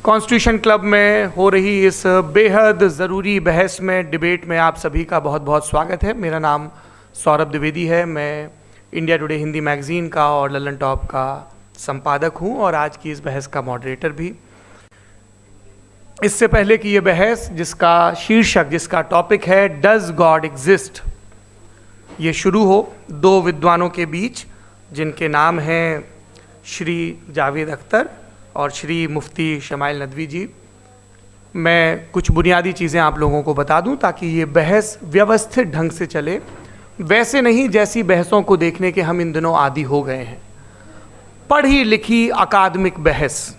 Constitution club में हो रही इस बेहद ज़रूरी बहस में, डिबेट में आप सभी का बहुत बहुत स्वागत है। मेरा नाम सौरभ द्विवेदी है। मैं इंडिया टुडे हिंदी मैगज़ीन का और लल्लन टॉप का संपादक हूं और आज की इस बहस का मॉडरेटर भी। इससे पहले कि ये बहस, जिसका शीर्षक, जिसका टॉपिक है डज गॉड एग्जिस्ट, ये शुरू हो दो विद्वानों के बीच जिनके नाम हैं श्री जावेद अख्तर और श्री मुफ्ती शमाइल नदवी जी, मैं कुछ बुनियादी चीज़ें आप लोगों को बता दूं ताकि ये बहस व्यवस्थित ढंग से चले, वैसे नहीं जैसी बहसों को देखने के हम इन दिनों आदी हो गए हैं। पढ़ी लिखी अकादमिक बहस।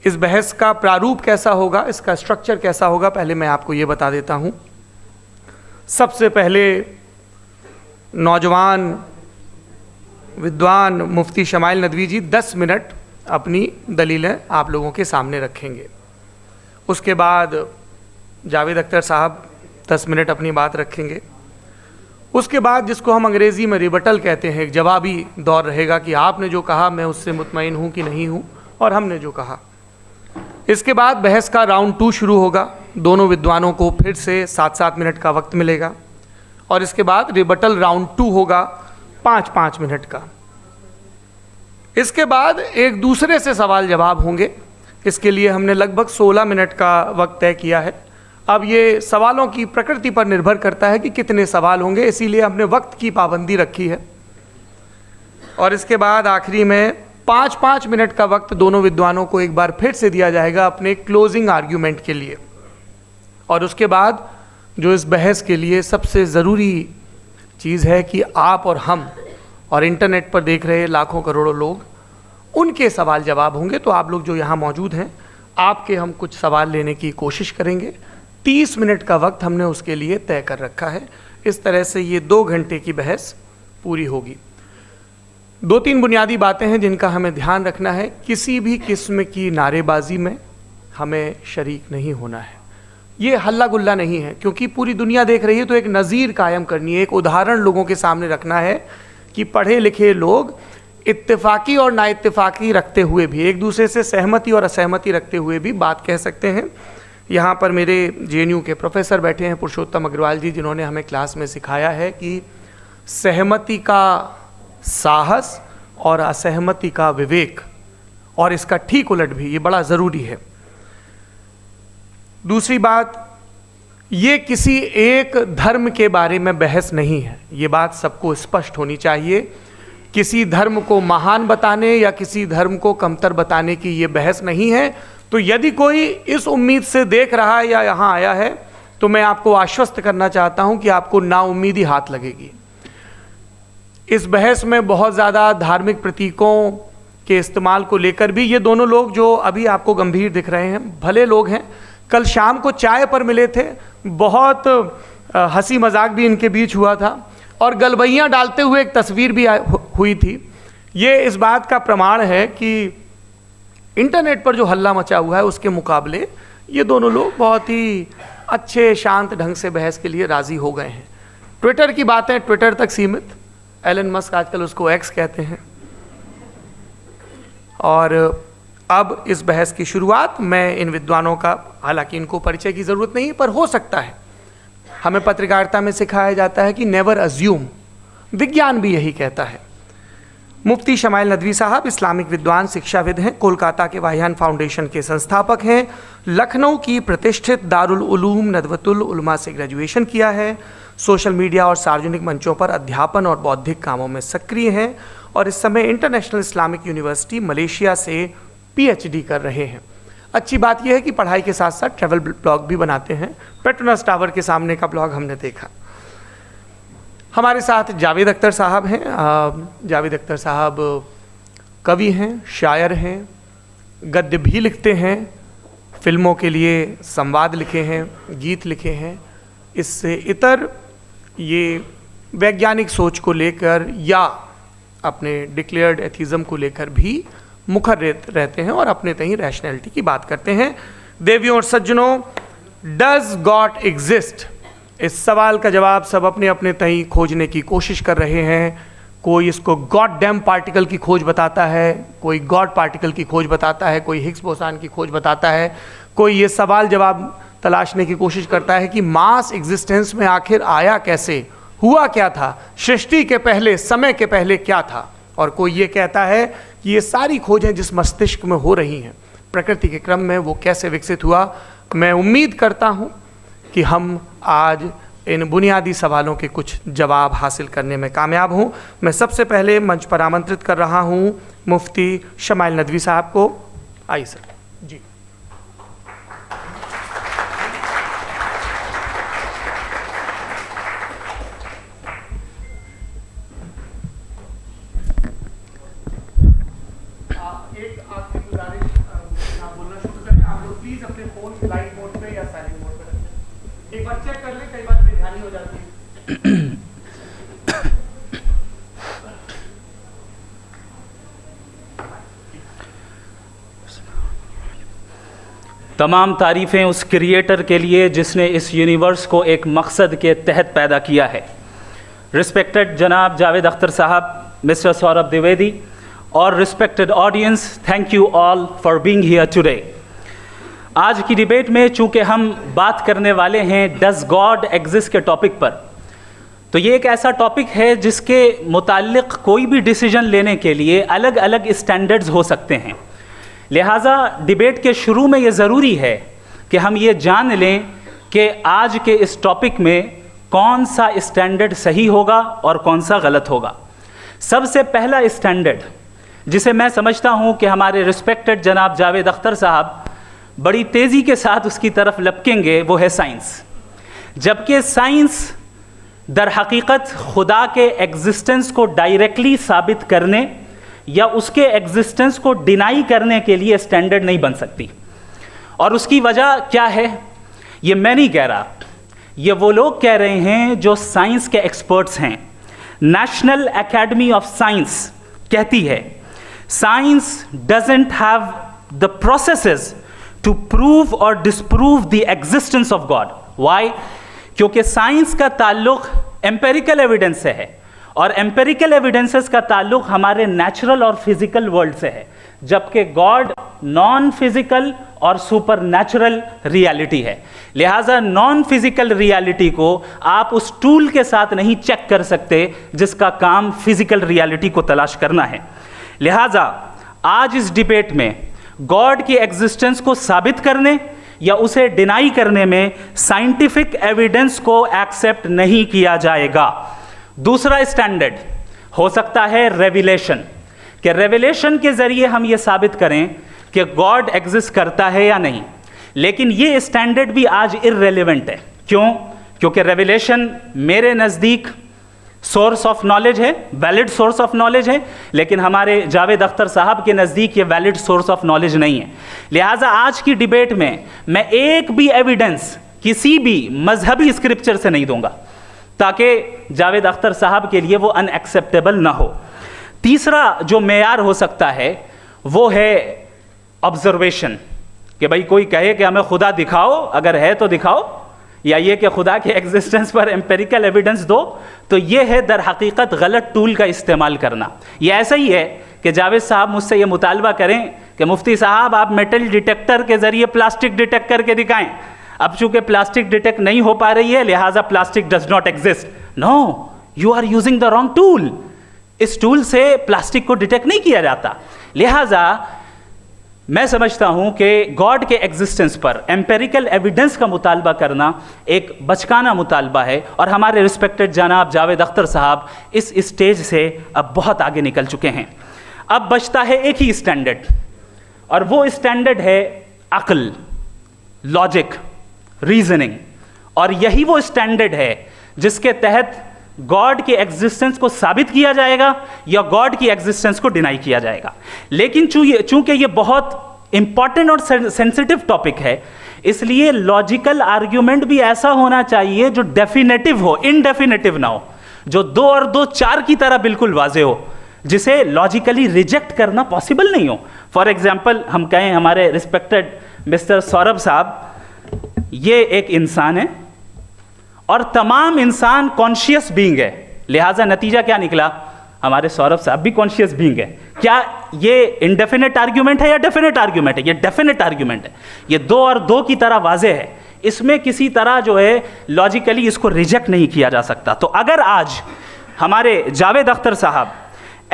इस बहस का प्रारूप कैसा होगा, इसका स्ट्रक्चर कैसा होगा, पहले मैं आपको ये बता देता हूँ। सबसे पहले नौजवान विद्वान मुफ्ती शमाइल नदवी जी 10 मिनट अपनी दलीलें आप लोगों के सामने रखेंगे। उसके बाद जावेद अख्तर साहब 10 मिनट अपनी बात रखेंगे। उसके बाद जिसको हम अंग्रेज़ी में रिबटल कहते हैं, एक जवाबी दौर रहेगा कि आपने जो कहा मैं उससे मुतमईन हूँ कि नहीं हूँ, और हमने जो कहा। इसके बाद बहस का राउंड 2 शुरू होगा। दोनों विद्वानों को फिर से 7-7 मिनट का वक्त मिलेगा और इसके बाद रिबटल राउंड 2 होगा 5-5 मिनट का। इसके बाद एक दूसरे से सवाल जवाब होंगे। इसके लिए हमने लगभग 16 मिनट का वक्त तय किया है। अब ये सवालों की प्रकृति पर निर्भर करता है कि कितने सवाल होंगे, इसीलिए हमने वक्त की पाबंदी रखी है। और इसके बाद आखिरी में 5-5 मिनट का वक्त दोनों विद्वानों को एक बार फिर से दिया जाएगा अपने क्लोजिंग आर्ग्यूमेंट के लिए। और उसके बाद जो इस बहस के लिए सबसे ज़रूरी चीज़ है कि आप और हम और इंटरनेट पर देख रहे लाखों करोड़ों लोग, उनके सवाल जवाब होंगे। तो आप लोग जो यहाँ मौजूद हैं, आपके हम कुछ सवाल लेने की कोशिश करेंगे। 30 मिनट का वक्त हमने उसके लिए तय कर रखा है। इस तरह से ये 2 घंटे की बहस पूरी होगी। 2-3 बुनियादी बातें हैं जिनका हमें ध्यान रखना है। किसी भी किस्म की नारेबाजी में हमें शरीक नहीं होना है। ये हल्ला गुल्ला नहीं है, क्योंकि पूरी दुनिया देख रही है, तो एक नज़ीर कायम करनी है, एक उदाहरण लोगों के सामने रखना है कि पढ़े लिखे लोग इत्तेफाकी और नाइत्तेफाकी रखते हुए भी, एक दूसरे से सहमति और असहमति रखते हुए भी बात कह सकते हैं। यहाँ पर मेरे JNU के प्रोफेसर बैठे हैं, पुरुषोत्तम अग्रवाल जी, जिन्होंने हमें क्लास में सिखाया है कि सहमति का साहस और असहमति का विवेक, और इसका ठीक उलट भी, ये बड़ा ज़रूरी है। दूसरी बात, ये किसी एक धर्म के बारे में बहस नहीं है, ये बात सबको स्पष्ट होनी चाहिए। किसी धर्म को महान बताने या किसी धर्म को कमतर बताने की ये बहस नहीं है। तो यदि कोई इस उम्मीद से देख रहा है या यहाँ आया है, तो मैं आपको आश्वस्त करना चाहता हूँ कि आपको नाउम्मीदी हाथ लगेगी। इस बहस में बहुत ज़्यादा धार्मिक प्रतीकों के इस्तेमाल को लेकर भी ये दोनों लोग जो अभी आपको गंभीर दिख रहे हैं, भले लोग हैं, कल शाम को चाय पर मिले थे, बहुत हंसी मजाक भी इनके बीच हुआ था और गलबैयाँ डालते हुए एक तस्वीर भी हुई थी। ये इस बात का प्रमाण है कि इंटरनेट पर जो हल्ला मचा हुआ है उसके मुकाबले ये दोनों लोग बहुत ही अच्छे शांत ढंग से बहस के लिए राज़ी हो गए हैं। ट्विटर की बातें ट्विटर तक सीमित, एलन मस्क आजकल उसको एक्स कहते हैं। और अब इस बहस की शुरुआत मैं इन विद्वानों का, हालांकि इनको परिचय की ज़रूरत नहीं, पर हो सकता है, हमें पत्रकारिता में सिखाया जाता है कि नेवर अज्यूम, विज्ञान भी यही कहता है। मुफ्ती शमाइल नदवी साहब इस्लामिक विद्वान शिक्षाविद हैं, कोलकाता के वाहियान फाउंडेशन के संस्थापक हैं, लखनऊ की प्रतिष्ठित दारुल उलूम नदवतुल उलमा से ग्रेजुएशन किया है, सोशल मीडिया और सार्वजनिक मंचों पर अध्यापन और बौद्धिक कामों में सक्रिय हैं और इस समय इंटरनेशनल इस्लामिक यूनिवर्सिटी मलेशिया से PhD कर रहे हैं। अच्छी बात यह है कि पढ़ाई के साथ साथ ट्रैवल ब्लॉग भी बनाते हैं। पेट्रोनस टावर के सामने का ब्लॉग हमने देखा। हमारे साथ जावेद अख्तर साहब हैं। जावेद अख्तर साहब कवि हैं, शायर हैं, गद्य भी लिखते हैं, फिल्मों के लिए संवाद लिखे हैं, गीत लिखे हैं। इससे इतर ये वैज्ञानिक सोच को लेकर या अपने डिक्लेयर्ड एथिज्म को लेकर भी मुखर रहते हैं और अपने तहीं रैशनैलिटी की बात करते हैं। देवियों और सज्जनों, डज गॉड एग्जिस्ट? इस सवाल का जवाब सब अपने अपने तहीं खोजने की कोशिश कर रहे हैं। कोई इसको गॉड डैम पार्टिकल की खोज बताता है, कोई गॉड पार्टिकल की खोज बताता है, कोई हिग्स बोसान की खोज बताता है, कोई ये सवाल जवाब तलाशने की कोशिश करता है कि मास एग्जिस्टेंस में आखिर आया कैसे, हुआ क्या था, सृष्टि के पहले, समय के पहले क्या था। और कोई ये कहता है कि ये सारी खोजें जिस मस्तिष्क में हो रही हैं प्रकृति के क्रम में, वो कैसे विकसित हुआ। मैं उम्मीद करता हूँ कि हम आज इन बुनियादी सवालों के कुछ जवाब हासिल करने में कामयाब हों। मैं सबसे पहले मंच पर आमंत्रित कर रहा हूँ मुफ्ती शमाइल नदवी साहब को। आइए सर जी। एक आखिरी गुजारिश, आप बोलना शुरू करें। आप लोग प्लीज अपने फोन फ्लाइट मोड पे या साइलेंट मोड पे रखें। एक बार चेक कर लें, कई बार बेध्यानी हो जाती है। तमाम तारीफ़ें उस क्रिएटर के लिए जिसने इस यूनिवर्स को एक मकसद के तहत पैदा किया है। रिस्पेक्टेड जनाब जावेद अख्तर साहब, मिस्टर सौरभ द्विवेदी और respected audience, thank you all for being here today. आज की डिबेट में चूंकि हम बात करने वाले हैं डज गॉड एग्जिस्ट के टॉपिक पर, तो ये एक ऐसा टॉपिक है जिसके मुताल्लिक कोई भी डिसीजन लेने के लिए अलग अलग स्टैंडर्ड्स हो सकते हैं। लिहाजा डिबेट के शुरू में ये ज़रूरी है कि हम ये जान लें कि आज के इस टॉपिक में कौन सा स्टैंडर्ड सही होगा और कौन सा गलत होगा। सबसे पहला स्टैंडर्ड जिसे मैं समझता हूं कि हमारे रिस्पेक्टेड जनाब जावेद अख्तर साहब बड़ी तेज़ी के साथ उसकी तरफ लपकेंगे, वो है साइंस। जबकि साइंस दर हकीकत खुदा के एग्जिस्टेंस को डायरेक्टली साबित करने या उसके एग्जिस्टेंस को डिनाई करने के लिए स्टैंडर्ड नहीं बन सकती। और उसकी वजह क्या है, ये मैं नहीं कह रहा, ये वो लोग कह रहे हैं जो साइंस के एक्सपर्ट्स हैं। नेशनल एकेडमी ऑफ साइंस कहती है science doesn't have the processes to prove or disprove the existence of God. Why? क्योंकि साइंस का ताल्लुक एम्पेरिकल एविडेंस से है और एम्पेरिकल एविडेंसेस का ताल्लुक हमारे नेचुरल और फिजिकल वर्ल्ड से है, जबकि गॉड नॉन फिजिकल और सुपर नेचुरल रियलिटी है। लिहाजा नॉन फिजिकल रियलिटी को आप उस टूल के साथ नहीं चेक कर सकते जिसका काम फिजिकल रियलिटी को तलाश करना है। लिहाजा आज इस डिबेट में गॉड की एग्जिस्टेंस को साबित करने या उसे डिनाई करने में साइंटिफिक एविडेंस को एक्सेप्ट नहीं किया जाएगा। दूसरा स्टैंडर्ड हो सकता है रेविलेशन, कि रेविलेशन के जरिए हम ये साबित करें कि गॉड एग्जिस्ट करता है या नहीं। लेकिन ये स्टैंडर्ड भी आज इररेलेवेंट है। क्यों? क्योंकि रेविलेशन मेरे नज़दीक सोर्स ऑफ नॉलेज है, वैलिड सोर्स ऑफ नॉलेज है, लेकिन हमारे जावेद अख्तर साहब के नज़दीक ये वैलिड सोर्स ऑफ नॉलेज नहीं है। लिहाजा आज की डिबेट में मैं एक भी एविडेंस किसी भी मजहबी स्क्रिप्चर से नहीं दूंगा ताकि जावेद अख्तर साहब के लिए वो अनएक्सेप्टेबल ना हो। तीसरा जो मेयार हो सकता है वो है ऑब्जर्वेशन, कि भाई कोई कहे कि हमें खुदा दिखाओ, अगर है तो दिखाओ, या ये कि खुदा के एग्जिस्टेंस पर एम्पेरिकल एविडेंस दो, तो ये है दर हकीकत गलत टूल का इस्तेमाल करना। ये ऐसा ही है कि जावेद साहब मुझसे ये मुतालबा करें कि मुफ्ती साहब आप मेटल डिटेक्टर के ज़रिए प्लास्टिक डिटेक्ट करके दिखाएं। अब चूंकि प्लास्टिक डिटेक्ट नहीं हो पा रही है लिहाजा plastic does not exist. No, you are using the wrong tool. इस टूल से प्लास्टिक को डिटेक्ट नहीं किया जाता। लिहाजा मैं समझता हूं कि गॉड के एग्जिस्टेंस पर एम्पेरिकल एविडेंस का मुतालबा करना एक बचकाना मुतालबा है, और हमारे रिस्पेक्टेड जनाब जावेद अख्तर साहब इस स्टेज से अब बहुत आगे निकल चुके हैं। अब बचता है एक ही स्टैंडर्ड, और वो स्टैंडर्ड है अक्ल, लॉजिक, रीजनिंग। और यही वो स्टैंडर्ड है जिसके तहत गॉड के एग्जिस्टेंस को साबित किया जाएगा या गॉड की एग्जिस्टेंस को डिनाई किया जाएगा। लेकिन चूंकि ये बहुत इंपॉर्टेंट और सेंसिटिव टॉपिक है, इसलिए लॉजिकल आर्ग्यूमेंट भी ऐसा होना चाहिए जो डेफिनेटिव हो, इनडेफिनेटिव ना हो, जो 2 और 2 4 की तरह बिल्कुल वाजे हो, जिसे लॉजिकली रिजेक्ट करना पॉसिबल नहीं हो। फॉर एग्जाम्पल हम कहें हमारे रिस्पेक्टेड मिस्टर सौरभ साहब, ये एक इंसान है और तमाम इंसान कॉन्शियस बीइंग है, लिहाजा नतीजा क्या निकला, हमारे सौरभ साहब भी कॉन्शियस बीइंग है। क्या ये इनडेफिनेट आर्ग्यूमेंट है या डेफिनेट आर्ग्यूमेंट है? ये डेफिनेट आर्ग्यूमेंट है, ये 2 और 2 की तरह वाजे है, इसमें किसी तरह जो है लॉजिकली इसको रिजेक्ट नहीं किया जा सकता। तो अगर आज हमारे जावेद अख्तर साहब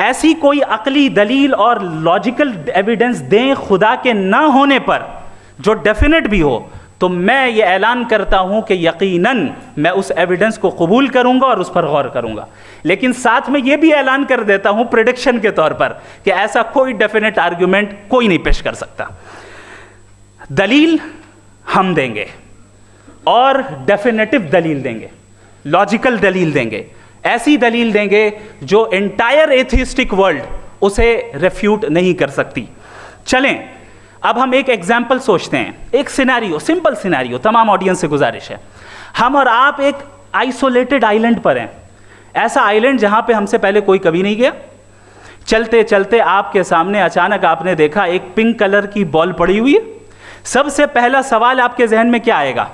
ऐसी कोई अकली दलील और लॉजिकल एविडेंस दें खुदा के ना होने पर जो डेफिनेट भी हो, तो मैं ये ऐलान करता हूं कि यकीनन मैं उस एविडेंस को कबूल करूंगा और उस पर गौर करूंगा। लेकिन साथ में ये भी ऐलान कर देता हूं प्रेडिक्शन के तौर पर कि ऐसा कोई डेफिनेट आर्ग्यूमेंट कोई नहीं पेश कर सकता। दलील हम देंगे और डेफिनेटिव दलील देंगे, लॉजिकल दलील देंगे, ऐसी दलील देंगे जो एंटायर एथिस्टिक वर्ल्ड उसे रेफ्यूट नहीं कर सकती। चलें अब हम एक एग्जाम्पल सोचते हैं, एक सिनेरियो, सिंपल सिनेरियो, तमाम ऑडियंस से गुजारिश है, हम और आप एक आइसोलेटेड आइलैंड पर हैं, ऐसा आइलैंड जहां पे हमसे पहले कोई कभी नहीं गया। चलते चलते आपके सामने अचानक आपने देखा एक पिंक कलर की बॉल पड़ी हुई है। सबसे पहला सवाल आपके जहन में क्या आएगा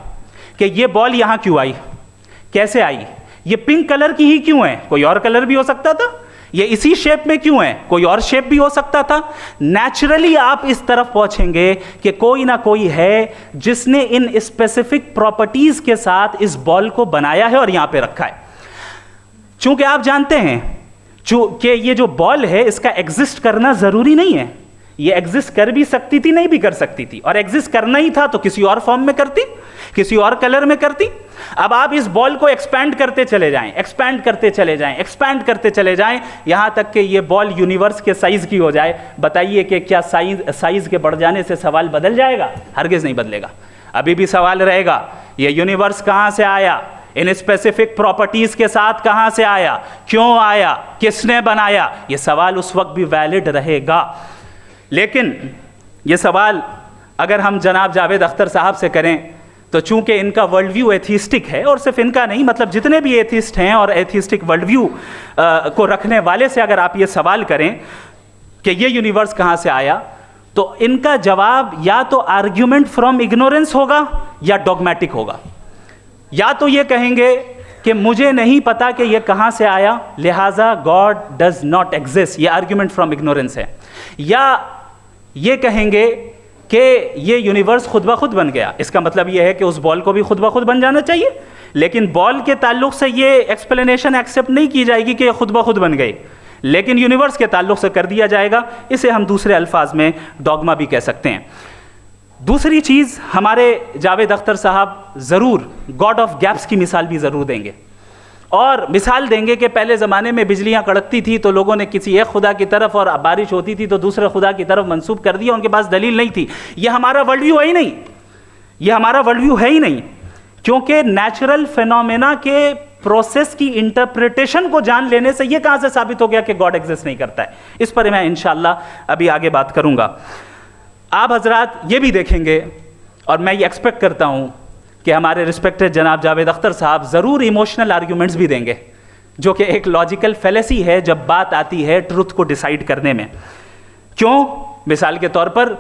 कि ये बॉल यहां क्यों आई, कैसे आई, ये पिंक कलर की ही क्यों है, कोई और कलर भी हो सकता था, ये इसी शेप में क्यों है, कोई और शेप भी हो सकता था। नेचुरली आप इस तरफ पहुंचेंगे कि कोई ना कोई है जिसने इन स्पेसिफिक प्रॉपर्टीज के साथ इस बॉल को बनाया है और यहां पे रखा है। चूंकि आप जानते हैं कि ये जो बॉल है इसका एग्जिस्ट करना जरूरी नहीं है, ये एग्जिस्ट कर भी सकती थी, नहीं भी कर सकती थी, और एग्जिस्ट करना ही था तो किसी और फॉर्म में करती, किसी और कलर में करती। अब आप इस बॉल को एक्सपैंड करते चले जाएं, एक्सपैंड करते चले जाएं, एक्सपैंड करते चले जाएं, यहां तक कि ये बॉल यूनिवर्स के साइज की हो जाए। बताइए कि क्या साइज के बढ़ जाने से सवाल बदल जाएगा? हरगिज नहीं बदलेगा। अभी भी सवाल रहेगा, ये यूनिवर्स कहां से आया, इन स्पेसिफिक प्रॉपर्टीज के साथ कहां से आया, क्यों आया, किसने बनाया, ये सवाल उस वक्त भी वैलिड रहेगा। लेकिन ये सवाल अगर हम जनाब जावेद अख्तर साहब से करें तो चूंकि इनका वर्ल्ड व्यू एथिस्टिक है, और सिर्फ इनका नहीं, मतलब जितने भी एथिस्ट हैं और एथिस्टिक वर्ल्ड व्यू को रखने वाले से अगर आप ये सवाल करें कि ये यूनिवर्स कहाँ से आया, तो इनका जवाब या तो आर्ग्यूमेंट फ्रॉम इग्नोरेंस होगा या डॉगमेटिक होगा। या तो ये कहेंगे कि मुझे नहीं पता कि ये कहाँ से आया, लिहाजा गॉड डज नॉट एग्जिस्ट, ये आर्ग्यूमेंट फ्रॉम इग्नोरेंस है, या ये कहेंगे कि ये यूनिवर्स खुद ब खुद बन गया। इसका मतलब ये है कि उस बॉल को भी खुद ब खुद बन जाना चाहिए, लेकिन बॉल के ताल्लुक से ये एक्सप्लेनेशन एक्सेप्ट नहीं की जाएगी कि ये खुद ब खुद बन गई, लेकिन यूनिवर्स के ताल्लुक से कर दिया जाएगा। इसे हम दूसरे अल्फाज में डॉगमा भी कह सकते हैं। दूसरी चीज़, हमारे जावेद अख्तर साहब ज़रूर गॉड ऑफ गैप्स की मिसाल भी ज़रूर देंगे, और मिसाल देंगे कि पहले ज़माने में बिजलियाँ कड़कती थी तो लोगों ने किसी एक खुदा की तरफ, और बारिश होती थी तो दूसरे खुदा की तरफ मंसूब कर दिया, उनके पास दलील नहीं थी। ये हमारा वर्ल्ड व्यू है ही नहीं, ये हमारा वर्ल्ड व्यू है ही नहीं, क्योंकि नेचुरल फिनोमेना के प्रोसेस की इंटरप्रिटेशन को जान लेने से ये कहाँ से साबित हो गया कि गॉड एग्जिस्ट नहीं करता है। इस पर मैं इंशाअल्लाह अभी आगे बात करूँगा। आप हजरात ये भी देखेंगे, और मैं ये एक्सपेक्ट करता हूँ कि हमारे रिस्पेक्टेड जनाब जावेद अख्तर साहब ज़रूर इमोशनल आर्ग्यूमेंट्स भी देंगे, जो कि एक लॉजिकल फेलेसी है जब बात आती है ट्रुथ को डिसाइड करने में। क्यों? मिसाल के तौर पर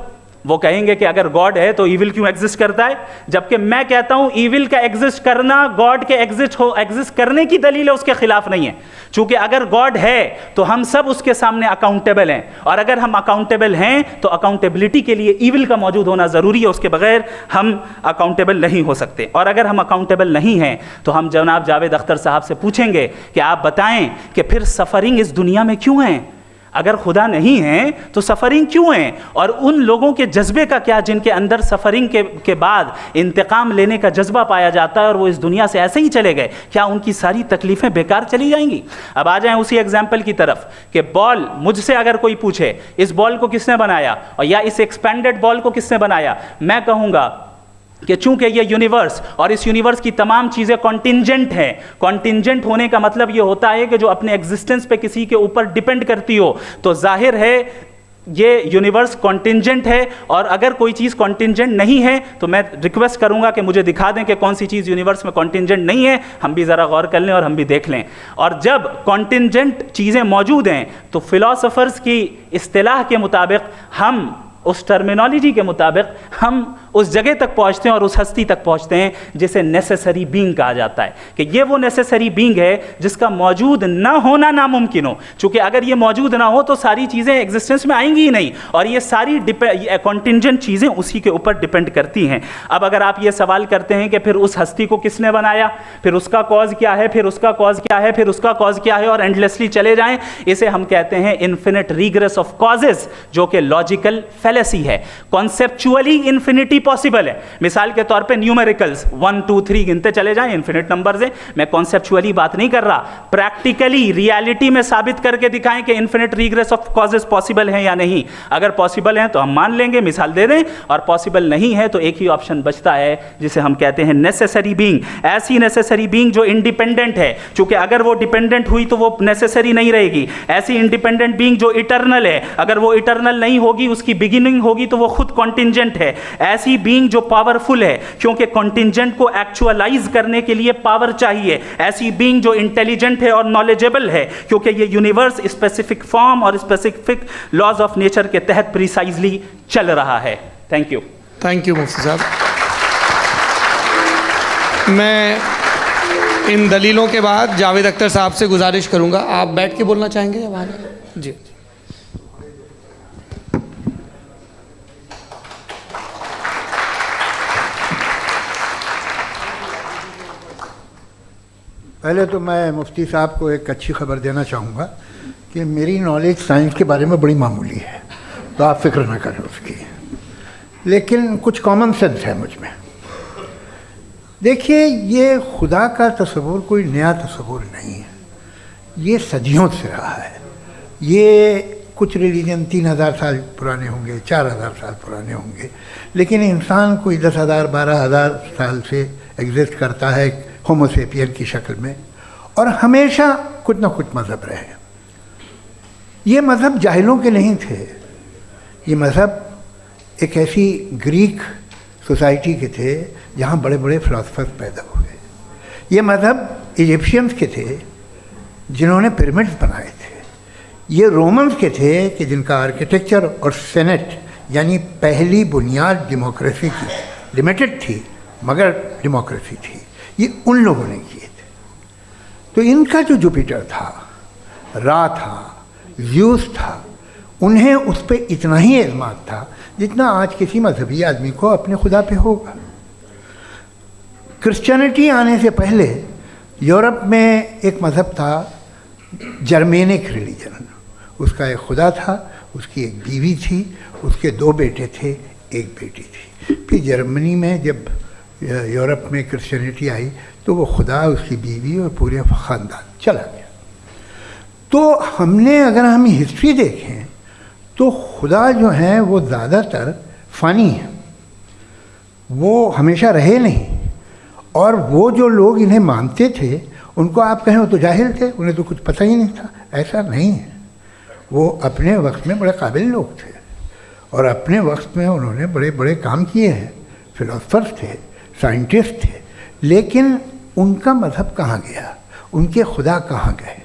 वो कहेंगे कि अगर गॉड है तो ईविल क्यों एग्जिस्ट करता है, जबकि मैं कहता हूं ईविल का एग्जिस्ट करना गॉड के एग्जिस्ट करने की दलील है, उसके खिलाफ नहीं है। चूंकि अगर गॉड है तो हम सब उसके सामने अकाउंटेबल हैं, और अगर हम अकाउंटेबल हैं तो अकाउंटेबिलिटी के लिए ईविल का मौजूद होना जरूरी है, उसके बगैर हम अकाउंटेबल नहीं हो सकते। और अगर हम अकाउंटेबल नहीं हैं तो हम जनाब जावेद अख्तर साहब से पूछेंगे कि आप बताएं कि फिर सफरिंग इस दुनिया में क्यों है? अगर खुदा नहीं है तो सफरिंग क्यों है? और उन लोगों के जज्बे का क्या जिनके अंदर सफरिंग के बाद इंतकाम लेने का जज्बा पाया जाता है और वो इस दुनिया से ऐसे ही चले गए, क्या उनकी सारी तकलीफें बेकार चली जाएंगी? अब आ जाएं उसी एग्जाम्पल की तरफ कि बॉल, मुझसे अगर कोई पूछे इस बॉल को किसने बनाया और या इस एक्सपेंडेड बॉल को किसने बनाया, मैं कहूँगा कि चूंकि ये यूनिवर्स और इस यूनिवर्स की तमाम चीज़ें कॉन्टिंजेंट हैं। कॉन्टिंजेंट होने का मतलब ये होता है कि जो अपने एग्जिस्टेंस पे किसी के ऊपर डिपेंड करती हो, तो जाहिर है ये यूनिवर्स कॉन्टिंजेंट है। और अगर कोई चीज़ कॉन्टिंजेंट नहीं है तो मैं रिक्वेस्ट करूंगा कि मुझे दिखा दें कि कौन सी चीज़ यूनिवर्स में कॉन्टिंजेंट नहीं है, हम भी ज़रा गौर कर लें और हम भी देख लें। और जब कॉन्टिंजेंट चीज़ें मौजूद हैं तो फिलोसोफर्स की इस्तिलाह के मुताबिक, हम उस टर्मिनोलॉजी के मुताबिक हम उस जगह तक पहुंचते हैं और उस हस्ती तक पहुंचते हैं जिसे नेसेसरी बीइंग कहा जाता है, कि ये वो नेसेसरी बीइंग है जिसका मौजूद ना होना नामुमकिन हो। चूंकि अगर ये मौजूद ना हो तो सारी चीज़ें एग्जिस्टेंस में आएंगी ही नहीं, और ये सारी कॉन्टिंजेंट चीज़ें उसी के ऊपर डिपेंड करती हैं। अब अगर आप ये सवाल करते हैं कि फिर उस हस्ती को किसने बनाया, फिर उसका कॉज क्या है, फिर उसका कॉज क्या है, फिर उसका कॉज क्या है, और एंडलेसली चले जाएं, इसे हम कहते हैं इन्फिनिट रीग्रेस ऑफ कॉजेज, जो कि लॉजिकल फैलेसी है। कॉन्सेप्चुअली इन्फिनिटी पॉसिबल है। मिसाल के तौर पे न्यूमेरिकल्स 1 2 3 गिनते चले जाएं, इन्फिनिट नंबर्स हैं। मैं कॉन्सेप्चुअली बात नहीं कर रहा, प्रैक्टिकली रियलिटी में साबित करके दिखाएं कि infinite regress of causes possible है या नहीं। अगर पॉसिबल है तो हम मान लेंगे, मिसाल दे दें, और पॉसिबल नहीं है तो एक ही ऑप्शन बचता है जिसे हम कहते हैं नेसेसरी बीइंग। ऐसी नेसेसरी बीइंग जो इंडिपेंडेंट है, क्योंकि अगर वो डिपेंडेंट हुई तो वो नेसेसरी नहीं रहेगी। ऐसी इंडिपेंडेंट बीइंग जो इटर्नल है, अगर वो इटर्नल नहीं होगी, उसकी बिगिनिंग होगी तो वो खुद कॉन्टिंजेंट है। ऐसी बीइंग जो पावरफुल है, क्योंकि कॉन्टिंजेंट को एक्चुअलाइज करने के लिए पावर चाहिए। ऐसी बीइंग जो इंटेलिजेंट है और नॉलेजेबल है, क्योंकि ये यूनिवर्स स्पेसिफिक फॉर्म और स्पेसिफिक लॉज ऑफ नेचर के तहत प्रिसाइजली चल रहा है। Thank you. थैंक यू मुफ्ती साहब। मैं इन दलीलों के बाद जावेद अख्तर साहब से गुजारिश करूंगा, आप बैठ के बोलना चाहेंगे या वहाँ? जी। पहले तो मैं मुफ्ती साहब को एक अच्छी खबर देना चाहूँगा कि मेरी नॉलेज साइंस के बारे में बड़ी मामूली है, तो आप फिक्र ना करें उसकी, लेकिन कुछ कॉमन सेंस है मुझ में। देखिए, ये खुदा का तस्वुर कोई नया तस्वुर नहीं है, ये सदियों से रहा है। ये कुछ रिलीजन 3000 साल पुराने होंगे, 4000 साल पुराने होंगे, लेकिन इंसान कोई 10,000 12,000 साल से एग्जिस्ट करता है होमोसेपियन की शक्ल में, और हमेशा कुछ ना कुछ मज़हब रहे। ये मज़हब जाहिलों के नहीं थे, ये मज़हब एक ऐसी ग्रीक सोसाइटी के थे जहाँ बड़े बड़े फिलोसफर्स पैदा हुए। ये मज़हब इजिप्शियंस के थे जिन्होंने पिरामिड्स बनाए थे। ये रोमन्स के थे कि जिनका आर्किटेक्चर और सेनेट यानी पहली बुनियाद डेमोक्रेसी की लिमिटेड थी, मगर डेमोक्रेसी थी, ये उन लोगों ने किए थे। तो इनका जो जुपिटर था, रा था, ज़्यूस था, उन्हें उस पर इतना ही एतमाद था जितना आज किसी मजहबी आदमी को अपने खुदा पे होगा। क्रिश्चियनिटी आने से पहले यूरोप में एक मज़हब था, जर्मेनिक रिलीजन। उसका एक खुदा था, उसकी एक बीवी थी, उसके 2 बेटे थे, एक बेटी थी। फिर जर्मनी में जब यूरोप में क्रिश्चियनिटी आई तो वो खुदा, उसकी बीवी और पूरे ख़ानदान चला गया। तो हमने, अगर हम हिस्ट्री देखें तो खुदा जो हैं वो ज़्यादातर फ़ानी है, वो हमेशा रहे नहीं। और वो जो लोग इन्हें मानते थे उनको आप कहें वो तो जाहिल थे, उन्हें तो कुछ पता ही नहीं था, ऐसा नहीं है। वो अपने वक्त में बड़े काबिल लोग थे और अपने वक्त में उन्होंने बड़े बड़े काम किए हैं, फिलोसफर्स थे, साइंटिस्ट थे। लेकिन उनका मज़हब कहाँ गया, उनके खुदा कहाँ गए?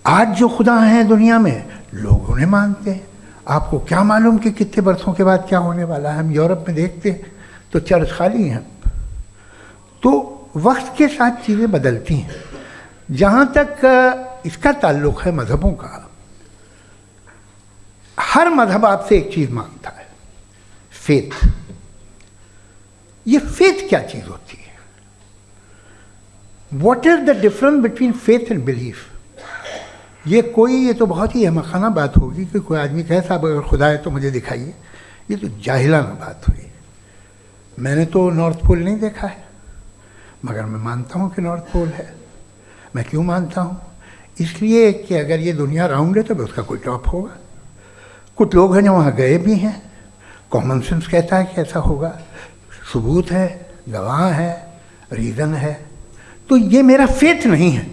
आज जो खुदा हैं दुनिया में लोग उन्हें मानते हैं। आपको क्या मालूम कि कितने बरसों के बाद क्या होने वाला है। हम यूरोप में देखते हैं तो चर्च खाली हैं। तो वक्त के साथ चीज़ें बदलती हैं। जहाँ तक इसका ताल्लुक़ है मज़हबों का, हर मज़हब आपसे एक चीज़ मांगता है, फेथ। ये फेथ क्या चीज़ होती है? What is the difference between faith and belief? ये तो बहुत ही अहमकाना बात होगी कि कोई आदमी कहे साहब अगर खुदा है तो मुझे दिखाइए। ये तो जाहिलाना बात हुई। मैंने तो नॉर्थ पोल नहीं देखा है, मगर मैं मानता हूँ कि नॉर्थ पोल है। मैं क्यों मानता हूँ? इसलिए कि अगर ये दुनिया राउंड है तो उसका कोई टॉप होगा। कुछ लोग हैं जो वहाँ गए भी हैं, कॉमन सेंस कहता है कि ऐसा होगा, सबूत है, गवाह है, रीज़न है। तो ये मेरा फेथ नहीं है।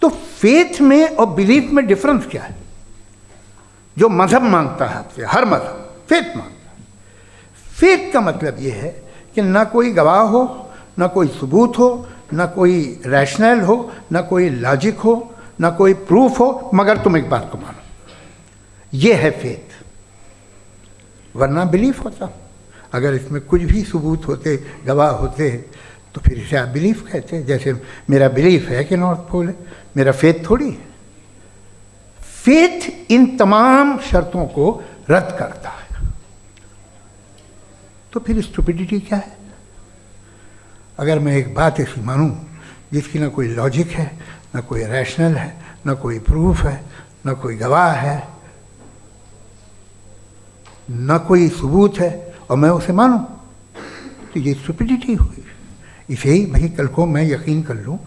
तो फेथ में और बिलीफ में डिफरेंस क्या है? जो मज़हब मांगता है आपसे, हर मज़हब फेथ मांगता है। फेथ का मतलब ये है कि ना कोई गवाह हो, ना कोई सबूत हो, ना कोई रैशनल हो, ना कोई लॉजिक हो, ना कोई प्रूफ हो, मगर तुम एक बात को मानो। ये है फेथ। वरना बिलीफ होता। अगर इसमें कुछ भी सबूत होते, गवाह होते, तो फिर इसे आप बिलीफ कहते हैं। जैसे मेरा बिलीफ है कि नॉर्थ पोल है, मेरा फेथ थोड़ी है। फेथ इन तमाम शर्तों को रद्द करता है। तो फिर स्टुपिडिटी क्या है? अगर मैं एक बात ऐसी मानूं जिसकी ना कोई लॉजिक है, ना कोई रैशनल है, ना कोई प्रूफ है, ना कोई गवाह है, ना कोई सबूत है, और मैं उसे मानूं, तो ये स्टुपिडिटी हुई। इसे ही भाई कल को मैं यकीन कर लूँ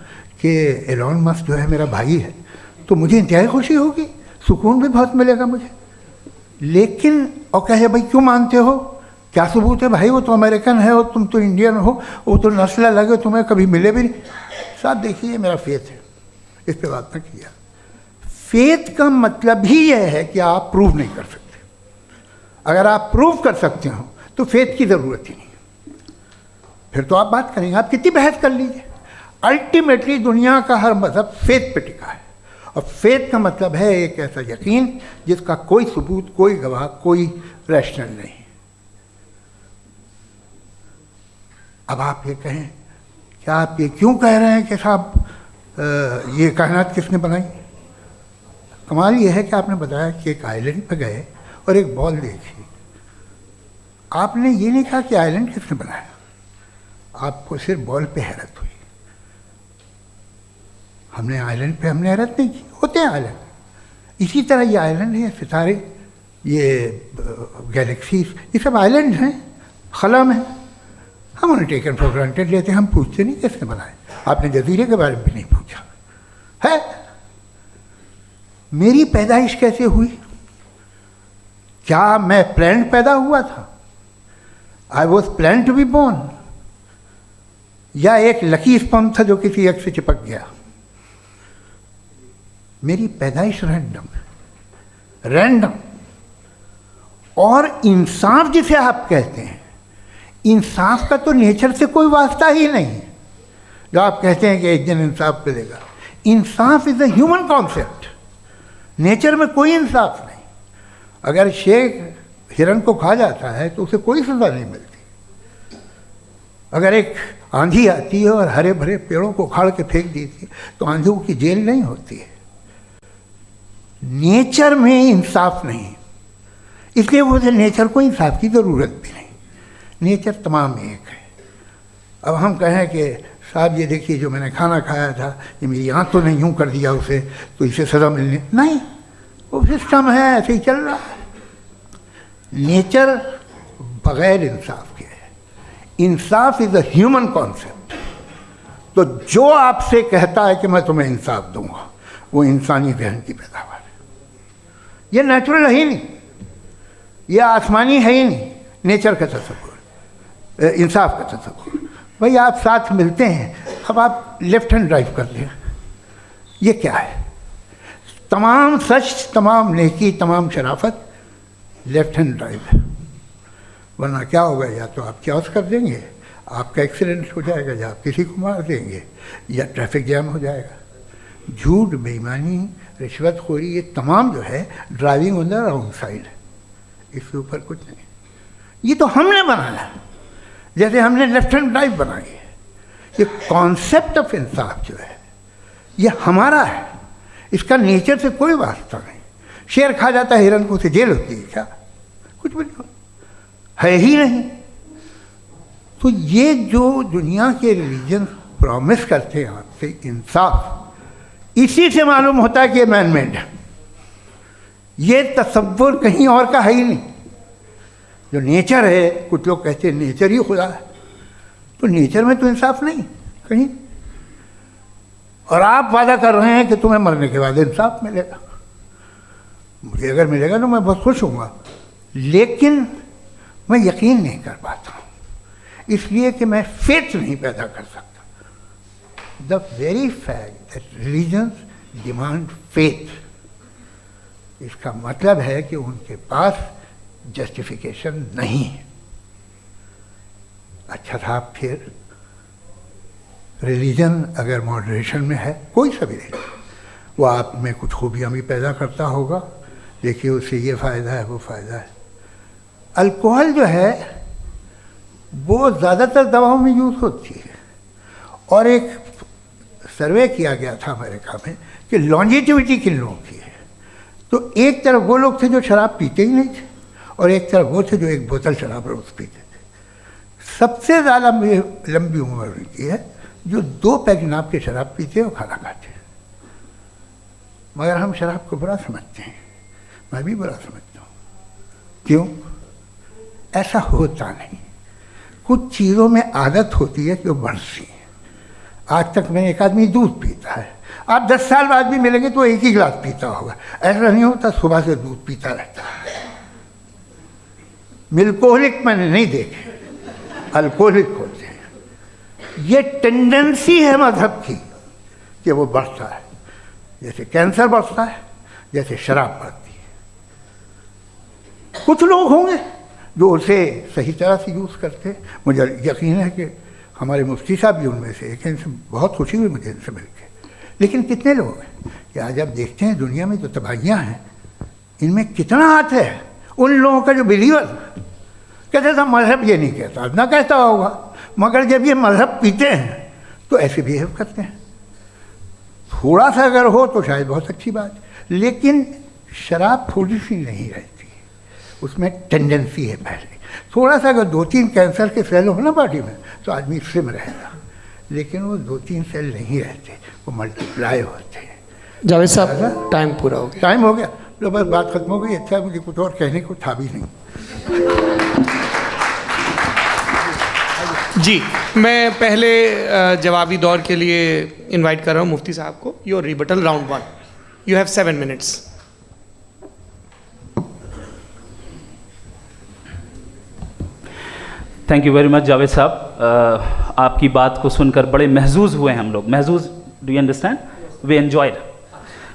कि एलॉन मस्क जो है मेरा भाई है, तो मुझे इंतहाई खुशी होगी, सुकून भी बहुत मिलेगा मुझे। लेकिन और कहे भाई क्यों मानते हो, क्या सबूत है? भाई वो तो अमेरिकन है और तुम तो इंडियन हो, वो तो नस्ल अलग है, तुम्हें कभी मिले भी नहीं। साहब देखिए मेरा फेथ है, इस पर बात न किया। फेथ का मतलब ही यह है कि आप प्रूव नहीं कर सकते। अगर आप प्रूव कर सकते हो तो फेथ की ज़रूरत ही नहीं। फिर तो आप बात करेंगे, आप कितनी बहस कर लीजिए। अल्टीमेटली दुनिया का हर मज़हब फेथ पे टिका है, और फेथ का मतलब है एक ऐसा यकीन जिसका कोई सबूत, कोई गवाह, कोई रैशनल नहीं। अब आप ये कहें, क्या आप ये क्यों कह रहे हैं कि साहब ये कायनात किसने बनाई? कमाल ये है कि आपने बताया कि एक आइलैंड पे गए और एक बॉल देखी। आपने ये नहीं कहा कि आइलैंड किसने बनाया, आपको सिर्फ बॉल पे हैरत हुई। हमने आइलैंड पे हमने हैरत नहीं की, होते हैं आइलैंड। इसी तरह ये आइलैंड है, सितारे, ये गैलेक्सीज, ये सब आइलैंड हैं, खला में। हम उन्हें टेकन फॉर ग्रांटेड लेते हैं, हम पूछते नहीं किसने बनाए। आपने जजीरे के बारे में भी नहीं पूछा है। मेरी पैदाइश कैसे हुई? क्या मैं प्लान्ड पैदा हुआ था? I was plan to be born, या एक लकी स्पर्म था जो किसी एग से चिपक गया? मेरी पैदाइश रैंडम। और इंसाफ जिसे आप कहते हैं, इंसाफ का तो नेचर से कोई वास्ता ही नहीं है। जो आप कहते हैं कि एक दिन इंसाफ मिलेगा, इंसाफ is a human concept. Nature में कोई इंसाफ नहीं। अगर शेर हिरन को खा जाता है तो उसे कोई सजा नहीं मिलती। अगर एक आंधी आती है और हरे भरे पेड़ों को उखाड़ के फेंक देती है तो आंधियों की जेल नहीं होती है। नेचर में इंसाफ नहीं, इसलिए मुझे नेचर को इंसाफ की ज़रूरत भी नहीं। नेचर तमाम एक है। अब हम कहें कि साहब ये देखिए जो मैंने खाना खाया था, ये मेरी आंखों ने यूँ कर दिया उसे, तो इसे सज़ा मिलने नहीं, वो सिस्टम है, ऐसे ही चल रहा है। नेचर बग़ैर इंसाफ के है। इंसाफ इज़ अ ह्यूमन कॉन्सेप्ट। तो जो आपसे कहता है कि मैं तुम्हें इंसाफ दूंगा, वो इंसानी जहन की पैदावार है। ये नेचुरल है ही नहीं, ये आसमानी है ही नहीं। नेचर का तस्वुर, इंसाफ का तस्वुर। भाई आप साथ मिलते हैं, अब आप लेफ्ट हैंड ड्राइव कर लें, ये क्या है? तमाम सच, तमाम नेकी, तमाम शराफत लेफ्ट हैंड ड्राइव है। वरना क्या होगा, या तो आप क्रॉस कर देंगे, आपका एक्सीडेंट हो जाएगा, या आप किसी को मार देंगे, या ट्रैफिक जैम हो जाएगा। झूठ, बेईमानी, रिश्वतखोरी, ये तमाम जो है driving on the wrong side, इसके ऊपर कुछ नहीं। ये तो हमने बनाया, जैसे हमने लेफ्ट हैंड ड्राइव बनाई है। ये कॉन्सेप्ट ऑफ इंसाफ जो है ये हमारा है, इसका नेचर से कोई वास्ता नहीं। शेर खा जाता है हिरन को, उसे जेल होती है क्या? कुछ भी नहीं, है ही नहीं। तो ये जो दुनिया के रिलीजन प्रॉमिस करते हैं आपसे इंसाफ, इसी से मालूम होता है कि मैन मेड है। ये तसव्वुर कहीं और का है ही नहीं। जो नेचर है, कुछ लोग कहते हैं नेचर ही खुदा है, तो नेचर में तो इंसाफ नहीं कहीं। और आप वादा कर रहे हैं कि तुम्हें मरने के बाद इंसाफ मिलेगा। मुझे अगर मिलेगा तो मैं बहुत खुश होऊंगा, लेकिन मैं यकीन नहीं कर पाता हूँ, इसलिए कि मैं फेथ नहीं पैदा कर सकता। The very fact that religions demand faith, इसका मतलब है कि उनके पास जस्टिफिकेशन नहीं है। अच्छा साहब, फिर रिलीजन अगर मॉडरेशन में है, कोई सा भी रिलीजन, वो आप में कुछ खूबियाँ भी पैदा करता होगा। देखिए उससे ये फ़ायदा है, वो फ़ायदा है। अल्कोहल जो है वो ज़्यादातर दवाओं में यूज़ होती है, और एक सर्वे किया गया था अमेरिका में कि लॉन्जिटिविटी किन लोगों की है। तो एक तरफ वो लोग थे जो शराब पीते ही नहीं थे, और एक तरफ वो थे जो एक बोतल शराब रोज़ पीते थे। सबसे ज़्यादा लंबी उम्र उनकी है जो 2 पैक नाप के शराब पीते और खाना खाते हैं। मगर हम शराब को बुरा समझते हैं, मैं भी बुरा समझता हूँ। क्यों? ऐसा होता नहीं। कुछ चीज़ों में आदत होती है कि वो बढ़ती है। आज तक में एक आदमी दूध पीता है, आप 10 साल बाद भी मिलेंगे तो एक ही गिलास पीता होगा। ऐसा नहीं होता, सुबह से दूध पीता रहता है। मिल्कोहलिक मैंने नहीं देखे, अल्कोहलिक होते हैं। ये टेंडेंसी है मजहब की कि वो बढ़ता है, जैसे कैंसर बढ़ता है, जैसे शराब बढ़ती है। कुछ लोग होंगे जो उसे सही तरह से यूज़ करते। मुझे यकीन है कि हमारे मुफ्ती साहब भी उनमें से एक हैं, इनसे बहुत खुशी हुई मुझे इनसे मिलकर। लेकिन कितने लोग हैं कि आज आप देखते हैं दुनिया में जो तबाहियाँ हैं, इनमें कितना हाथ है उन लोगों का जो बिलीवर कहते था मजहब ये नहीं कहता, ना कहता होगा, मगर जब ये मजहब पीते हैं तो ऐसे बिहेव करते हैं। थोड़ा सा अगर हो तो शायद बहुत अच्छी बात, लेकिन शराब थोड़ी सी नहीं रहती, उसमें टेंडेंसी है। पहले थोड़ा सा अगर 2-3 कैंसर के सेल हो ना बॉडी में तो आदमी सिम रहेगा, लेकिन वो 2-3 सेल नहीं रहते, वो मल्टीप्लाई होते हैं। जावेद साहब, टाइम पूरा हो गया। टाइम हो गया तो बस बात खत्म हो गई। अच्छा, मुझे कुछ और कहने को था भी नहीं। जी, मैं पहले जवाबी दौर के लिए इनवाइट कर रहा हूँ मुफ्ती साहब को। Your rebuttal round 1, you have 7 minutes. Thank you very much Javed साहब, आपकी बात को सुनकर बड़े महजूज हुए हम लोग। महजूज, do you understand? We enjoyed.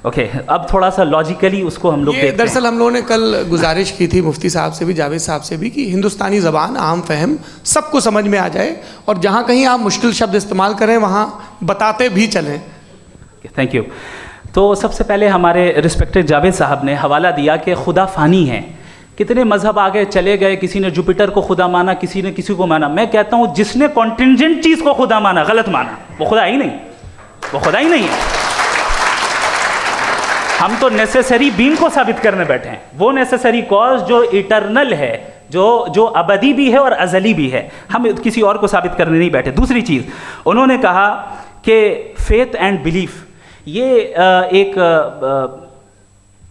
Okay, अब थोड़ा सा लॉजिकली उसको हम लोग देखते हैं। दरअसल हम लोगों ने कल गुजारिश की थी मुफ्ती साहब से भी, जावेद साहब से भी, कि हिंदुस्तानी ज़बान आम फहम सबको समझ में आ जाए, और जहाँ कहीं आप मुश्किल शब्द इस्तेमाल करें वहाँ बताते भी चलें। Thank you. तो सबसे पहले हमारे रिस्पेक्टेड जावेद साहब ने हवाला दिया कि खुदा फ़ानी है। कितने मजहब आगे चले गए, किसी ने जुपिटर को खुदा माना, किसी ने किसी को माना। मैं कहता हूँ जिसने कॉन्टिंजेंट चीज़ को खुदा माना, गलत माना, वो खुदा ही नहीं, वो खुदा ही नहीं है। हम तो नेसेसरी बीइंग को साबित करने बैठे हैं, वो नेसेसरी कॉज जो इटरनल है, जो अबदी भी है और अजली भी है। हम किसी और को साबित करने नहीं बैठे। दूसरी चीज़, उन्होंने कहा कि फेथ एंड बिलीफ, ये एक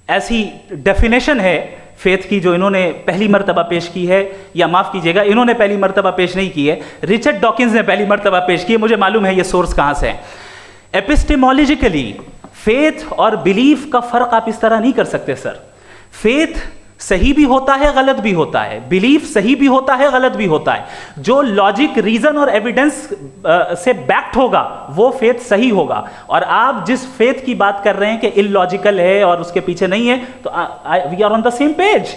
ऐसी डेफिनेशन है फेथ की जो इन्होंने पहली मर्तबा पेश की है, या माफ़ कीजिएगा, इन्होंने पहली मर्तबा पेश नहीं की है, रिचर्ड डॉकिंस ने पहली मर्तबा पेश की है। मुझे मालूम है ये सोर्स कहाँ से है। एपिस्टेमोलॉजिकली फेथ और बिलीफ का फ़र्क आप इस तरह नहीं कर सकते सर। फेथ सही भी होता है, गलत भी होता है, बिलीफ सही भी होता है, गलत भी होता है। जो लॉजिक, रीजन और एविडेंस से बैक्ड होगा वो फेथ सही होगा। और आप जिस फेथ की बात कर रहे हैं कि इलॉजिकल है और उसके पीछे नहीं है, तो we are on the same page.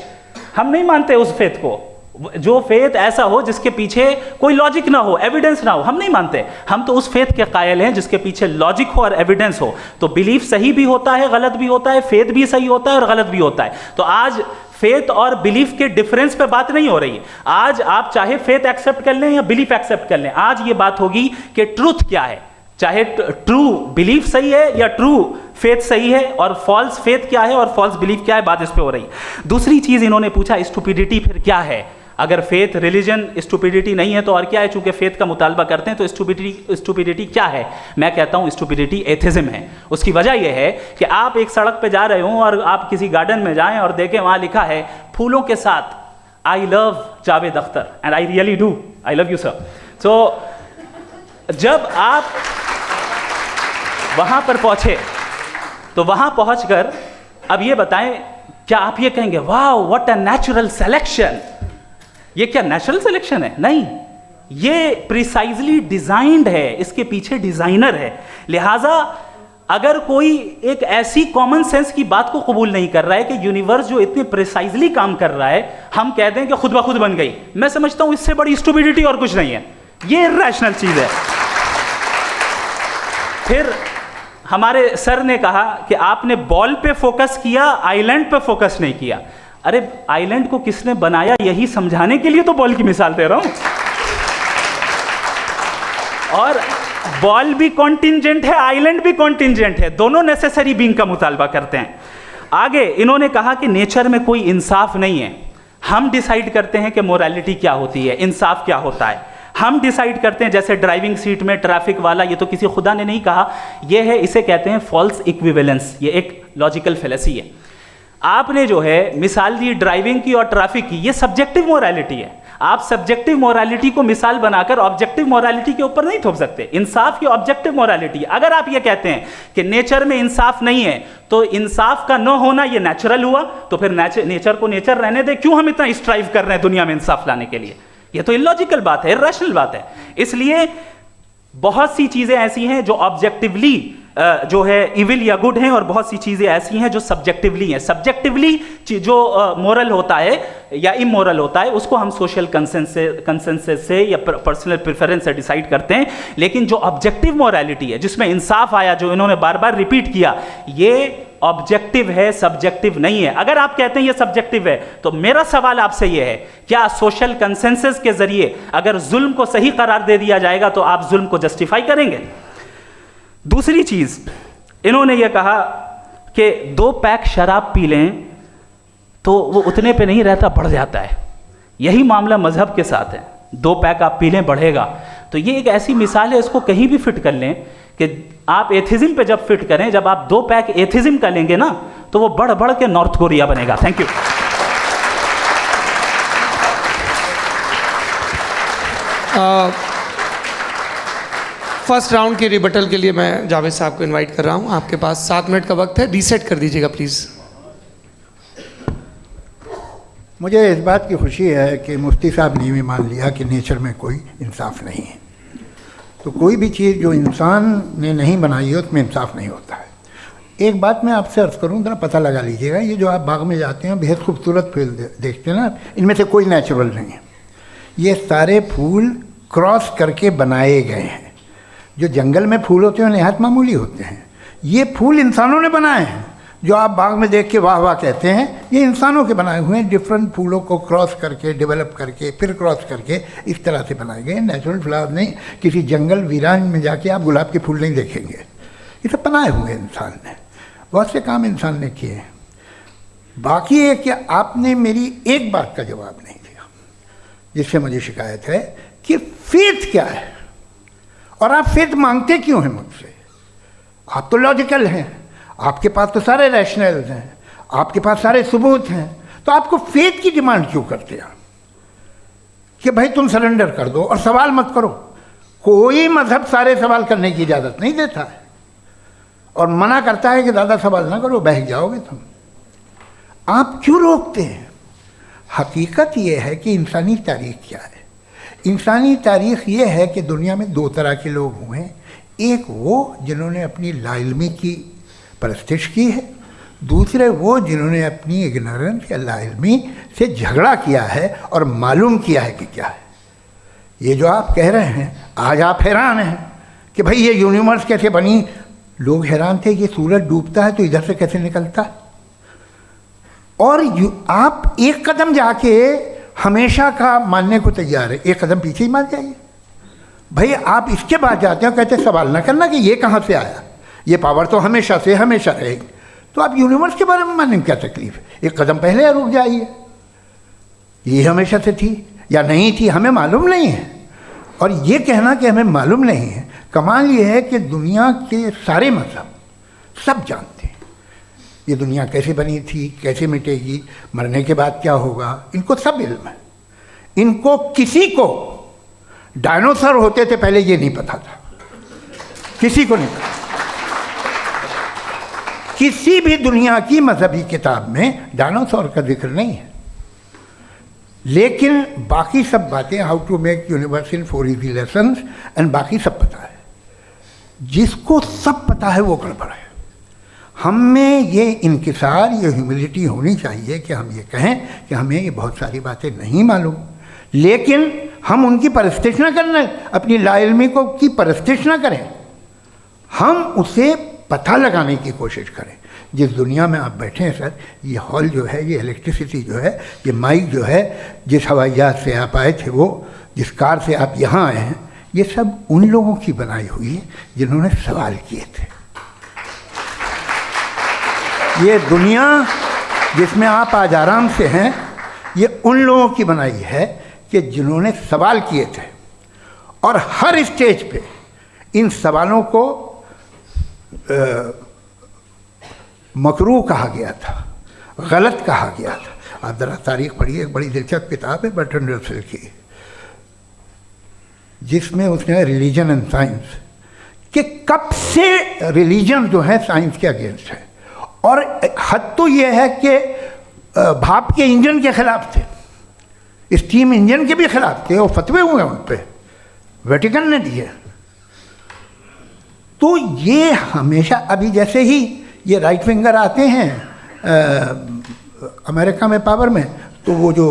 हम नहीं मानते उस फेथ को, जो फेथ ऐसा हो जिसके पीछे कोई लॉजिक ना हो, एविडेंस ना हो, हम नहीं मानते। हम तो उस फेथ के कायल हैं जिसके पीछे लॉजिक हो और एविडेंस हो। तो बिलीफ सही भी होता है, गलत भी होता है, फेथ भी सही होता है और गलत भी होता है। तो आज फेथ और बिलीफ के डिफरेंस पे बात नहीं हो रही है। आज आप चाहे फेथ एक्सेप्ट कर लें या बिलीफ एक्सेप्ट कर लें, आज ये बात होगी कि ट्रूथ क्या है, चाहे ट्रू बिलीफ सही है या ट्रू फेथ सही है, और फॉल्स फेथ क्या है और फॉल्स बिलीफ क्या है, बात इस पे हो रही है। दूसरी चीज इन्होंने पूछा, स्टुपिडिटी फिर क्या है? अगर फेथ रिलीजन स्टुपिडिटी नहीं है तो और क्या है? चूंकि फेथ का मुतालबा करते हैं तो स्टुपिडिटी क्या है? मैं कहता हूं स्टुपिडिटी एथिज्म है। उसकी वजह यह है कि आप एक सड़क पे जा रहे हो और आप किसी गार्डन में जाएं और देखें वहां लिखा है फूलों के साथ, I love Javed Akhtar and I really do, I love you sir. तो जब आप वहां पर पहुंचे तो वहां पहुंचकर अब ये बताएं, क्या आप ये कहेंगे wow what a natural selection? ये क्या नेचुरल सिलेक्शन है? नहीं, ये प्रिसाइजली डिजाइंड है, इसके पीछे डिजाइनर है। लिहाजा अगर कोई एक ऐसी कॉमन सेंस की बात को कबूल नहीं कर रहा है कि यूनिवर्स जो इतने प्रिसाइजली काम कर रहा है, हम कहते हैं कि खुद ब खुद बन गई, मैं समझता हूं इससे बड़ी स्टुपिडिटी और कुछ नहीं है। ये इर्रेशनल चीज है। फिर हमारे सर ने कहा कि आपने बॉल पे फोकस किया, आइलैंड पे फोकस नहीं किया। अरे आइलैंड को किसने बनाया, यही समझाने के लिए तो बॉल की मिसाल दे रहा हूं। और बॉल भी कॉन्टिंजेंट है, आइलैंड भी कॉन्टिंजेंट है, दोनों नेसेसरी बीइंग का मुतालबा करते हैं। आगे इन्होंने कहा कि नेचर में कोई इंसाफ नहीं है। हम डिसाइड करते हैं कि मोरालिटी क्या होती है, इंसाफ क्या होता है। हम डिसाइड करते हैं, जैसे ड्राइविंग सीट में ट्रैफिक वाला, ये तो किसी खुदा ने नहीं कहा, ये है, इसे कहते हैं फॉल्स इक्विवेलेंस। ये एक लॉजिकल फेलेसी है। आपने जो है मिसाल दी ड्राइविंग की और ट्रैफिक की, ये सब्जेक्टिव मोरालिटी है। आप सब्जेक्टिव मोरालिटी को मिसाल बनाकर ऑब्जेक्टिव मोरालिटी के ऊपर नहीं थोप सकते। इंसाफ की ऑब्जेक्टिव मोरालिटी। अगर आप ये कहते हैं कि नेचर में इंसाफ नहीं है तो इंसाफ का न होना ये नेचुरल हुआ, तो फिर नेचर को नेचर रहने दे, क्यों हम इतना स्ट्राइव कर रहे हैं दुनिया में इंसाफ लाने के लिए? ये तो इलॉजिकल बात है, इर्रेशनल बात है। इसलिए बहुत सी चीजें ऐसी हैं जो ऑब्जेक्टिवली जो है इविल या गुड हैं, और बहुत सी चीजें ऐसी हैं जो सब्जेक्टिवली हैं। सब्जेक्टिवली जो मोरल होता है या इमोरल होता है उसको हम सोशल कंसेंसस से या पर्सनल प्रेफरेंस से डिसाइड करते हैं। लेकिन जो ऑब्जेक्टिव मोरालिटी है, जिसमें इंसाफ आया, जो इन्होंने बार बार रिपीट किया, ये ऑब्जेक्टिव है, सब्जेक्टिव नहीं है। अगर आप कहते हैं ये सब्जेक्टिव है तो मेरा सवाल आपसे ये है, क्या सोशल कंसेंसस के जरिए अगर जुल्म को सही करार दे दिया जाएगा तो आप जुल्म को जस्टिफाई करेंगे? दूसरी चीज इन्होंने ये कहा कि 2 पैक शराब पी लें तो वो उतने पे नहीं रहता, बढ़ जाता है। यही मामला मजहब के साथ है। 2 पैक आप पी लें बढ़ेगा। तो ये एक ऐसी मिसाल है, इसको कहीं भी फिट कर लें कि आप एथिज्म पे जब फिट करें, जब आप 2 पैक एथिज्म का लेंगे ना तो वो बढ़ बढ़ के नॉर्थ कोरिया बनेगा। Thank you. फर्स्ट राउंड की रिबटल के लिए मैं जावेद साहब को इनवाइट कर रहा हूं। आपके पास 7 मिनट का वक्त है, रीसेट कर दीजिएगा प्लीज़। मुझे इस बात की खुशी है कि मुफ्ती साहब ने भी मान लिया कि नेचर में कोई इंसाफ नहीं है। तो कोई भी चीज़ जो इंसान ने नहीं बनाई है उसमें इंसाफ नहीं होता है। एक बात मैं आपसे अर्ज़ करूँ, ज़रा पता लगा लीजिएगा, ये जो आप बाग में जाते हैं बेहद खूबसूरत फूल देखते हैं ना, इनमें से कोई नेचुरल नहीं है। ये सारे फूल क्रॉस करके बनाए गए हैं। जो जंगल में फूल होते हैं निहायत मामूली होते हैं। ये फूल इंसानों ने बनाए हैं। जो आप बाग में देख के वाह वाह कहते हैं, ये इंसानों के बनाए हुए हैं। डिफरेंट फूलों को क्रॉस करके, डेवलप करके, फिर क्रॉस करके इस तरह से बनाए गए। नेचुरल फ्लावर नहीं। किसी जंगल वीरान में जाके आप गुलाब के फूल नहीं देखेंगे। ये सब बनाए हुए इंसान ने, बहुत से काम इंसान ने किए। बाकी है कि आपने मेरी एक बात का जवाब नहीं दिया, जिससे मुझे शिकायत है कि फेथ क्या है और आप फेथ मांगते क्यों हैं मुझसे? आप तो लॉजिकल हैं, आपके पास तो सारे रैशनल्स हैं, आपके पास सारे सबूत हैं, तो आपको फेथ की डिमांड क्यों करते हैं कि भाई तुम सरेंडर कर दो और सवाल मत करो? कोई मजहब सारे सवाल करने की इजाज़त नहीं देता है और मना करता है कि ज़्यादा सवाल ना करो, बहक जाओगे तुम। आप क्यों रोकते हैं? हकीकत यह है कि इंसानी तारीख क्या है। इंसानी तारीख ये है कि दुनिया में 2 तरह के लोग हुए हैं। एक वो जिन्होंने अपनी लाइल्मी की परस्तिश की है, दूसरे वो जिन्होंने अपनी इग्नोरेंस या लाइल्मी से झगड़ा किया है और मालूम किया है कि क्या है। ये जो आप कह रहे हैं, आज आप हैरान हैं कि भाई ये यूनिवर्स कैसे बनी। लोग हैरान थे कि सूरज डूबता है तो इधर से कैसे निकलता है। और आप एक कदम जाके हमेशा का मानने को तैयार है, एक कदम पीछे ही मान जाइए। भाई आप इसके बाद जाते हो, कहते सवाल ना करना कि ये कहाँ से आया, ये पावर तो हमेशा से हमेशा रहेगी। तो आप यूनिवर्स के बारे में मानने में क्या तकलीफ है? एक कदम पहले रुक जाइए। ये हमेशा से थी या नहीं थी, हमें मालूम नहीं है। और ये कहना कि हमें मालूम नहीं है, कमाल ये है कि दुनिया के सारे मज़हब सब जानते हैं ये दुनिया कैसे बनी थी, कैसे मिटेगी, मरने के बाद क्या होगा, इनको सब इल्म है। इनको किसी को डायनासोर होते थे पहले ये नहीं पता था, किसी को नहीं पता। किसी भी दुनिया की मजहबी किताब में डायनासोर का जिक्र नहीं है। लेकिन बाकी सब बातें, how to make universe in 4 easy lessons and बाकी सब पता है। जिसको सब पता है वो गड़बड़ है। हम में ये इंकिसार, ये ह्यूमिलिटी होनी चाहिए कि हम ये कहें कि हमें ये बहुत सारी बातें नहीं मालूम, लेकिन हम उनकी परस्तिश ना करना, अपनी लाइल्मी को की परस्तिश ना करें, हम उसे पता लगाने की कोशिश करें। जिस दुनिया में आप बैठे हैं सर, ये हॉल जो है, ये इलेक्ट्रिसिटी जो है, ये माइक जो है, जिस हवाई जहाज से आप आए थे, वो जिस कार से आप यहाँ आए हैं, ये सब उन लोगों की बनाई हुई है जिन्होंने सवाल किए थे। ये दुनिया जिसमें आप आज आराम से हैं, ये उन लोगों की बनाई है कि जिन्होंने सवाल किए थे। और हर स्टेज पे इन सवालों को मकरूह कहा गया था, गलत कहा गया था। आप ज़रा तारीख़ पढ़िए, एक बड़ी दिलचस्प किताब है बर्ट्रैंड रसेल की, जिसमें उसने रिलीजन एंड साइंस कि कब से रिलीजन जो है साइंस के अगेंस्ट है। और हद तो ये है कि भाप के इंजन के खिलाफ थे, स्टीम इंजन के भी खिलाफ थे, और फतवे हुए उन पर, वेटिकन ने दिए। तो ये हमेशा, अभी जैसे ही ये राइट विंगर आते हैं अमेरिका में पावर में, तो वो जो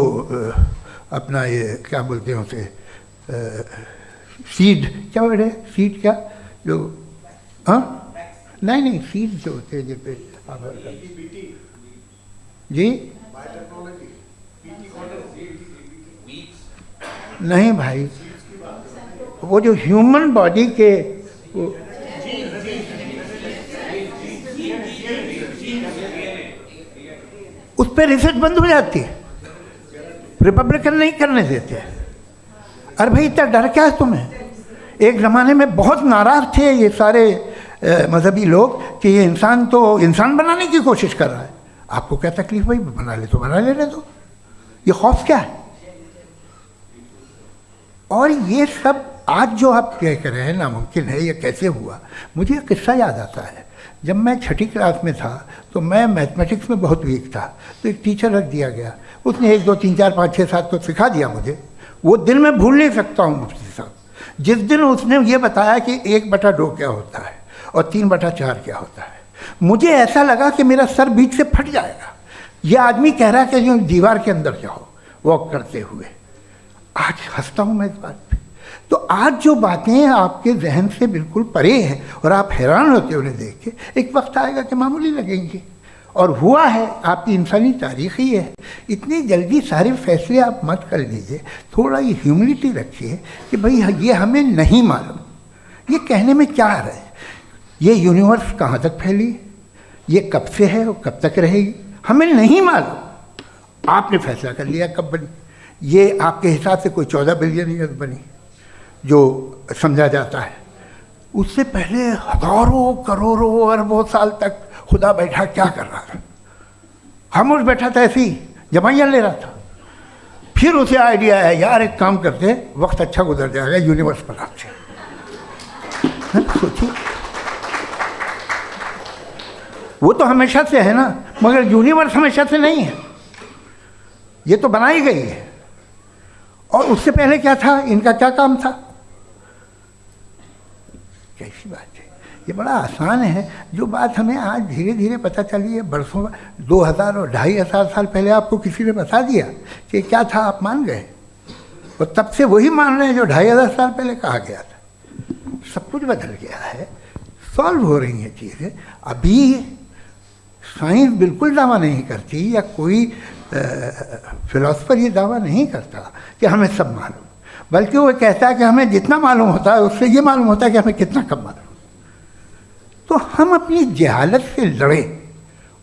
अपना ये क्या बोलते हैं उसे, सीड क्या बोल रहे, सीड क्या जो, हाँ नहीं सीड जो होते हैं जिन पे जी, नहीं भाई, वो जो ह्यूमन बॉडी के उस पर रिसर्च बंद हो जाती है, रिपब्लिकन नहीं करने देते। अरे भाई इतना डर क्या है तुम्हें? एक ज़माने में बहुत नाराज़ थे ये सारे मजहबी लोग कि ये इंसान तो इंसान बनाने की कोशिश कर रहा है। आपको क्या तकलीफ भाई, बना ले तो बना लेने दो, ये खौफ क्या है? और ये सब आज जो आप कह कर रहे हैं नामुमकिन है, ये कैसे हुआ? मुझे एक किस्सा याद आता है। जब मैं 6ठी क्लास में था तो मैं मैथमेटिक्स में बहुत वीक था, तो एक टीचर रख दिया गया, उसने 1 2 3 4 5 6 7 तो सिखा दिया मुझे। वो दिन मैं भूल नहीं सकता हूँ मुफ्ती साहब, जिस दिन उसने ये बताया कि 1/2 क्या होता है और 3/4 क्या होता है। मुझे ऐसा लगा कि मेरा सर बीच से फट जाएगा। यह आदमी कह रहा है कि जो दीवार के अंदर जाओ वॉक करते हुए। आज हंसता हूँ मैं इस बात पे। तो आज जो बातें आपके जहन से बिल्कुल परे हैं और आप हैरान होते हो उन्हें देख के, एक वक्त आएगा कि मामूली लगेंगे। और हुआ है, आपकी इंसानी तारीख़ ही है। इतनी जल्दी सारे फैसले आप मत कर लीजिए, थोड़ा ये ह्यूमिलिटी रखिए कि भाई ये हमें नहीं मालूम। ये कहने में क्या आ रहा है? ये यूनिवर्स कहाँ तक फैली, ये कब से है और कब तक रहेगी, हमें नहीं मालूम। आपने फैसला कर लिया कब बनी। ये आपके हिसाब से कोई 14 बिलियन ईयर बनी जो समझा जाता है। उससे पहले हज़ारों करोड़ों अरबों साल तक खुदा बैठा क्या कर रहा था? खामोश बैठा था, ऐसे ही जमाइयाँ ले रहा था। फिर उसे आइडिया है, यार एक काम करते, वक्त अच्छा गुजर जाएगा, यूनिवर्स बनाते। सोचिए, वो तो हमेशा से है ना, मगर यूनिवर्स हमेशा से नहीं है, ये तो बनाई गई है। और उससे पहले क्या था, इनका क्या काम था? कैसी बात है, ये बड़ा आसान है। जो बात हमें आज धीरे धीरे पता चली है, बरसों 2000 और 2500 साल पहले आपको किसी ने बता दिया कि क्या था, आप मान गए, और तब से वही मान रहे हैं जो 2500 साल पहले कहा गया था। सब कुछ बदल गया है, सॉल्व हो रही हैं चीज़ें। अभी साइंस बिल्कुल दावा नहीं करती, या कोई फिलोसफर ये दावा नहीं करता कि हमें सब मालूम, बल्कि वो कहता है कि हमें जितना मालूम होता है उससे ये मालूम होता है कि हमें कितना कम मालूम। तो हम अपनी जहालत से लड़े,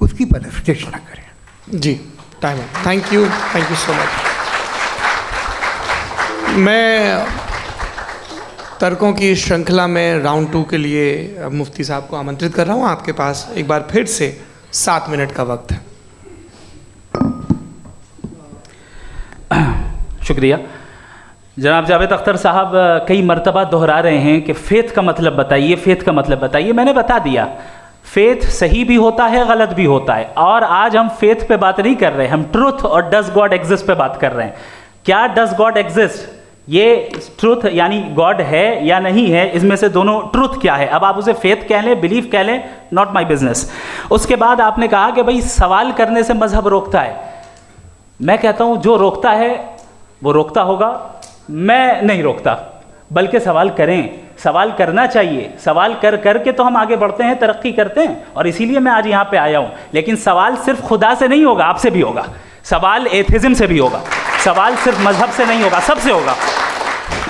उसकी परस्तिश न करें। जी, टाइम है। Thank you so much. मैं तर्कों की श्रृंखला में राउंड 2 के लिए मुफ्ती साहब को आमंत्रित कर रहा हूँ। आपके पास एक बार फिर से 7 मिनट का वक्त है। शुक्रिया। जनाब जावेद अख्तर साहब कई मर्तबा दोहरा रहे हैं कि फ़ेथ का मतलब बताइए, फ़ेथ का मतलब बताइए। मैंने बता दिया, फ़ेथ सही भी होता है, गलत भी होता है। और आज हम फ़ेथ पे बात नहीं कर रहे, हम ट्रुथ और डज गॉड एग्जिस्ट पे बात कर रहे हैं। क्या डज गॉड एग्जिस्ट, ये ट्रुथ यानी गॉड है या नहीं है, इसमें से दोनों ट्रुथ क्या है। अब आप उसे फेथ कह लें, बिलीफ कह लें, नॉट माई बिजनेस। उसके बाद आपने कहा कि भाई सवाल करने से मजहब रोकता है। मैं कहता हूं जो रोकता है वो रोकता होगा, मैं नहीं रोकता, बल्कि सवाल करें, सवाल करना चाहिए। सवाल कर करके तो हम आगे बढ़ते हैं, तरक्की करते हैं, और इसीलिए मैं आज यहाँ पे आया हूँ। लेकिन सवाल सिर्फ खुदा से नहीं होगा, आपसे भी होगा। सवाल एथिज्म से भी होगा, सवाल सिर्फ मजहब से नहीं होगा, सबसे होगा।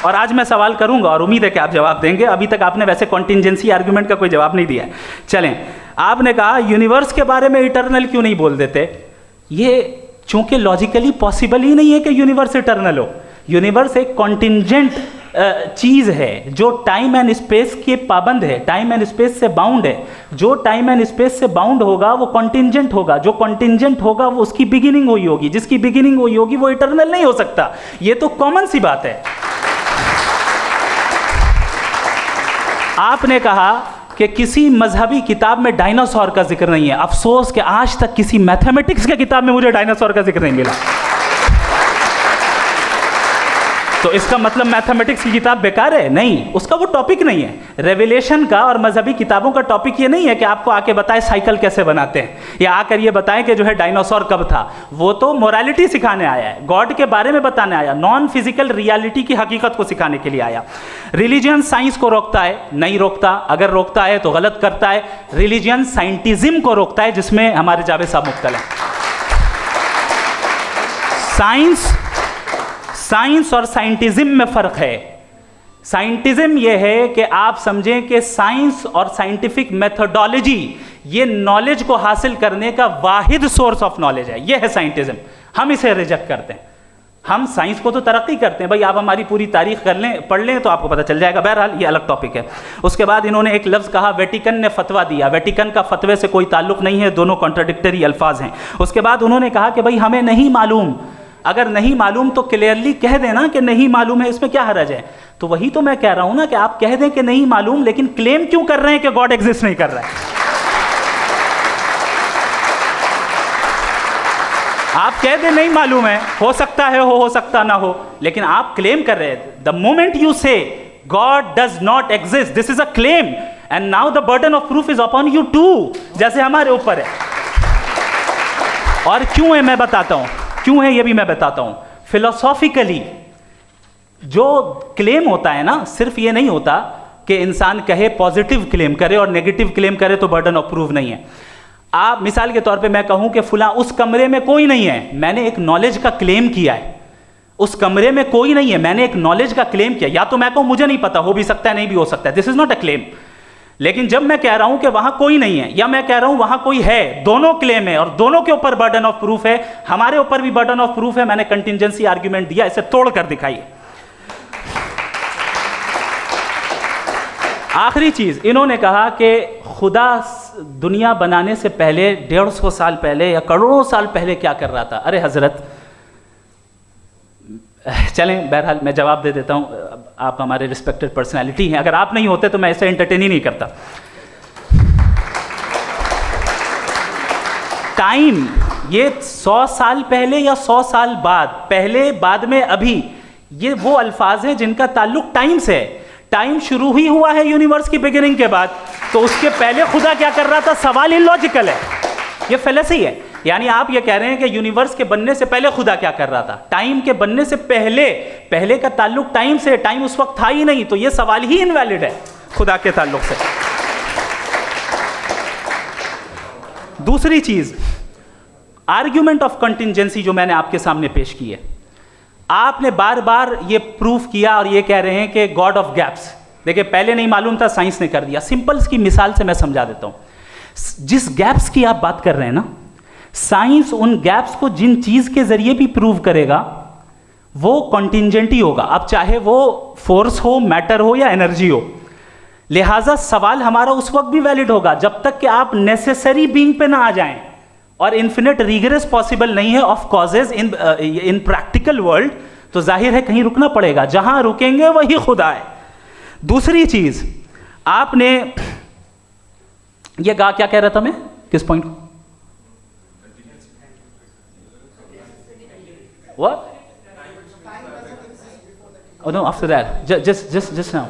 और आज मैं सवाल करूंगा और उम्मीद है कि आप जवाब देंगे। अभी तक आपने वैसे कॉन्टिंजेंसी आर्गुमेंट का कोई जवाब नहीं दिया है। चलें, आपने कहा यूनिवर्स के बारे में इटर्नल क्यों नहीं बोल देते। ये चूंकि लॉजिकली पॉसिबल ही नहीं है कि यूनिवर्स इटर्नल हो। यूनिवर्स एक कॉन्टिंजेंट चीज़ है जो टाइम एंड स्पेस के पाबंद है, टाइम एंड स्पेस से बाउंड है। जो टाइम एंड स्पेस से बाउंड होगा वो कॉन्टिंजेंट होगा, जो कॉन्टिंजेंट होगा वो उसकी बिगिनिंग हुई होगी, जिसकी बिगिनिंग हुई होगी वो इटर्नल नहीं हो सकता। ये तो कॉमन सी बात है। आपने कहा कि किसी मजहबी किताब में डायनासोर का जिक्र नहीं है। अफसोस कि आज तक किसी मैथमेटिक्स की किताब में मुझे डायनासोर का जिक्र नहीं मिला। तो इसका मतलब मैथमेटिक्स की किताब बेकार है? नहीं, उसका वो टॉपिक नहीं है। रेवलेशन का और मजहबी किताबों का टॉपिक ये नहीं है कि आपको आके बताए साइकिल कैसे बनाते हैं, या आकर ये बताएं कि जो है डायनासोर कब था। वो तो मोरालिटी सिखाने आया है, गॉड के बारे में बताने आया, नॉन फिजिकल रियलिटी की हकीकत को सिखाने के लिए आया। रिलीजियन साइंस को रोकता है? नहीं रोकता। अगर रोकता है तो गलत करता है। रिलीजियन साइंटिज्म को रोकता है, जिसमें हमारे जावेद साहब मुख्तल हैं। साइंस और साइंटिज्म में फ़र्क है। साइंटिज्म यह है कि आप समझें कि साइंस और साइंटिफिक मेथोडोलॉजी ये नॉलेज को हासिल करने का वाहिद सोर्स ऑफ नॉलेज है। यह है साइंटिज्म। हम इसे रिजेक्ट करते हैं। हम साइंस को तो तरक्की करते हैं। भाई आप हमारी पूरी तारीख कर लें, पढ़ लें तो आपको पता चल जाएगा। बहरहाल ये अलग टॉपिक है। उसके बाद इन्होंने एक लफ्ज़ कहा, वेटिकन ने फतवा दिया। वेटिकन का फतवे से कोई ताल्लुक नहीं है, दोनों कॉन्ट्राडिक्टरी अल्फाज हैं। उसके बाद उन्होंने कहा कि भाई हमें नहीं मालूम। अगर नहीं मालूम तो क्लियरली कह देना कि नहीं मालूम है, इसमें क्या हर्ज है। तो वही तो मैं कह रहा हूं ना कि आप कह दें कि नहीं मालूम, लेकिन क्लेम क्यों कर रहे हैं कि गॉड एग्जिस्ट नहीं कर रहा है। आप कह दें नहीं मालूम है, हो सकता है हो सकता ना हो, लेकिन आप क्लेम कर रहे हैं। The moment you say God does not exist, this is a claim, and now the burden of proof is upon you too, जैसे हमारे ऊपर है। और क्यों है मैं बताता हूं, क्यों है ये भी मैं बताता हूं। फिलोसॉफिकली जो क्लेम होता है ना, सिर्फ ये नहीं होता कि इंसान कहे पॉजिटिव क्लेम करे और नेगेटिव क्लेम करे तो बर्डन ऑफ प्रूफ नहीं है। आप मिसाल के तौर पे मैं कहूं कि फुला उस कमरे में कोई नहीं है, मैंने एक नॉलेज का क्लेम किया है। उस कमरे में कोई नहीं है, मैंने एक नॉलेज का क्लेम किया। या तो मैं कहूं मुझे नहीं पता, हो भी सकता है नहीं भी हो सकता है, this is not a claim. लेकिन जब मैं कह रहा हूं कि वहां कोई नहीं है, या मैं कह रहा हूं वहां कोई है, दोनों क्लेम है और दोनों के ऊपर बर्डन ऑफ प्रूफ है। हमारे ऊपर भी बर्डन ऑफ प्रूफ है। मैंने कंटिंजेंसी आर्ग्यूमेंट दिया, इसे तोड़कर दिखाइए। आखिरी चीज, इन्होंने कहा कि खुदा दुनिया बनाने से पहले 150 साल पहले या करोड़ों साल पहले क्या कर रहा था। अरे हजरत, चलें बहरहाल मैं जवाब दे देता हूं। आप हमारे रिस्पेक्टेड पर्सनालिटी हैं, अगर आप नहीं होते तो मैं इसे एंटरटेन ही नहीं करता। टाइम, ये 100 साल पहले या 100 साल बाद, पहले बाद में अभी, ये वो अल्फाज हैं जिनका ताल्लुक टाइम से है। टाइम शुरू ही हुआ है यूनिवर्स की बिगिनिंग के बाद, तो उसके पहले खुदा क्या कर रहा था? सवाल इलॉजिकल है, ये फेलेसी है। यानी आप ये कह रहे हैं कि यूनिवर्स के बनने से पहले खुदा क्या कर रहा था? टाइम के बनने से पहले, पहले का ताल्लुक टाइम से, टाइम उस वक्त था ही नहीं, तो ये सवाल ही इनवैलिड है खुदा के ताल्लुक से। दूसरी चीज, आर्ग्यूमेंट ऑफ कंटिंजेंसी जो मैंने आपके सामने पेश की है, आपने बार बार ये प्रूफ किया और ये कह रहे हैं कि गॉड ऑफ गैप्स। देखिए, पहले नहीं मालूम था, साइंस ने कर दिया। सिंपल की मिसाल से मैं समझा देता हूं। जिस गैप्स की आप बात कर रहे हैं ना, साइंस उन गैप्स को जिन चीज के जरिए भी प्रूव करेगा वो कॉन्टिंजेंट ही होगा, अब चाहे वो फोर्स हो, मैटर हो या एनर्जी हो। लिहाजा सवाल हमारा उस वक्त भी वैलिड होगा जब तक कि आप नेसेसरी बीइंग पे ना आ जाएं, और इन्फिनिट रिगरेस पॉसिबल नहीं है of causes in practical world, तो जाहिर है कहीं रुकना पड़ेगा, जहां रुकेंगे वही खुदा है। दूसरी चीज, आपने ये कहा, क्या कह रहा था मैं, किस पॉइंट को? What? Oh no, after that. Just now.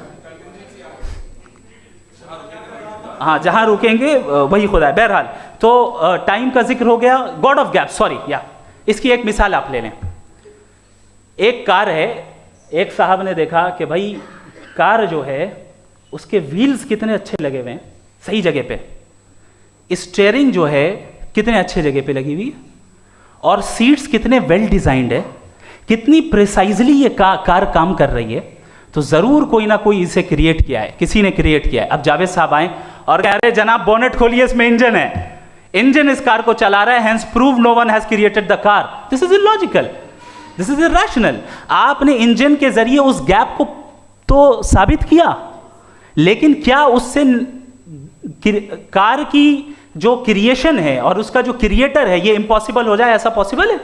हाँ, जहां रुकेंगे वही खुदा है। बहरहाल, तो टाइम का जिक्र हो गया, गॉड ऑफ गैप, सॉरी, या इसकी एक मिसाल आप ले लें। एक कार है, एक साहब ने देखा कि भाई कार जो है उसके व्हील्स कितने अच्छे लगे हुए हैं, सही जगह पे, स्टीयरिंग जो है कितने अच्छे जगह पे लगी हुई है, और सीट्स कितने वेल डिजाइंड है, कितनी प्रिसाइजली ये कार काम कर रही है, तो जरूर कोई ना कोई इसे क्रिएट किया है, किसी ने क्रिएट किया है। अब जावेद साहब आए और कह रहे जनाब बोनेट खोलिए, इसमें इंजन है, इंजन इस कार को चला रहा है, hence prove no one has created the car. This is illogical, this is irrational. आपने इंजन के जरिए उस गैप को तो साबित किया, लेकिन क्या उससे कार की जो क्रिएशन है और उसका जो क्रिएटर है ये इम्पॉसिबल हो जाए? ऐसा पॉसिबल है?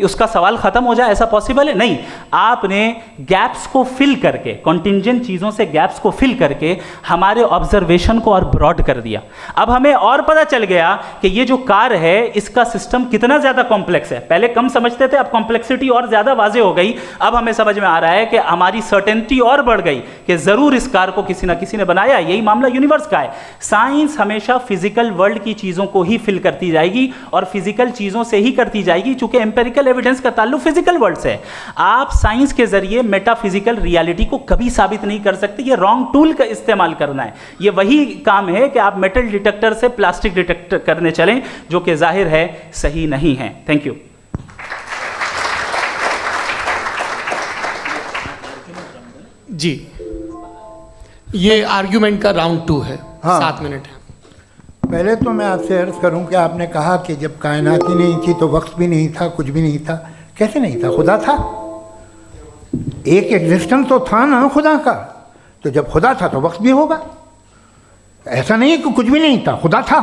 उसका सवाल खत्म हो जाए, ऐसा पॉसिबल है? नहीं। आपने गैप्स को फिल करके, कॉन्टिंजेंट चीजों से गैप्स को फिल करके हमारे ऑब्जर्वेशन को और ब्रॉड कर दिया। अब हमें और पता चल गया कि ये जो कार है इसका सिस्टम कितना ज्यादा कॉम्प्लेक्स है। पहले कम समझते थे, अब कॉम्प्लेक्सिटी और ज्यादा वाजे हो गई। अब हमें समझ में आ रहा है कि हमारी सर्टेनिटी और बढ़ गई कि जरूर इस कार को किसी ना किसी ने बनाया। यही मामला यूनिवर्स का है। साइंस हमेशा फिजिकल वर्ल्ड की चीजों को ही फिल करती जाएगी और फिजिकल चीजों से ही करती जाएगी, चूंकि एम्पेरिकल एविडेंस का ताल्लुक फिजिकल वर्ल्ड से है। आप साइंस के जरिए मेटाफिजिकल रियलिटी को कभी साबित नहीं कर सकते। ये रॉन्ग टूल का इस्तेमाल करना है। ये वही काम है कि आप मेटल डिटेक्टर से प्लास्टिक डिटेक्टर करने चलें, जो कि जाहिर है सही नहीं है। Thank you. जी, ये आर्ग्यूमेंट का राउंड 2 है। हाँ। 7 मिनट है। पहले तो मैं आपसे अर्ज करूं कि आपने कहा कि जब कायनात ही नहीं थी तो वक्त भी नहीं था, कुछ भी नहीं था। कैसे नहीं था? खुदा था, एक एग्जिस्टेंस तो था ना खुदा का। तो जब खुदा था तो वक्त भी होगा। ऐसा नहीं है कि कुछ भी नहीं था, खुदा था।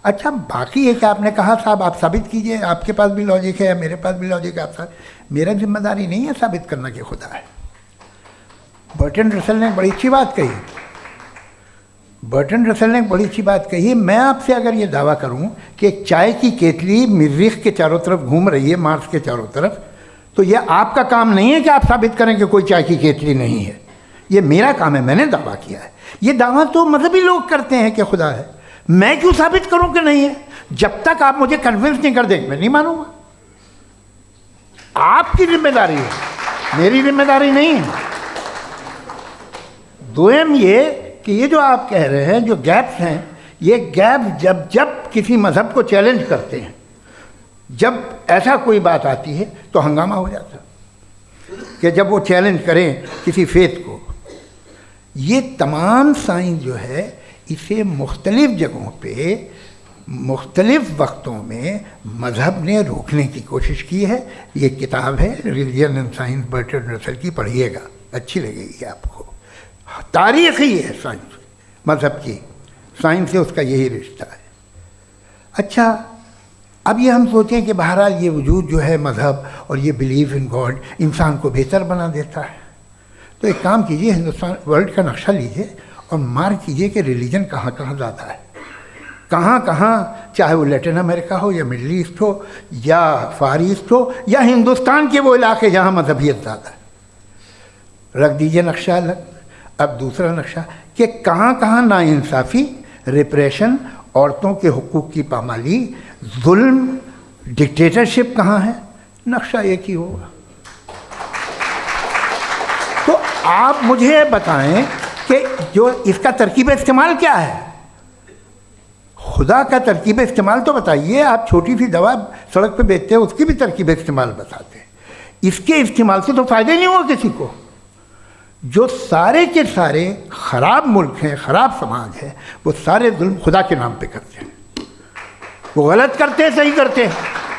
अच्छा, बाकी एक आपने कहा साहब आप साबित कीजिए, आपके पास भी लॉजिक है या मेरे पास भी लॉजिक है। आप मेरा जिम्मेदारी नहीं है साबित करना कि खुदा है। बर्टन रसल ने बड़ी अच्छी बात कही। बर्टन रसल ने बड़ी अच्छी बात कही। मैं आपसे अगर ये दावा करूं कि एक चाय की केतली मरीख के चारों तरफ घूम रही है, मार्स के चारों तरफ, तो ये आपका काम नहीं है कि आप साबित करें कि कोई चाय की केतली नहीं है। ये मेरा काम है, मैंने दावा किया है। ये दावा तो मजहबी लोग करते हैं कि खुदा है। मैं क्यों साबित करूं कि नहीं है? जब तक आप मुझे कन्विंस नहीं कर देंगे मैं नहीं मानूंगा। आपकी जिम्मेदारी है, मेरी जिम्मेदारी नहीं है। दोयम ये कि ये जो आप कह रहे हैं, जो गैप्स हैं, ये गैप जब जब किसी मज़हब को चैलेंज करते हैं, जब ऐसा कोई बात आती है तो हंगामा हो जाता है कि जब वो चैलेंज करें किसी फेथ को। ये तमाम साइंस जो है इसे मुख्तलिफ जगहों पे मुख्तलिफ वक्तों में मज़हब ने रोकने की कोशिश की है। ये किताब है religion and science, Burton Russell की, पढ़िएगा, अच्छी लगेगी आपको। तारीख़ ही है साइंस, मज़हब की साइंस से उसका यही रिश्ता है। अच्छा, अब ये हम सोचें कि बहरहाल ये वजूद जो है मज़हब और ये बिलीव इन गॉड इंसान को बेहतर बना देता है। तो एक काम कीजिए, हिंदुस्तान वर्ल्ड का नक्शा लीजिए और मार्क कीजिए कि रिलीजन कहाँ कहाँ ज़्यादा है, कहाँ कहाँ, चाहे वो लैटिन अमेरिका हो या मिडल ईस्ट हो या फार ईस्ट हो या हिंदुस्तान के वो इलाके जहाँ मजहबियत ज़्यादा है। रख दीजिए नक्शा अलग। अब दूसरा नक्शा कि कहाँ कहाँ नाइंसाफ़ी, रिप्रेशन, औरतों के हुकूक की पामाली, जुल्म, डिक्टेटरशिप कहाँ है, नक्शा एक ही होगा। तो आप मुझे बताएं कि जो इसका तरकीब इस्तेमाल क्या है, खुदा का तरकीब इस्तेमाल तो बताइए। आप छोटी सी दवा सड़क पे बेचते हैं, उसकी भी तरकीब इस्तेमाल बताते हैं। इसके इस्तेमाल से तो फ़ायदा नहीं हुआ किसी को। जो सारे के सारे ख़राब मुल्क हैं, ख़राब समाज है, वो सारे जुल्म खुदा के नाम पे करते हैं। वो गलत करते हैं, सही करते हैं,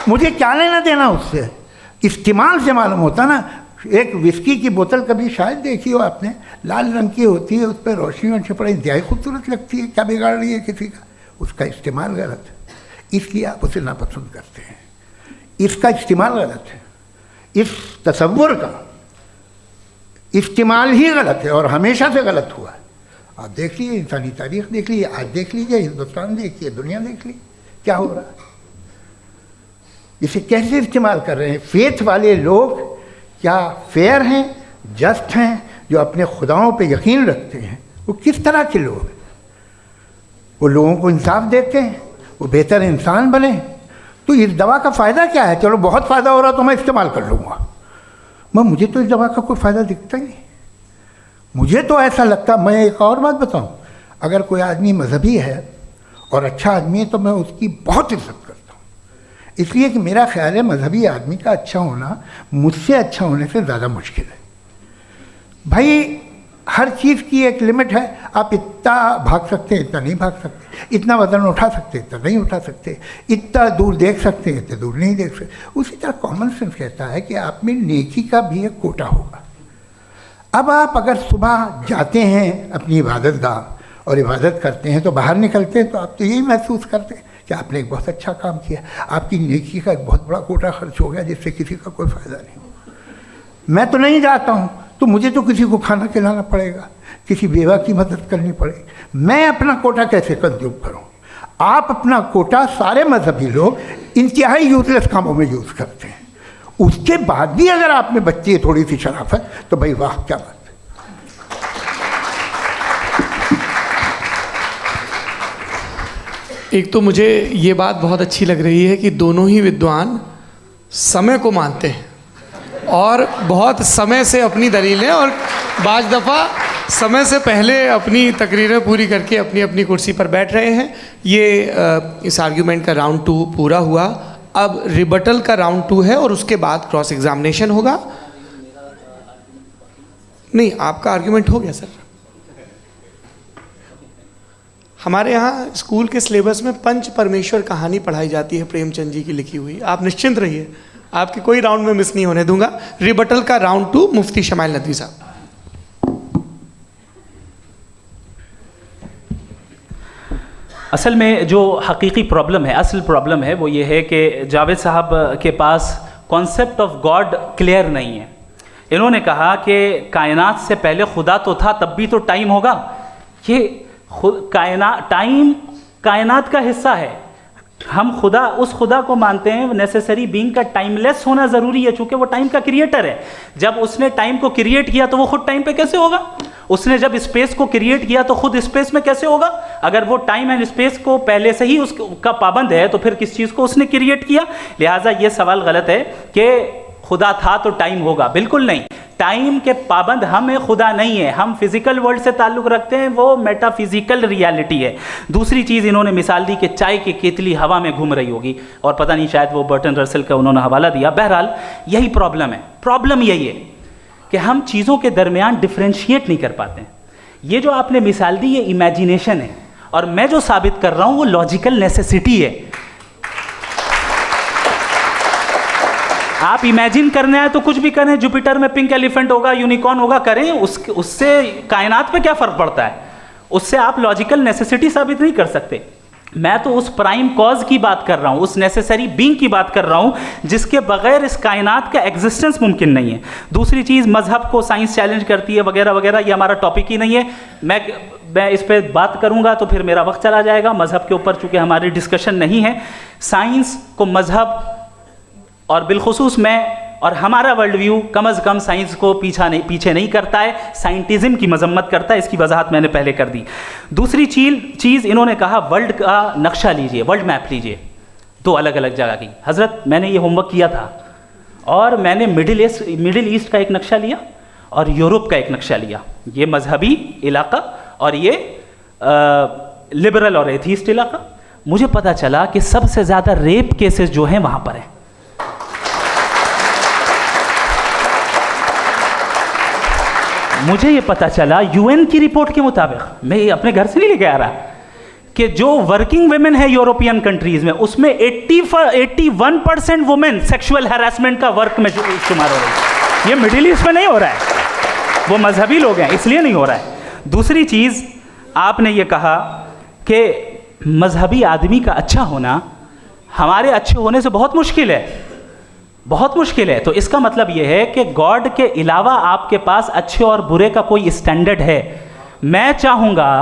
मुझे क्या लेना देना उससे। इस्तेमाल से मालूम होता ना। एक विस्की की बोतल कभी शायद देखी हो आपने, लाल रंग की होती है, उस पर रोशनी और छपड़ा इंतहाई खूबसूरत लगती है, क्या बिगाड़ रही है किसी का? उसका इस्तेमाल गलत है, इसलिए आप उसे नापसंद करते हैं। इसका इस्तेमाल गलत है, इस तसव्वुर का इस्तेमाल ही गलत है और हमेशा से गलत हुआ है। आप देख लीजिए, इंसानी तारीख देख लीजिए, आज देख लीजिए, हिंदुस्तान देखिए, दुनिया देख लीजिए, क्या हो रहा है। इसे कैसे इस्तेमाल कर रहे हैं? फेथ वाले लोग क्या फेयर हैं, जस्ट हैं, जो अपने खुदाओं पे यकीन रखते हैं, वो किस तरह के लोग हैं? वो लोगों को इंसाफ देते हैं, वो बेहतर इंसान बने। तो इस दवा का फ़ायदा क्या है? चलो बहुत फ़ायदा हो रहा तो मैं इस्तेमाल कर लूँगा, मुझे तो इस दवा का कोई फ़ायदा दिखता ही नहीं। मुझे तो ऐसा लगता, मैं एक और बात बताऊं, अगर कोई आदमी मजहबी है और अच्छा आदमी है तो मैं उसकी बहुत इज्जत करता हूं, इसलिए कि मेरा ख्याल है मजहबी आदमी का अच्छा होना मुझसे अच्छा होने से ज़्यादा मुश्किल है। भाई हर चीज़ की एक लिमिट है। आप इतना भाग सकते हैं, इतना नहीं भाग सकते, इतना वज़न उठा सकते, इतना नहीं उठा सकते, इतना दूर देख सकते हैं, इतना दूर नहीं देख सकते। उसी तरह कॉमन सेंस कहता है कि आप में नेकी का भी एक कोटा होगा। अब आप अगर सुबह जाते हैं अपनी इबादत गाह और इबादत करते हैं तो बाहर निकलते हैं तो आप तो यही महसूस करते हैं कि आपने एक बहुत अच्छा काम किया, आपकी नेकी का एक बहुत बड़ा कोटा खर्च हो गया जिससे किसी का कोई फ़ायदा नहीं। मैं तो नहीं जाता हूँ तो मुझे तो किसी को खाना खिलाना पड़ेगा, किसी बेवा की मदद करनी पड़ेगी। मैं अपना कोटा कैसे कंज्यूम करूं? आप अपना कोटा, सारे मजहबी लोग इंतहाई यूजलेस कामों में यूज़ करते हैं। उसके बाद भी अगर आप में बच्ची है थोड़ी सी शराफत, तो भाई वाह क्या बात है। एक तो मुझे ये बात बहुत अच्छी लग रही है कि दोनों ही विद्वान समय को मानते हैं और बहुत समय से अपनी दलीलें और बाज़ दफ़ा समय से पहले अपनी तकरीरें पूरी करके अपनी अपनी कुर्सी पर बैठ रहे हैं। ये इस आर्ग्यूमेंट का राउंड 2 पूरा हुआ। अब रिबटल का राउंड 2 है और उसके बाद क्रॉस एग्जामिनेशन होगा। नहीं, आपका आर्ग्यूमेंट हो गया सर। हमारे यहाँ स्कूल के सिलेबस में पंच परमेश्वर कहानी पढ़ाई जाती है, प्रेमचंद जी की लिखी हुई। आप निश्चिंत रहिए, आपके कोई राउंड में मिस नहीं होने दूंगा। रिबटल का राउंड 2, मुफ्ती शमाइल नदवी साहब। असल में जो हकीकी प्रॉब्लम है, असल प्रॉब्लम है वो ये है कि जावेद साहब के पास कॉन्सेप्ट ऑफ गॉड क्लियर नहीं है। इन्होंने कहा कि कायनात से पहले खुदा तो था, तब भी तो टाइम होगा। ये टाइम कायनात का हिस्सा है। हम खुदा, उस खुदा को मानते हैं नेसेसरी बीइंग का टाइमलेस होना ज़रूरी है, चूँकि वो टाइम का क्रिएटर है। जब उसने टाइम को क्रिएट किया तो वो खुद टाइम पे कैसे होगा? उसने जब स्पेस को क्रिएट किया तो खुद स्पेस में कैसे होगा? अगर वो टाइम एंड स्पेस को पहले से ही उसका पाबंद है तो फिर किस चीज़ को उसने क्रिएट किया? लिहाजा ये सवाल गलत है कि खुदा था तो टाइम होगा। बिल्कुल नहीं, टाइम के पाबंद हम हैं, खुदा नहीं है। हम फिजिकल वर्ल्ड से ताल्लुक़ रखते हैं, वो मेटाफिजिकल रियलिटी है। दूसरी चीज़ इन्होंने मिसाल दी कि चाय की केतली हवा में घूम रही होगी, और पता नहीं शायद वो बर्टन रसल का उन्होंने हवाला दिया। बहरहाल यही प्रॉब्लम है। प्रॉब्लम यही है कि हम चीज़ों के दरमियान डिफ्रेंशिएट नहीं कर पाते हैं। ये जो आपने मिसाल दी ये इमेजिनेशन है, और मैं जो साबित कर रहा हूँ वो लॉजिकल नेसेसिटी है। आप इमेजिन करने आए तो कुछ भी करें, जुपिटर में पिंक एलिफेंट होगा, यूनिकॉर्न होगा, करें, उससे कायनात पे क्या फ़र्क पड़ता है? उससे आप लॉजिकल नेसेसिटी साबित नहीं कर सकते। मैं तो उस प्राइम कॉज की बात कर रहा हूँ, उस नेसेसरी बीइंग की बात कर रहा हूँ जिसके बगैर इस कायनात का एग्जिस्टेंस मुमकिन नहीं है। दूसरी चीज़, मजहब को साइंस चैलेंज करती है वगैरह वगैरह, ये हमारा टॉपिक ही नहीं है। मैं इस पर बात करूँगा तो फिर मेरा वक्त चला जाएगा। मजहब के ऊपर चूँकि हमारी डिस्कशन नहीं है, साइंस को मजहब और बिलखुसूस मैं और हमारा वर्ल्ड व्यू कम से कम साइंस को पीछे नहीं करता है, साइंटिज्म की मजम्मत करता है। इसकी वजाहत मैंने पहले कर दी। दूसरी चीज़ इन्होंने कहा वर्ल्ड का नक्शा लीजिए, वर्ल्ड मैप लीजिए, 2 अलग अलग जगह की। हज़रत मैंने ये होमवर्क किया था और मैंने मिडिल ईस्ट का एक नक्शा लिया और यूरोप का एक नक्शा लिया, ये मजहबी इलाका और ये लिबरल और एथीस्ट इलाका। मुझे पता चला कि सबसे ज़्यादा रेप केसेस जो हैं वहाँ पर हैं। मुझे ये पता चला यूएन की रिपोर्ट के मुताबिक, मैं ये अपने घर से नहीं लेके आ रहा, कि जो वर्किंग वुमेन है यूरोपियन कंट्रीज में, उसमें 81% वुमेन सेक्सुअल हैरेसमेंट का वर्क में शुमार हो रही है। ये मिडिल ईस्ट में नहीं हो रहा है, वो मजहबी लोग हैं इसलिए नहीं हो रहा है। दूसरी चीज़ आपने ये कहा कि मजहबी आदमी का अच्छा होना हमारे अच्छे होने से बहुत मुश्किल है, बहुत मुश्किल है। तो इसका मतलब यह है कि गॉड के अलावा आपके पास अच्छे और बुरे का कोई स्टैंडर्ड है। मैं चाहूँगा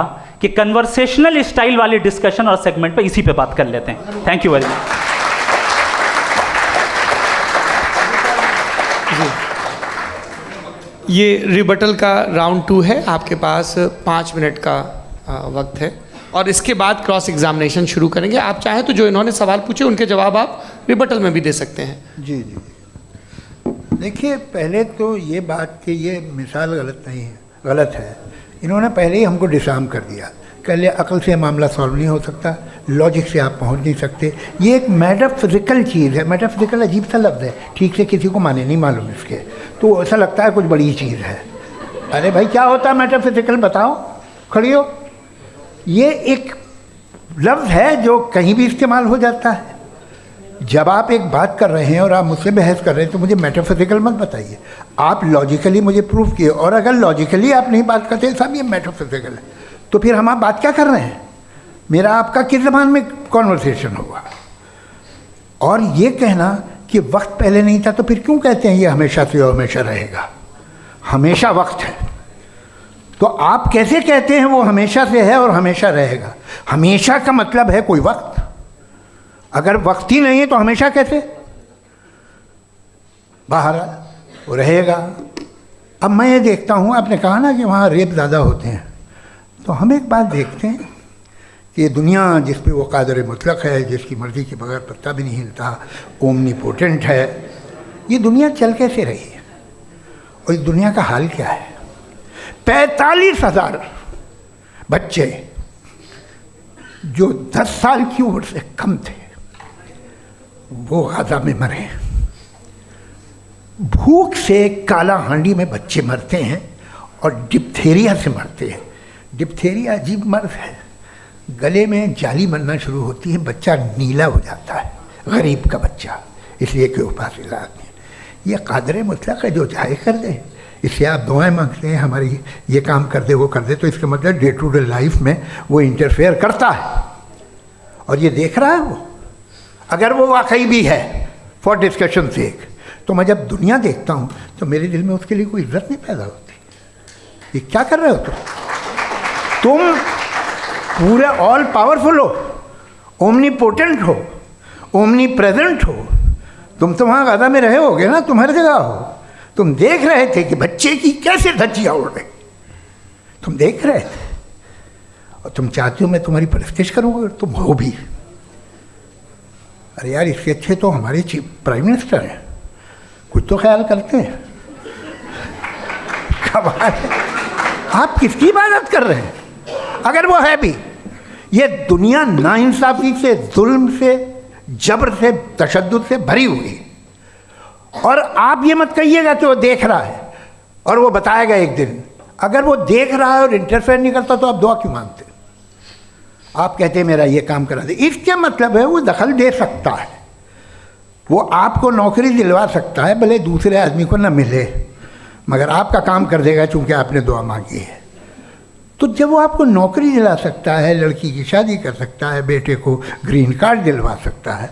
कि कन्वर्सेशनल स्टाइल वाली डिस्कशन और सेगमेंट पे इसी पे बात कर लेते हैं। Thank you very much. ये रिबटल का राउंड 2 है, आपके पास 5 मिनट का वक्त है और इसके बाद क्रॉस एग्जामिनेशन शुरू करेंगे। आप चाहें तो जो इन्होंने सवाल पूछे उनके जवाब आप रिबटल में भी दे सकते हैं। जी जी, देखिए पहले तो ये बात कि ये मिसाल गलत नहीं है, गलत है। इन्होंने पहले ही हमको डिसार्म कर दिया, कह लिया अकल से मामला सॉल्व नहीं हो सकता, लॉजिक से आप पहुंच नहीं सकते। ये एक मेटाफिजिकल चीज़ है। मेटाफिजिकल अजीब सा लफ्ज़ है, ठीक से किसी को माने नहीं मालूम इसके, तो ऐसा लगता है कुछ बड़ी चीज़ है। अरे भाई क्या होता है मेटाफिजिकल, बताओ, खड़ी हो। ये एक लफ्ज़ है जो कहीं भी इस्तेमाल हो जाता है। जब आप एक बात कर रहे हैं और आप मुझसे बहस कर रहे हैं तो मुझे मेटाफिजिकल मत बताइए, आप लॉजिकली मुझे प्रूव किए। और अगर लॉजिकली आप नहीं बात करते साहब ये मेटाफिजिकल है, तो फिर हम आप बात क्या कर रहे हैं? मेरा आपका किस ज़बान में कॉन्वर्सेशन होगा? और ये कहना कि वक्त पहले नहीं था, तो फिर क्यों कहते हैं ये हमेशा से और हमेशा रहेगा? हमेशा वक्त है, तो आप कैसे कहते हैं वो हमेशा से है और हमेशा रहेगा? हमेशा का मतलब है कोई वक्त, अगर वक्त ही नहीं है तो हमेशा कैसे? बाहर वो रहेगा। अब मैं ये देखता हूँ, आपने कहा ना कि वहाँ रेप ज़्यादा होते हैं, तो हम एक बात देखते हैं कि ये दुनिया जिस पे वो कादर मुतलक है, जिसकी मर्ज़ी के बगैर पत्ता भी नहीं हिलता, ओमनीपोटेंट है, ये दुनिया चल कैसे रही है? और इस दुनिया का हाल क्या है? 45,000 बच्चे जो 10 साल की उम्र से कम थे वो गाज़ा में मरे। भूख से काला हांडी में बच्चे मरते हैं और डिप्थेरिया से मरते हैं। डिप्थेरिया अजीब मर्ज है, गले में जाली बनना शुरू होती है, बच्चा नीला हो जाता है, गरीब का बच्चा, इसलिए कि पास इलाज नहीं। ये कादर मुतलक है जो चाहे कर दे, इससे आप दुआएं मांगते हैं हमारी ये काम कर दे वो कर दे, तो इसका मतलब डे टू डे लाइफ में वो इंटरफेयर करता है और ये देख रहा है वो। अगर वो वाकई भी है फॉर डिस्कशन सेक, तो मैं जब दुनिया देखता हूँ तो मेरे दिल में उसके लिए कोई इज्जत नहीं पैदा होती। ये क्या कर रहे हो तुम पूरे ऑल पावरफुल हो, ओमनीपोटेंट हो, ओमनी प्रेजेंट हो। तुम तो वहाँ गाज़ा में रहे होगे ना, तुम हर जगह हो। तुम देख रहे थे कि बच्चे की कैसे धज्जियाँ उड़ रही, तुम देख रहे थे और तुम चाहते हो मैं तुम्हारी परस्तिश करूँगा, तुम हो भी। अरे यार इसके अच्छे तो हमारे चीफ प्राइम मिनिस्टर हैं, कुछ तो ख्याल करते हैं। कमाल है, आप किसकी इबादत कर रहे हैं? अगर वो है भी, ये दुनिया नाइंसाफ़ी से, जुल्म से, जबर से, तशद्दुद से भरी हुई है। और आप ये मत कहिएगा कि वो देख रहा है और वो बताएगा एक दिन। अगर वो देख रहा है और इंटरफेयर नहीं करता तो आप दुआ क्यों मांगते? आप कहते हैं मेरा ये काम करा दे, इसके मतलब है वो दखल दे सकता है, वो आपको नौकरी दिलवा सकता है, भले दूसरे आदमी को न मिले, मगर आपका काम कर देगा चूँकि आपने दुआ मांगी है। तो जब वो आपको नौकरी दिला सकता है, लड़की की शादी कर सकता है, बेटे को ग्रीन कार्ड दिलवा सकता है,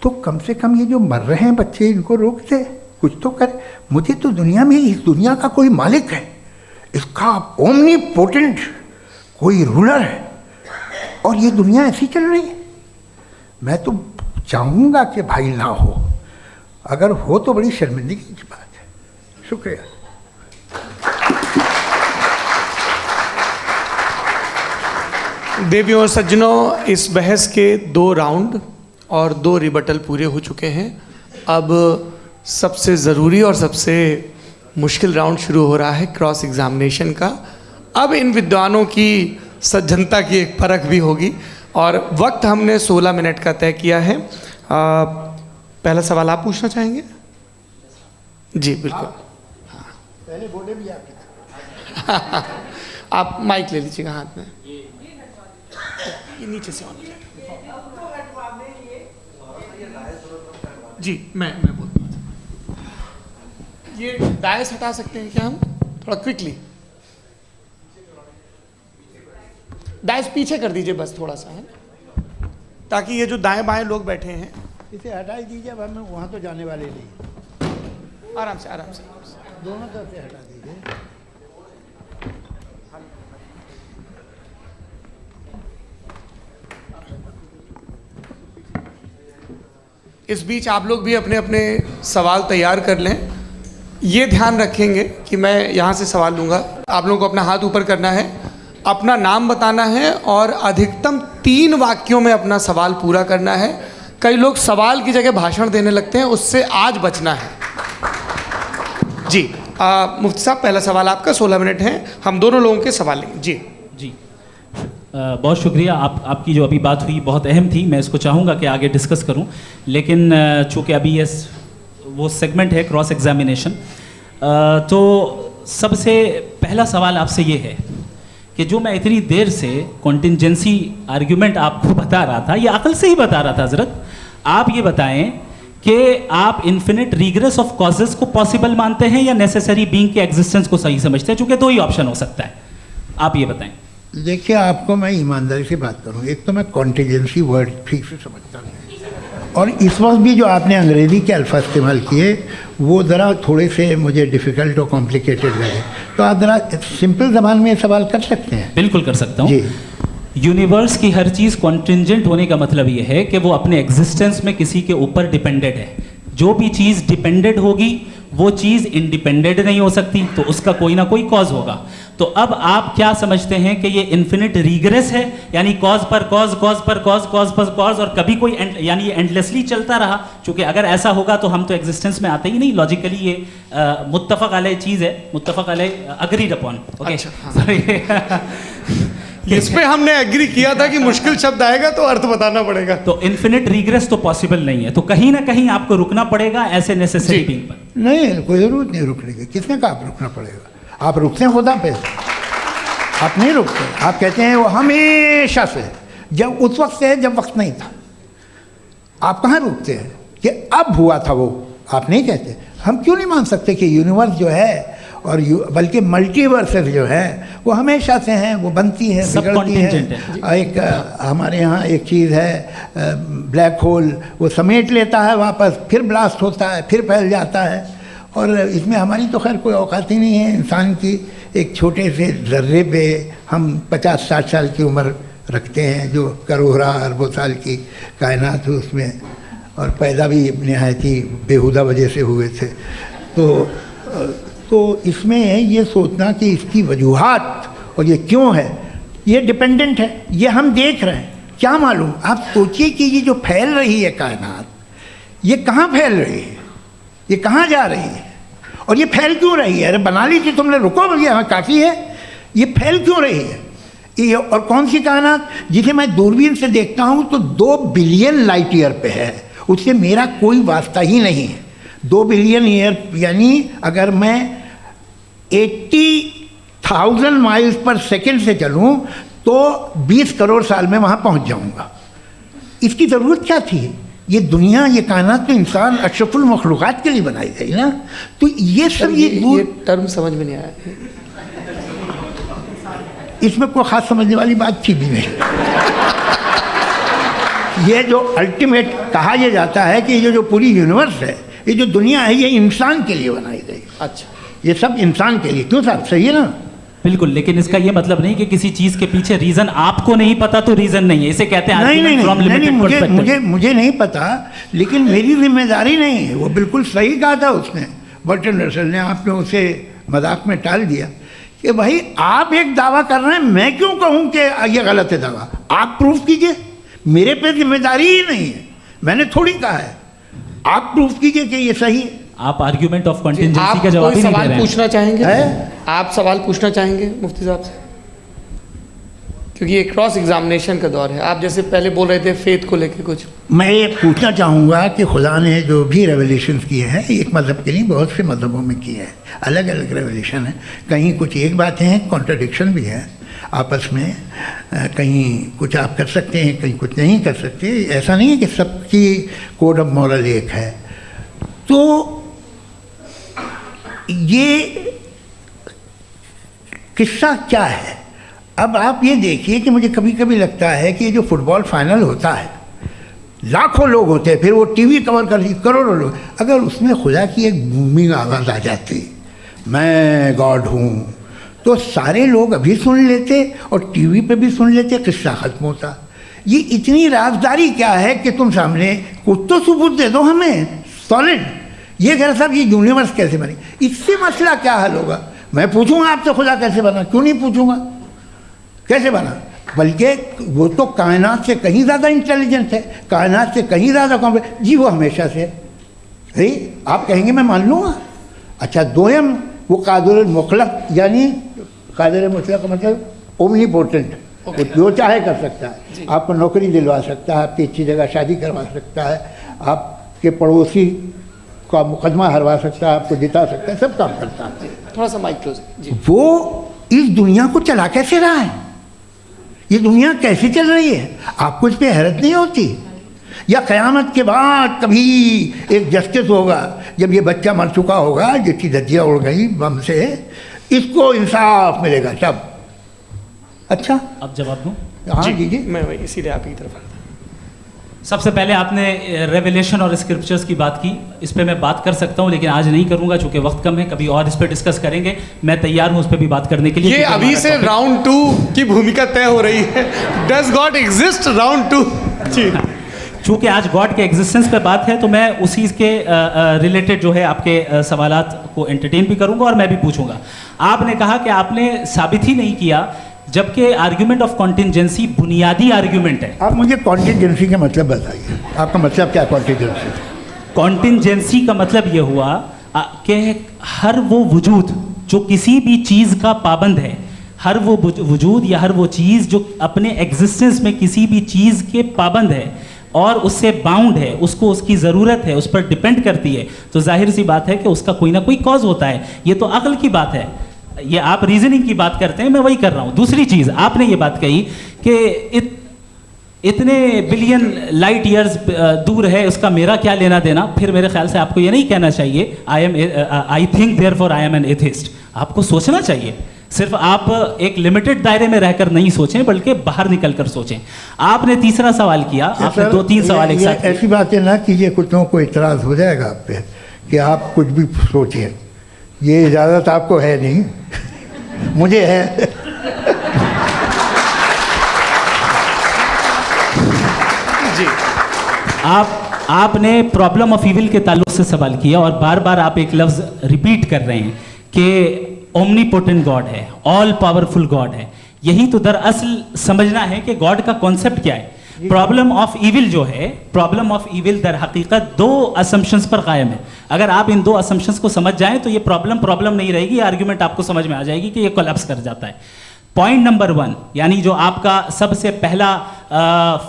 तो कम से कम ये जो मर रहे हैं बच्चे इनको रोक दे, कुछ तो करे। मुझे तो दुनिया में इस दुनिया का कोई मालिक है, इसका ओमनीपोटेंट कोई रूलर है और ये दुनिया ऐसी चल रही है। मैं तो चाहूँगा कि भाई ना हो, अगर हो तो बड़ी शर्मिंदगी की बात है। शुक्रिया। देवियों और सज्जनों, इस बहस के 2 राउंड और 2 रिबटल पूरे हो चुके हैं। अब सबसे ज़रूरी और सबसे मुश्किल राउंड शुरू हो रहा है, क्रॉस एग्जामिनेशन का। अब इन विद्वानों की सज्जनता की एक परख भी होगी और वक्त हमने 16 मिनट का तय किया है। पहला सवाल आप पूछना चाहेंगे? जी बिल्कुल। पहले बोले भी आपके आप माइक ले लीजिएगा हाथ में, ये नीचे से ऑन जी। मैं बोलता हूँ, ये डायस हटा सकते हैं क्या हम थोड़ा क्विकली? डायस पीछे कर दीजिए बस थोड़ा सा, है, ताकि ये जो दाएं बाएं लोग बैठे हैं इसे हटा दीजिए। अब हम वहाँ तो जाने वाले नहीं। आराम से आराम से दोनों तरफ से हटा दीजिए। इस बीच आप लोग भी अपने अपने सवाल तैयार कर लें। ये ध्यान रखेंगे कि मैं यहाँ से सवाल लूँगा, आप लोगों को अपना हाथ ऊपर करना है, अपना नाम बताना है और अधिकतम 3 वाक्यों में अपना सवाल पूरा करना है। कई लोग सवाल की जगह भाषण देने लगते हैं, उससे आज बचना है। जी मुफ्ती साहब, पहला सवाल आपका, 16 मिनट हैं, हम दोनों लोगों के सवाल लेंगे। जी जी बहुत शुक्रिया। आपकी जो अभी बात हुई बहुत अहम थी, मैं इसको चाहूँगा कि आगे डिस्कस करूँ, लेकिन चूँकि अभी ये वो सेगमेंट है क्रॉस एग्जामिनेशन, तो सबसे पहला सवाल आपसे ये है कि जो मैं इतनी देर से कॉन्टिंजेंसी आर्ग्यूमेंट आपको बता रहा था, ये अकल से ही बता रहा था हजरत, आप ये बताएं कि आप इन्फिनिट रीग्रेस ऑफ कॉजेज को पॉसिबल मानते हैं या नेसेसरी बीइंग के एग्जिस्टेंस को सही समझते हैं? चूँकि 2 ही ऑप्शन हो सकता है, आप ये बताएं। देखिए, आपको मैं ईमानदारी से बात करूं, एक तो मैं कॉन्टिजेंसी वर्ड ठीक से समझता नहीं, और इस वक्त भी जो आपने अंग्रेज़ी के अल्फाज इस्तेमाल किए वो ज़रा थोड़े से मुझे डिफ़िकल्ट और कॉम्प्लिकेटेड लगे, तो आप ज़रा सिंपल ज़बान में सवाल कर सकते हैं? बिल्कुल कर सकता हूँ जी। यूनिवर्स की हर चीज़ कॉन्टिंजेंट होने का मतलब ये है कि वो अपने एग्जिस्टेंस में किसी के ऊपर डिपेंडेड है। जो भी चीज़ डिपेंडेड होगी वो चीज़ इंडिपेंडेंट नहीं हो सकती, तो उसका कोई ना कोई कॉज होगा। तो अब आप क्या समझते हैं कि ये इन्फिनिट रीग्रेस है, यानी कॉज पर कॉज, कॉज पर कॉज, कॉज पर कॉज, और कभी कोई यानी ये एंडलेसली चलता रहा? क्योंकि अगर ऐसा होगा तो हम तो एग्जिस्टेंस में आते ही नहीं। लॉजिकली ये मुत्तफक अलैह चीज़ है, मुत्तफक अलैह, अग्रीड अपॉन। इस पे हमने एग्री किया था कि मुश्किल शब्द आएगा तो अर्थ बताना पड़ेगा। तो इन्फिनिट रीग्रेस तो पॉसिबल नहीं है, तो कहीं ना कहीं आपको रुकना पड़ेगा ऐसे नेसेसरी बीइंग पर। नहीं, कोई ज़रूरत नहीं रुकने की। किसने कहा आप रुकना पड़ेगा? आप रुकते हैं खुदा पे, आप नहीं रुकते। आप कहते हैं वो हमेशा से, जब उस वक्त से जब वक्त नहीं था। आप कहाँ रुकते हैं कि अब हुआ था वो? आप नहीं कहते। हम क्यों नहीं मान सकते कि यूनिवर्स जो है और बल्कि मल्टीवर्सेस जो है वो हमेशा से हैं, वो बनती है, बिगड़ती है। एक हमारे यहाँ एक चीज़ है ब्लैक होल, वो समेट लेता है वापस, फिर ब्लास्ट होता है, फिर फैल जाता है। और इसमें हमारी तो खैर कोई औकात ही नहीं है इंसान की। एक छोटे से ज़र्रे पे हम 50-60 साल की उम्र रखते हैं, जो करोड़ों अरबों साल की कायनात है उसमें, और पैदा भी नहायत ही बेहुदा वजह से हुए थे। तो इसमें ये सोचना कि इसकी वजूहात और ये क्यों है, ये डिपेंडेंट है, ये हम देख रहे हैं, क्या मालूम। आप सोचिए कि ये जो फैल रही है कायनात, ये कहाँ फैल रही है, ये कहाँ जा रही है, और ये फैल क्यों रही है? अरे बना ली थी तुमने, रुको भैया, काफ़ी है। ये फैल क्यों रही है? ये और कौन सी कायनात जिसे मैं दूरबीन से देखता हूँ तो 2 बिलियन लाइट ईयर पे है, उससे मेरा कोई वास्ता ही नहीं है। 2 बिलियन ईयर यानी अगर मैं 80,000 माइल्स पर सेकेंड से चलूँ तो 20 करोड़ साल में वहाँ पहुँच जाऊँगा। इसकी ज़रूरत क्या थी? ये दुनिया, ये कायनात तो इंसान अशरफुल मखलूक़ात के लिए बनाई गई ना। तो ये सब ये टर्म समझ में नहीं आया, इसमें कोई ख़ास समझने वाली बात थी भी नहीं। ये जो अल्टीमेट कहा यह जाता है कि ये जो पूरी यूनिवर्स है, ये जो दुनिया है, ये इंसान के लिए बनाई गई। अच्छा, ये सब इंसान के लिए। क्यों साहब, सही है ना? बिल्कुल, लेकिन इसका ये मतलब नहीं कि किसी चीज के पीछे रीजन आपको नहीं पता तो रीजन नहीं है, इसे कहते हैं नहीं, from limited perspective। मुझे नहीं पता, लेकिन मेरी जिम्मेदारी नहीं है। वो बिल्कुल सही कहा था उसने, बर्टन रसल ने, आपने उसे मजाक में टाल दिया कि भाई आप एक दावा कर रहे हैं, मैं क्यों कहूँ कि ये गलत है दावा, आप प्रूफ कीजिए, मेरे पे जिम्मेदारी ही नहीं है, मैंने थोड़ी कहा है, आप प्रूफ कीजिए कि ये सही है। आप आर्ग्यूमेंट ऑफ कंटिंजेंसी आप का जवाब कोई ही नहीं दे सवाल रहे हैं। पूछना चाहेंगे? है? आप सवाल पूछना चाहेंगे मुफ्ती साहब से? क्योंकि ये क्रॉस एग्जामिनेशन का दौर है। आप जैसे पहले बोल रहे थे फेथ को लेके कुछ, मैं ये पूछना चाहूँगा कि खुदा ने जो भी रेवलेशन किए हैं, एक मज़हब के लिए बहुत से मज़हबों में किए हैं, अलग अलग रेवलेशन है, कहीं कुछ एक बातें हैं, कॉन्ट्रडिक्शन भी है आपस में, कहीं कुछ आप कर सकते हैं, कहीं कुछ नहीं कर सकते। ऐसा नहीं है कि सबकी कोड ऑफ मॉरल एक है। तो ये किस्सा क्या है? अब आप ये देखिए कि मुझे कभी कभी लगता है कि ये जो फुटबॉल फाइनल होता है, लाखों लोग होते हैं, फिर वो टीवी कवर कर करोड़ों लोग, अगर उसमें खुदा की एक बूमिंग आवाज़ आ जाती, मैं गॉड हूँ, तो सारे लोग अभी सुन लेते और टीवी पे भी सुन लेते, किस्सा ख़त्म होता। ये इतनी राजदारी क्या है कि तुम सामने कुछ तो सबूत दे दो हमें सॉलिड, ये कह साहब ये यूनिवर्स कैसे बनी, इससे मसला क्या हल होगा? मैं पूछूंगा आपसे खुदा कैसे बना, क्यों नहीं पूछूंगा कैसे बना? बल्कि वो तो कायनात से कहीं ज़्यादा इंटेलिजेंट है, कायनात से कहीं ज़्यादा कॉम्प्लेक्स, जी वो हमेशा से है। आप कहेंगे मैं मान लूँगा। अच्छा, दोयम वो कादिर मुतलक, यानी कादिर मुतलक का मतलब ओमनीपोटेंट, वो जो चाहे कर सकता है, आपको नौकरी दिलवा सकता है, आपकी अच्छी जगह शादी करवा सकता है, आपके पड़ोसी का मुकदमा हरवा सकता है, आपको जिता सकता है, सब काम करता है। थोड़ा सा माइक क्लोज जी। वो इस दुनिया को चला कैसे रहा है? ये दुनिया कैसे चल रही है? आपको इस पर हैरत नहीं होती? या क़यामत के बाद कभी एक जस्टिस होगा, जब ये बच्चा मर चुका होगा, जिसकी धज्जियाँ उड़ गई बम से, इसको इंसाफ मिलेगा तब? अच्छा, अब जवाब दूं? हाँ जी, मैं वही इसीलिए आप की तरफ आता। सबसे पहले आपने रेवलेशन और स्क्रिप्चर्स की बात की, इस पे मैं बात कर सकता हूं, लेकिन आज नहीं करूंगा चूंकि वक्त कम है, कभी और इस पे डिस्कस करेंगे। मैं तैयार हूं उस पे भी बात करने के लिए। ये अभी से राउंड 2 की भूमिका तय हो रही है। Does God exist round 2? जी, चूंकि आज गॉड के एग्जिस्टेंस पे बात है, तो मैं उसी के रिलेटेड जो है आपके सवालात को एंटरटेन भी करूंगा और मैं भी पूछूंगा। आपने कहा कि आपने साबित ही नहीं किया, जबकि आर्ग्यूमेंट ऑफ कॉन्टिजेंसी बुनियादी आर्ग्यूमेंट है। आप मुझे कॉन्टिजेंसी का मतलब बताइए, आपका मतलब क्या कॉन्टिजेंसी? कॉन्टिजेंसी का मतलब ये हुआ कि हर वो वजूद जो किसी भी चीज़ का पाबंद है, हर वो वजूद या हर वो चीज़ जो अपने एग्जिस्टेंस में किसी भी चीज़ के पाबंद है और उससे बाउंड है, उसको उसकी ज़रूरत है, उस पर डिपेंड करती है, तो जाहिर सी बात है कि उसका कोई ना कोई कॉज होता है। ये तो अक्ल की बात है। ये आप रीजनिंग की बात करते हैं, मैं वही कर रहा हूँ। दूसरी चीज़, आपने ये बात कही कि इतने बिलियन लाइट ईयर्स दूर है, उसका मेरा क्या लेना देना। फिर मेरे ख्याल से आपको ये नहीं कहना चाहिए I think therefore I am an atheist. आपको सोचना चाहिए, सिर्फ आप एक लिमिटेड दायरे में रहकर नहीं सोचें, बल्कि बाहर निकलकर सोचें। आपने तीसरा सवाल किया, आपने 2-3 सवाल एक साथ। ऐसी बातें ना कीजिए, कुछ को इतराज़ हो जाएगा आप पे कि आप कुछ भी सोचिए। ये इजाज़त आपको है नहीं, मुझे है। जी, आपने प्रॉब्लम ऑफ इविल के ताल्लुक से सवाल किया और बार बार आप एक लफ्ज़ रिपीट कर रहे हैं कि ओमनीपोटेंट गॉड है, ऑल पावरफुल गॉड है। यही तो दरअसल समझना है कि गॉड का कॉन्सेप्ट क्या है। प्रॉब्लम ऑफ इविल जो है, प्रॉब्लम ऑफ इविल दर हकीकत 2 असम्पशंस पर कायम है। अगर आप इन 2 असम्पशंस को समझ जाएं तो ये प्रॉब्लम नहीं रहेगी, आर्ग्यूमेंट आपको समझ में आ जाएगी कि ये कोलैप्स कर जाता है। पॉइंट नंबर 1, यानी जो आपका सबसे पहला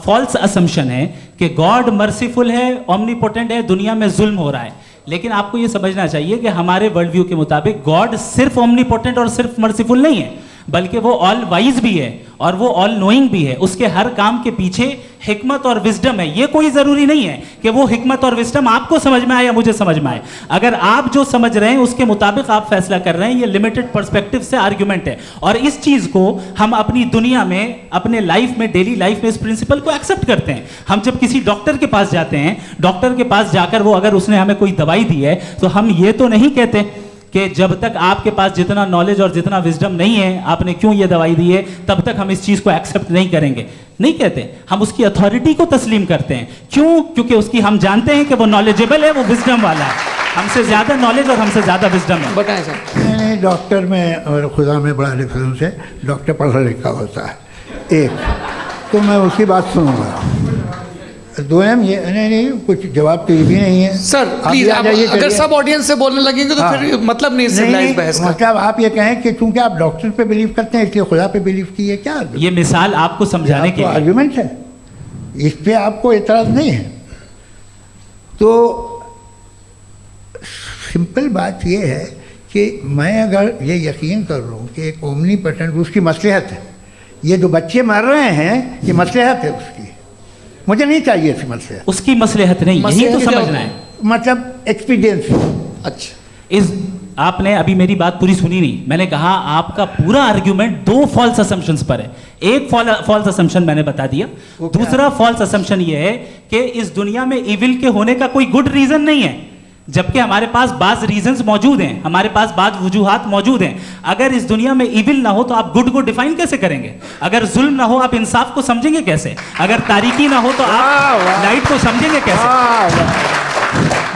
फॉल्स असम्पशन है कि गॉड मर्सीफुल है, ओमनीपोटेंट है, दुनिया में जुल्म हो रहा है। लेकिन आपको ये समझना चाहिए कि हमारे वर्ल्ड व्यू के मुताबिक गॉड सिर्फ ओमनीपोटेंट और सिर्फ मर्सीफुल नहीं है, बल्कि वो ऑल वाइज भी है और वो ऑल नोइंग भी है। उसके हर काम के पीछे हिकमत और विजडम है। ये कोई ज़रूरी नहीं है कि वो हिकमत और विजडम आपको समझ में आए या मुझे समझ में आए। अगर आप जो समझ रहे हैं उसके मुताबिक आप फैसला कर रहे हैं, ये लिमिटेड पर्सपेक्टिव से आर्ग्यूमेंट है। और इस चीज़ को हम अपनी दुनिया में, अपने लाइफ में, डेली लाइफ में इस प्रिंसिपल को एक्सेप्ट करते हैं। हम जब किसी डॉक्टर के पास जाते हैं, डॉक्टर के पास जाकर वो अगर उसने हमें कोई दवाई दी है, तो हम ये तो नहीं कहते कि जब तक आपके पास जितना नॉलेज और जितना विजडम नहीं है, आपने क्यों ये दवाई दी है, तब तक हम इस चीज़ को एक्सेप्ट नहीं करेंगे। नहीं कहते, हम उसकी अथॉरिटी को तस्लीम करते हैं। क्यों? क्योंकि उसकी हम जानते हैं कि वो नॉलेजेबल है, वो विजडम वाला है, हमसे ज़्यादा नॉलेज और हमसे ज़्यादा विजडम है। बताएं सर। नहीं, डॉक्टर में और खुदा में बड़ा डिफरेंस है। डॉक्टर पढ़ा लिखा होता है, एक तो मैं उसकी बात सुनूंगा। दो ये नहीं कुछ जवाब तो ये भी नहीं है सर। प्लीज अगर सब ऑडियंस से बोलने लगेंगे तो फिर मतलब नहीं सिविलाइज्ड बहस का। मतलब आप ये कहें कि चूंकि आप डॉक्टर पे बिलीव करते हैं इसलिए खुदा पे बिलीव किए, क्या ये मिसाल आपको समझाने के लिए आर्गुमेंट है, इस पे आपको एतराज नहीं है। तो सिंपल बात ये है कि मैं अगर ये यकीन कर लूँ कि एक ओमनीपोटेंट, उसकी मसलहत है, ये जो बच्चे मर रहे हैं ये मसलहत है उसकी, मुझे नहीं चाहिए इसकी मसलहत। उसकी मसलहत नहीं, यही तो समझना है, मतलब एक्सपीरियंस। अच्छा, इस आपने अभी मेरी बात पूरी सुनी नहीं। मैंने कहा आपका पूरा आर्ग्यूमेंट दो फॉल्स असम्पशंस पर है। एक फॉल्स असम्पशन मैंने बता दिया, दूसरा फॉल्स असम्पशन ये है कि इस दुनिया में इविल के होने का कोई गुड रीजन नहीं है, जबकि हमारे पास बाज रीजंस मौजूद हैं, हमारे पास बाज वजूहात मौजूद हैं। अगर इस दुनिया में इविल ना हो तो आप गुड को डिफाइन कैसे करेंगे? अगर जुल्म ना हो आप इंसाफ को समझेंगे कैसे? अगर तारीकी ना हो तो आप लाइट को समझेंगे कैसे?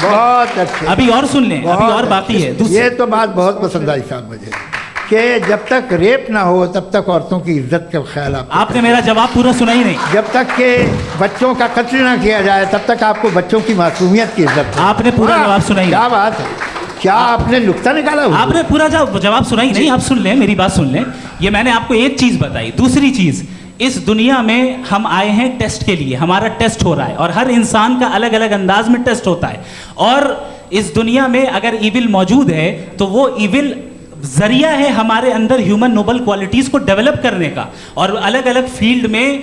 बहुत अच्छे। अभी और सुन लें, अभी और बाकी है। ये तो बात बहुत पसंद आई साहब मुझे कि जब तक रेप ना हो तब तक औरतों की इज्जत का ख्याल आपने मेरा जवाब पूरा सुना ही नहीं। जब तक के बच्चों का कत्ल ना किया जाए तब तक आपको बच्चों की मासूमियत की इज्जत। आपने पूरा जवाब सुना ही नहीं। क्या बात है, क्या आपने नुक्ता निकाला? आपने पूरा जवाब सुना ही नहीं। आप सुन लें, मेरी बात सुन लें। ये मैंने आपको एक चीज बताई। दूसरी चीज, इस दुनिया में हम आए हैं टेस्ट के लिए, हमारा टेस्ट हो रहा है और हर इंसान का अलग अलग अंदाज में टेस्ट होता है। और इस दुनिया में अगर इविल मौजूद है तो वो इविल जरिया है हमारे अंदर ह्यूमन नोबल क्वालिटीज को डेवलप करने का और अलग अलग फील्ड में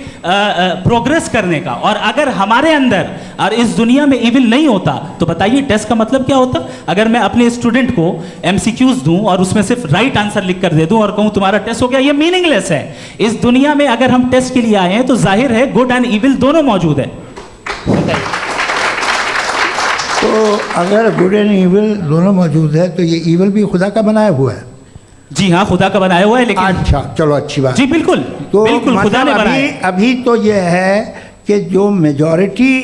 प्रोग्रेस करने का। और अगर हमारे अंदर और इस दुनिया में इविल नहीं होता तो बताइए टेस्ट का मतलब क्या होता? अगर मैं अपने स्टूडेंट को एमसीक्यूज दूं और उसमें सिर्फ राइट आंसर लिख कर दे दूं और कहूं तुम्हारा टेस्ट हो गया, ये मीनिंगलेस है। इस दुनिया में अगर हम टेस्ट के लिए आए हैं तो जाहिर है गुड एंड इविल दोनों मौजूद है। तो अगर गुड एंड इविल दोनों मौजूद है तो ये इविल भी खुदा का बनाया हुआ है? जी हाँ, खुदा का बनाया हुआ है। लेकिन अच्छा, चलो अच्छी बात। जी बिल्कुल, तो बिल्कुल खुदा ने बनाया। अभी तो ये है कि जो मेजॉरिटी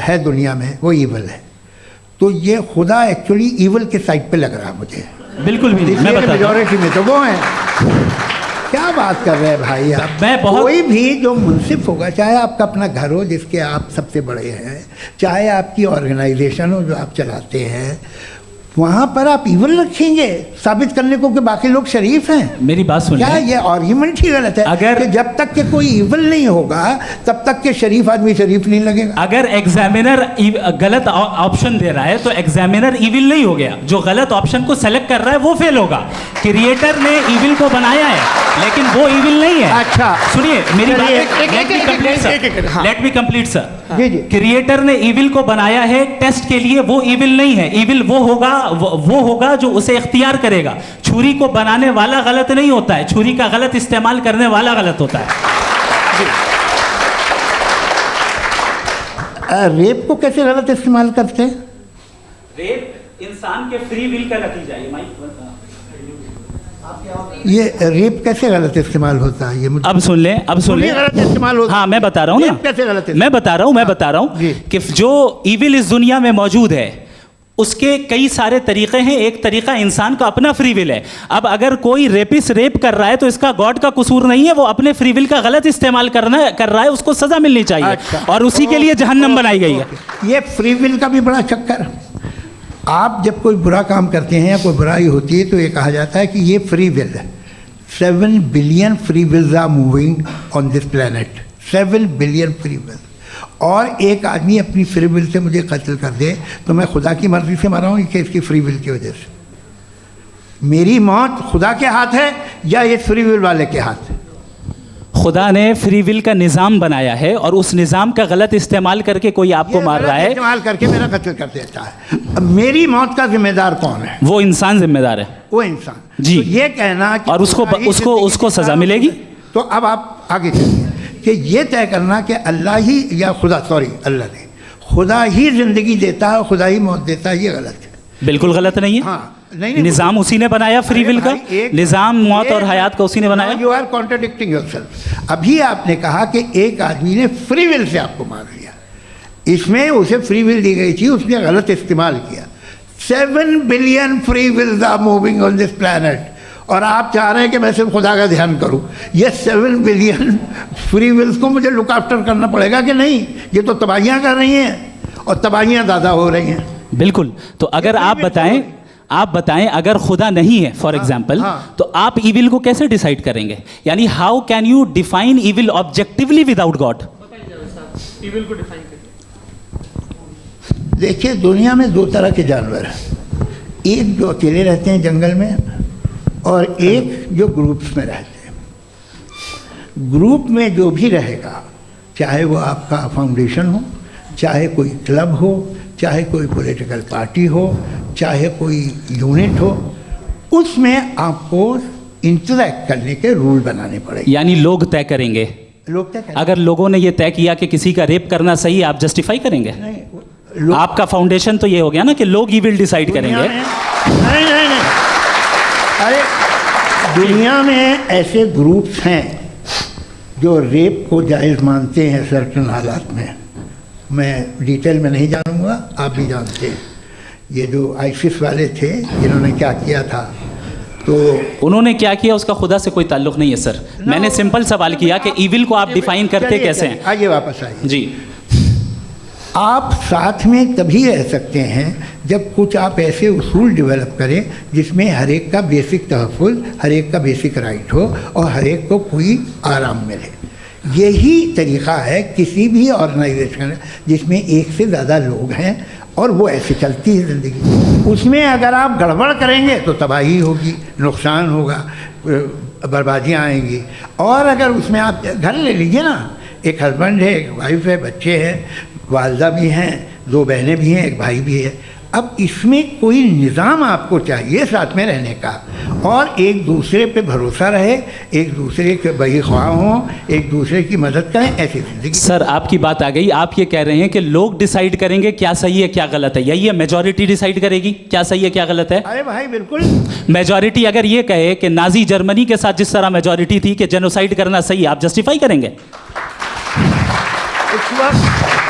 है दुनिया में वो इविल है, तो ये खुदा एक्चुअली इविल के साइड पे लग रहा है मुझे। बिल्कुल भी नहीं, मैं बता मेजॉरिटी में तो वो है। क्या बात कर रहे हैं भाई आप? कोई भी जो मुंसिफ होगा, चाहे आपका अपना घर हो जिसके आप सबसे बड़े हैं, चाहे आपकी ऑर्गेनाइजेशन हो जो आप चलाते हैं, वहाँ पर आप इविल रखेंगे साबित करने को कि बाकी लोग शरीफ हैं? मेरी बात सुनिए, क्या ये आर्ग्यूमेंट ही गलत है? अगर कि जब तक के कोई इविल नहीं होगा तब तक के शरीफ आदमी शरीफ नहीं लगेगा। अगर एग्जामिनर गलत ऑप्शन दे रहा है तो एग्जामिनर इविल नहीं हो गया, जो गलत ऑप्शन को सेलेक्ट कर रहा है वो फेल होगा। क्रिएटर ने इविल को बनाया है लेकिन वो इविल नहीं है। अच्छा सुनिए मेरी बात, let me complete sir. Creator ने इविल को बनाया है टेस्ट के लिए, वो इविल नहीं है। इविल वो होगा जो उसे इख्तियार करेगा। छुरी को बनाने वाला गलत नहीं होता है, छुरी का गलत इस्तेमाल करने वाला गलत होता है। रेप को कैसे गलत इस्तेमाल करते हैं? रेप इंसान के फ्री विल का नतीजा है। ये रेप कैसे गलत इस्तेमाल होता है? ये मुझे अब सुन लें, अब सुन लें। गलत इस्तेमाल होता है। हाँ मैं बता रहा हूँ ना, कैसे गलत? मैं बता रहा हूँ कि जो इविल इस दुनिया में मौजूद है उसके कई सारे तरीके हैं। एक तरीका इंसान का अपना फ्री विल है। अब अगर कोई रेपिस्ट रेप कर रहा है तो इसका गॉड का कसूर नहीं है, वो अपने फ्री विल का गलत इस्तेमाल कर रहा है, उसको सजा मिलनी चाहिए। अच्छा। और उसी के लिए जहन्नम बनाई गई है। ये फ्री विल का भी बड़ा चक्कर। आप जब कोई बुरा काम करते हैं या कोई बुराई होती है तो ये कहा जाता है कि ये फ्री विल है। 7 billion free wills are moving on this planet. 7 billion free will. और एक आदमी अपनी फ्री विल से मुझे कत्ल कर दे तो मैं खुदा की मर्जी से मरा हूँ कि इसकी फ्री विल की वजह से? मेरी मौत खुदा के हाथ है या इस फ्री विल वाले के हाथ है? खुदा ने फ्री विल का निज़ाम बनाया है और उस निज़ाम का गलत इस्तेमाल करके कोई आपको मार रहा है, इस्तेमाल करके मेरा कत्ल कर देता है। अब मेरी मौत का जिम्मेदार कौन है? वो इंसान जिम्मेदार है। वो इंसान जी। तो ये कहना कि और उसको सजा मिलेगी। तो अब आप आगे चलिए कि ये तय करना कि अल्लाह ही या अल्लाह ने खुदा ही जिंदगी देता है, खुदा ही मौत देता है, ये गलत है। बिल्कुल गलत नहीं है। हाँ, नहीं, निज़ाम उसी ने बनाया फ्री विल का, निज़ाम मौत और हयात का उसी ने बनाया। You are contradicting yourself. अभी आपने कहा कि एक आदमी ने फ्री विल से आपको मार दिया, इसमें उसे फ्री विल दी गई थी, उसने गलत इस्तेमाल किया। 7 billion free wills are moving on this planet, और आप चाह रहे हैं कि मैं सिर्फ खुदा का ध्यान करूं। ये 7 बिलियन फ्री विल्स को मुझे लुक आफ्टर करना पड़ेगा कि नहीं? ये तो तबाहियां कर रही हैं और तबाहियां ज़्यादा हो रही हैं। बिल्कुल। तो अगर आप बताएं अगर खुदा नहीं है फॉर एग्जाम्पल, तो आप ईविल को कैसे डिसाइड करेंगे? यानी how can you define evil objectively without God? Evil को डिफाइन करिए। देखिए, दुनिया में 2 तरह के जानवर हैं, एक जो अकेले रहते हैं जंगल में और एक जो ग्रुप्स में रहते हैं। ग्रुप में जो भी रहेगा, चाहे वो आपका फाउंडेशन हो, चाहे कोई क्लब हो, चाहे कोई पॉलिटिकल पार्टी हो, चाहे कोई यूनिट हो, उसमें आपको इंटरैक्ट करने के रूल बनाने पड़ेंगे। यानी लोग तय करेंगे। लोग तय करेंगे। अगर लोगों ने ये तय किया कि किसी का रेप करना सही, आप जस्टिफाई करेंगे? नहीं, आपका फाउंडेशन तो ये हो गया ना कि लोग ही विल डिसाइड करेंगे। नहीं, अरे दुनिया में ऐसे ग्रुप्स हैं जो रेप को जायज़ मानते हैं सर्टेन हालात में। मैं डिटेल में नहीं जानूंगा, आप भी जानते हैं। ये जो आईसिस वाले थे जिन्होंने क्या किया था, तो उन्होंने क्या किया उसका खुदा से कोई ताल्लुक नहीं है सर। मैंने सिंपल सवाल किया कि ईविल को आप डिफाइन करते कैसे हैं? आइए वापस आइए जी। आप साथ में तभी रह सकते हैं जब कुछ आप ऐसे उसूल डेवलप करें जिसमें हर एक का बेसिक तहफ़्फ़ुज़, हर एक का बेसिक राइट हो और हर एक को कोई आराम मिले। यही तरीक़ा है किसी भी ऑर्गेनाइजेशन जिसमें एक से ज़्यादा लोग हैं और वो ऐसे चलती है ज़िंदगी। उसमें अगर आप गड़बड़ करेंगे तो तबाही होगी, नुकसान होगा, बर्बादियाँ आएंगी। और अगर उसमें आप घर ले लीजिए ना, एक हस्बैंड है, एक वाइफ है, बच्चे हैं, वालदा भी हैं, 2 बहनें भी हैं, एक भाई भी है। अब इसमें कोई निज़ाम आपको चाहिए साथ में रहने का, और एक दूसरे पे भरोसा रहे, एक दूसरे के बहीख्वाह हों, एक दूसरे की मदद करें, ऐसी ज़िंदगी। सर आपकी बात आ गई। आप ये कह रहे हैं कि लोग डिसाइड करेंगे क्या सही है क्या गलत है, यही है? मेजॉरिटी डिसाइड करेगी क्या सही है क्या गलत है? अरे भाई बिल्कुल। मेजॉरिटी अगर ये कहे कि नाजी जर्मनी के साथ जिस तरह मेजॉरिटी थी कि जेनोसाइड करना सही, आप जस्टिफाई करेंगे?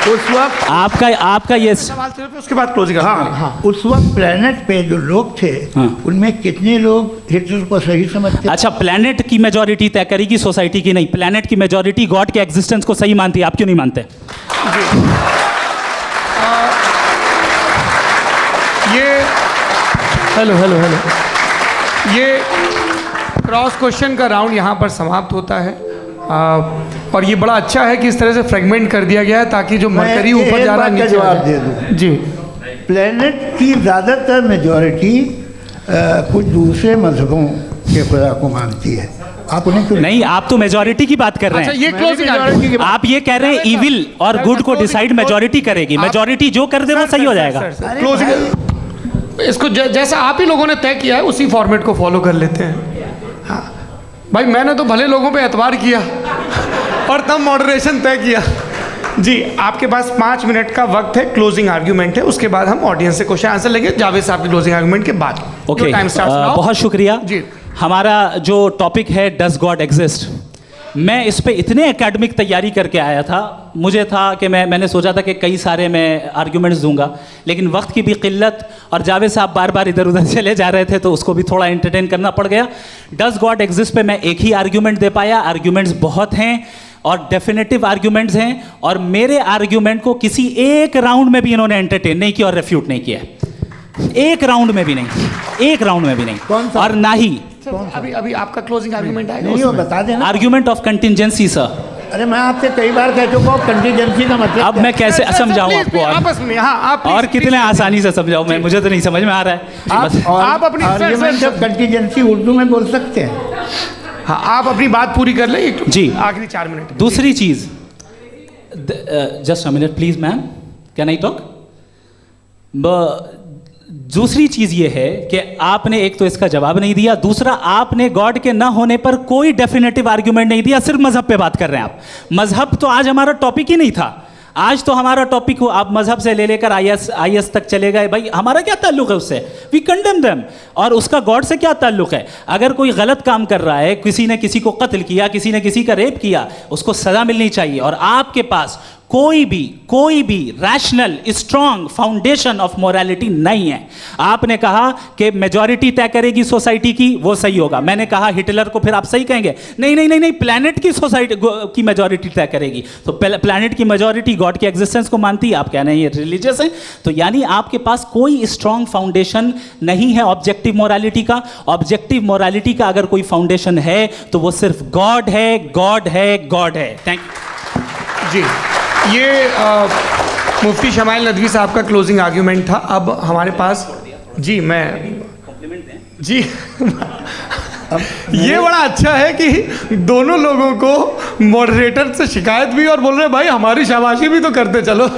उस वक्त आपका ये सवाल सिर्फ उसके बाद क्लोजिंग। हाँ, उस वक्त प्लेनेट पे जो लोग थे, उनमें कितने लोग हिटलर को सही समझते? अच्छा, प्लेनेट की मेजॉरिटी तय करेगी, सोसाइटी की नहीं। प्लेनेट की मेजॉरिटी गॉड के एग्जिस्टेंस को सही मानती है, आप क्यों नहीं मानते? हेलो ये क्रॉस क्वेश्चन का राउंड यहाँ पर समाप्त होता है। और ये बड़ा अच्छा है कि इस तरह से फ्रेगमेंट कर दिया गया है ताकि जो मरकरी ऊपर जा रहा है नीचे जवाब दे दूँ जी। प्लेनेट की ज़्यादातर मेजॉरिटी कुछ दूसरे मजहबों के खुदा को मानती है। आप उन्हें क्यों नहीं? आप तो मेजॉरिटी की बात कर रहे हैं। अच्छा, ये क्लोजिंग आप ये कह रहे हैं ईविल और गुड को डिसाइड मेजॉरिटी करेगी, मेजॉरिटी जो कर दे वो सही हो जाएगा। क्लोजिंग इसको जैसा आप ही लोगों ने तय किया है उसी फॉर्मेट को फॉलो कर लेते हैं। हाँ भाई, मैंने तो भले लोगों पे एतबार किया और तब मॉडरेशन तय किया। जी, आपके पास 5 मिनट का वक्त है, क्लोजिंग आर्ग्यूमेंट है, उसके बाद हम ऑडियंस से क्वेश्चन आंसर लेंगे जावेद साहब की क्लोजिंग आर्ग्यूमेंट के बाद। ओके, बहुत शुक्रिया जी। हमारा जो टॉपिक है डज गॉड एग्जिस्ट, मैं इस पे इतने एकेडमिक तैयारी करके आया था, मुझे था कि मैंने सोचा था कि कई सारे मैं आर्ग्यूमेंट्स दूंगा, लेकिन वक्त की भी किल्लत और जावेद साहब बार बार इधर उधर चले जा रहे थे तो उसको भी थोड़ा एंटरटेन करना पड़ गया। डज गॉड एग्जिस्ट पे मैं एक ही आर्ग्यूमेंट दे पाया। आर्ग्यूमेंट्स बहुत हैं और डेफिनेटिव आर्ग्यूमेंट्स हैं, और मेरे आर्ग्यूमेंट को किसी एक राउंड में भी इन्होंने एंटरटेन नहीं किया और रेफ्यूट नहीं किया। एक राउंड में भी नहीं, एक राउंड में भी नहीं। और ना ही अभी आपका क्लोजिंग आर्ग्यूमेंट आएगा, नहीं, वो बता देना। Argument of contingency sir. अरे मैं आपसे कई बार कह चुका हूँ कंटीजेंसी का मतलब अब मैं कैसे समझाऊं आपको? आपस में आप और कितने आसानी से समझाऊं मैं, मुझे तो नहीं समझ में आ रहा है। आप अपनी आर्ग्यूमेंट ऑफ कंटीजेंसी उर्दू में बोल सकते हैं। हाँ, आप अपनी बात पूरी कर लें जी, आखिरी 4 मिनट। दूसरी चीज, just a minute please ma'am, can I talk? दूसरी चीज ये है कि आपने एक तो इसका जवाब नहीं दिया, दूसरा आपने गॉड के ना होने पर कोई डेफिनेटिव आर्ग्यूमेंट नहीं दिया, सिर्फ मजहब पे बात कर रहे हैं आप। मजहब तो आज हमारा टॉपिक ही नहीं था। आज तो हमारा टॉपिक हो, आप मजहब से ले लेकर आईएस तक चले गए, भाई हमारा क्या ताल्लुक है उससे? We condemn them. और उसका गॉड से क्या ताल्लुक है? अगर कोई गलत काम कर रहा है, किसी ने किसी को कत्ल किया, किसी ने किसी का रेप किया, उसको सजा मिलनी चाहिए। और आपके पास कोई भी rational strong foundation of morality नहीं है। आपने कहा कि मेजॉरिटी तय करेगी सोसाइटी की, वो सही होगा। मैंने कहा हिटलर को फिर आप सही कहेंगे? नहीं नहीं नहीं नहीं, प्लैनेट की सोसाइटी की मेजॉरिटी तय करेगी। तो प्लैनेट की मेजॉरिटी गॉड की एग्जिस्टेंस को मानती है, आप कह रहे हैं ये रिलीजियस है। तो यानी आपके पास कोई स्ट्रांग फाउंडेशन नहीं है ऑब्जेक्टिव मोरालिटी का। ऑब्जेक्टिव मोरालिटी का अगर कोई फाउंडेशन है तो वो सिर्फ गॉड है, गॉड है, गॉड है। थैंक यू जी। ये मुफ्ती शमाइल नदवी साहब का क्लोजिंग आर्ग्यूमेंट था। अब हमारे पास जी जी ये बड़ा अच्छा है कि दोनों लोगों को मॉडरेटर से शिकायत भी और बोल रहे हैं भाई हमारी शाबाशी भी तो करते चलो।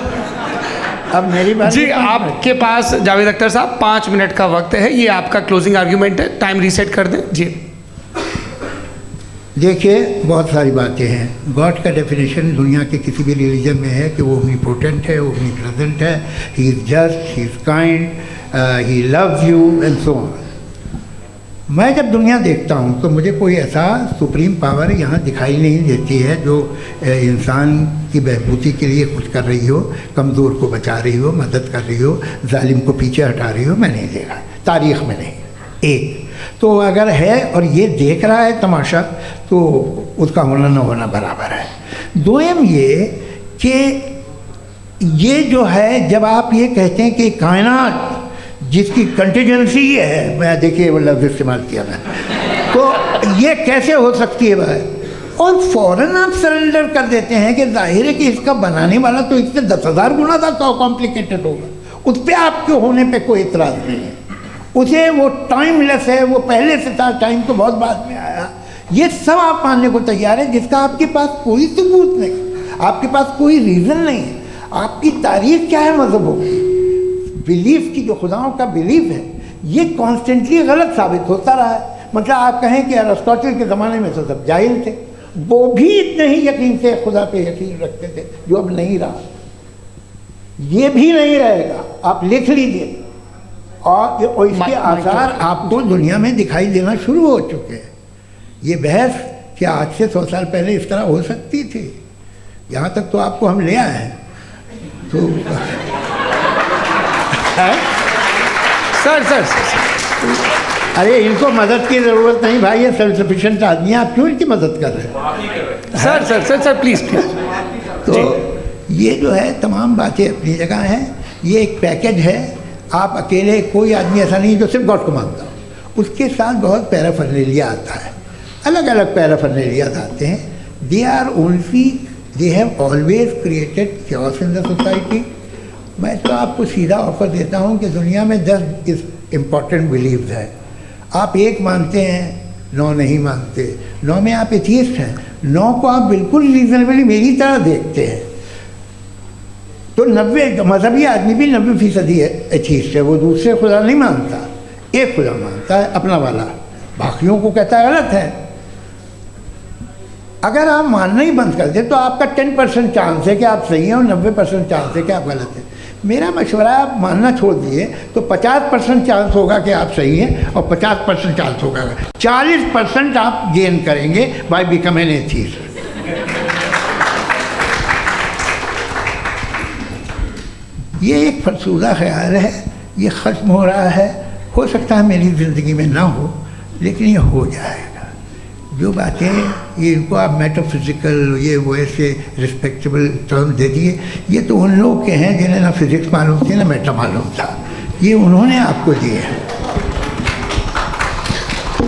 अब मेरी बात जी, आपके पास जावेद अख्तर साहब 5 मिनट का वक्त है, ये आपका क्लोजिंग आर्ग्यूमेंट है, टाइम रीसेट कर दें जी। देखिए, बहुत सारी बातें हैं। गॉड का डेफिनेशन दुनिया के किसी भी रिलीजन में है कि वो ओमनीपोटेंट है, ओमनीप्रेजेंट है, he is just, he is kind, he loves you and so on. मैं जब दुनिया देखता हूँ तो मुझे कोई ऐसा सुप्रीम पावर यहाँ दिखाई नहीं देती है जो इंसान की बहबूदी के लिए कुछ कर रही हो, कमज़ोर को बचा रही हो, मदद कर रही हो, जालिम को पीछे हटा रही हो। मैं नहीं देखा, तारीख़ में नहीं। एक तो अगर है और ये देख रहा है तमाशा, तो उसका होना न होना बराबर है। दोयम ये कि ये जो है, जब आप ये कहते हैं कि कायनात जिसकी कंटीजेंसी है, मैं देखिए वो लफ्ज़ इस्तेमाल किया मैं, तो ये कैसे हो सकती है भाई? और फ़ौरन आप सरेंडर कर देते हैं कि जाहिर है कि इसका बनाने वाला तो इससे 10,000 गुना था कॉम्प्लिकेटेड होगा। उस पर आपके होने पे कोई इतराज़ नहीं है। उसे वो टाइमलेस है, वो पहले से था, टाइम तो बहुत बाद में आया। ये सब आप मानने को तैयार है जिसका आपके पास कोई सबूत नहीं, आपके पास कोई रीज़न नहीं है। आपकी तारीख क्या है मज़हब होगी? बिलीफ की, जो खुदाओं का बिलीफ है, ये कॉन्स्टेंटली गलत साबित होता रहा है। मतलब आप कहें कि अरिस्टोटल के ज़माने में तो सब जाहिल थे, वो भी इतने ही यकीन से खुदा पे यकीन रखते थे जो अब नहीं रहा। ये भी नहीं रहेगा, आप लिख लीजिए। और इसके आसार आपको दुनिया में दिखाई देना शुरू हो चुके हैं। ये बहस क्या आज से 100 साल पहले इस तरह हो सकती थी? यहाँ तक तो आपको हम ले आए हैं। तो सर अरे इनको मदद की ज़रूरत नहीं भाई, ये सेल्फ सफिशिएंट आदमी है, आप क्यों इनकी मदद कर रहे हैं? Sir please. तो ये जो है तमाम बातें अपनी जगह हैं। ये एक पैकेज है। आप अकेले, कोई आदमी ऐसा नहीं जो सिर्फ गॉड को मानता हो, उसके साथ बहुत पैराफर्नेलिया आता है, अलग अलग पैराफर्नेलियाज आते हैं। They have always created chaos in the society. मैं तो आपको सीधा ऑफर देता हूँ कि दुनिया में 10 इम्पॉर्टेंट बिलीव्स हैं। आप एक मानते हैं, 9 नहीं मानते, 9 में आप एथियस्ट हैं, 9 को आप बिल्कुल रीजनेबली मेरी तरह देखते हैं। तो 90 मजहबी आदमी भी 90% एथियस्ट है। वो दूसरे खुदा नहीं मानता, एक खुदा मानता है अपना वाला, बाकियों को कहता है गलत है। अगर आप मानना ही बंद कर दें तो आपका 10% चांस है कि आप सही हैं और 90% चांस है कि आप गलत हैं। मेरा मशवरा है आप मानना छोड़ दिए तो 50% चांस होगा कि आप सही हैं और 50% चांस होगा, 40% आप गेन करेंगे बाय बिकमिंग एथियस्ट। ये एक फरसूदा ख्याल है, ये ख़त्म हो रहा है। हो सकता है मेरी ज़िंदगी में ना हो, लेकिन ये हो जाएगा। जो बातें ये इनको आप मेटाफिज़िकल, ये वो ऐसे रिस्पेक्टेबल टर्म दे दिए, ये तो उन लोग के हैं जिन्हें ना फिज़िक्स मालूम थी ना मेटा मालूम था, ये उन्होंने आपको दिए हैं।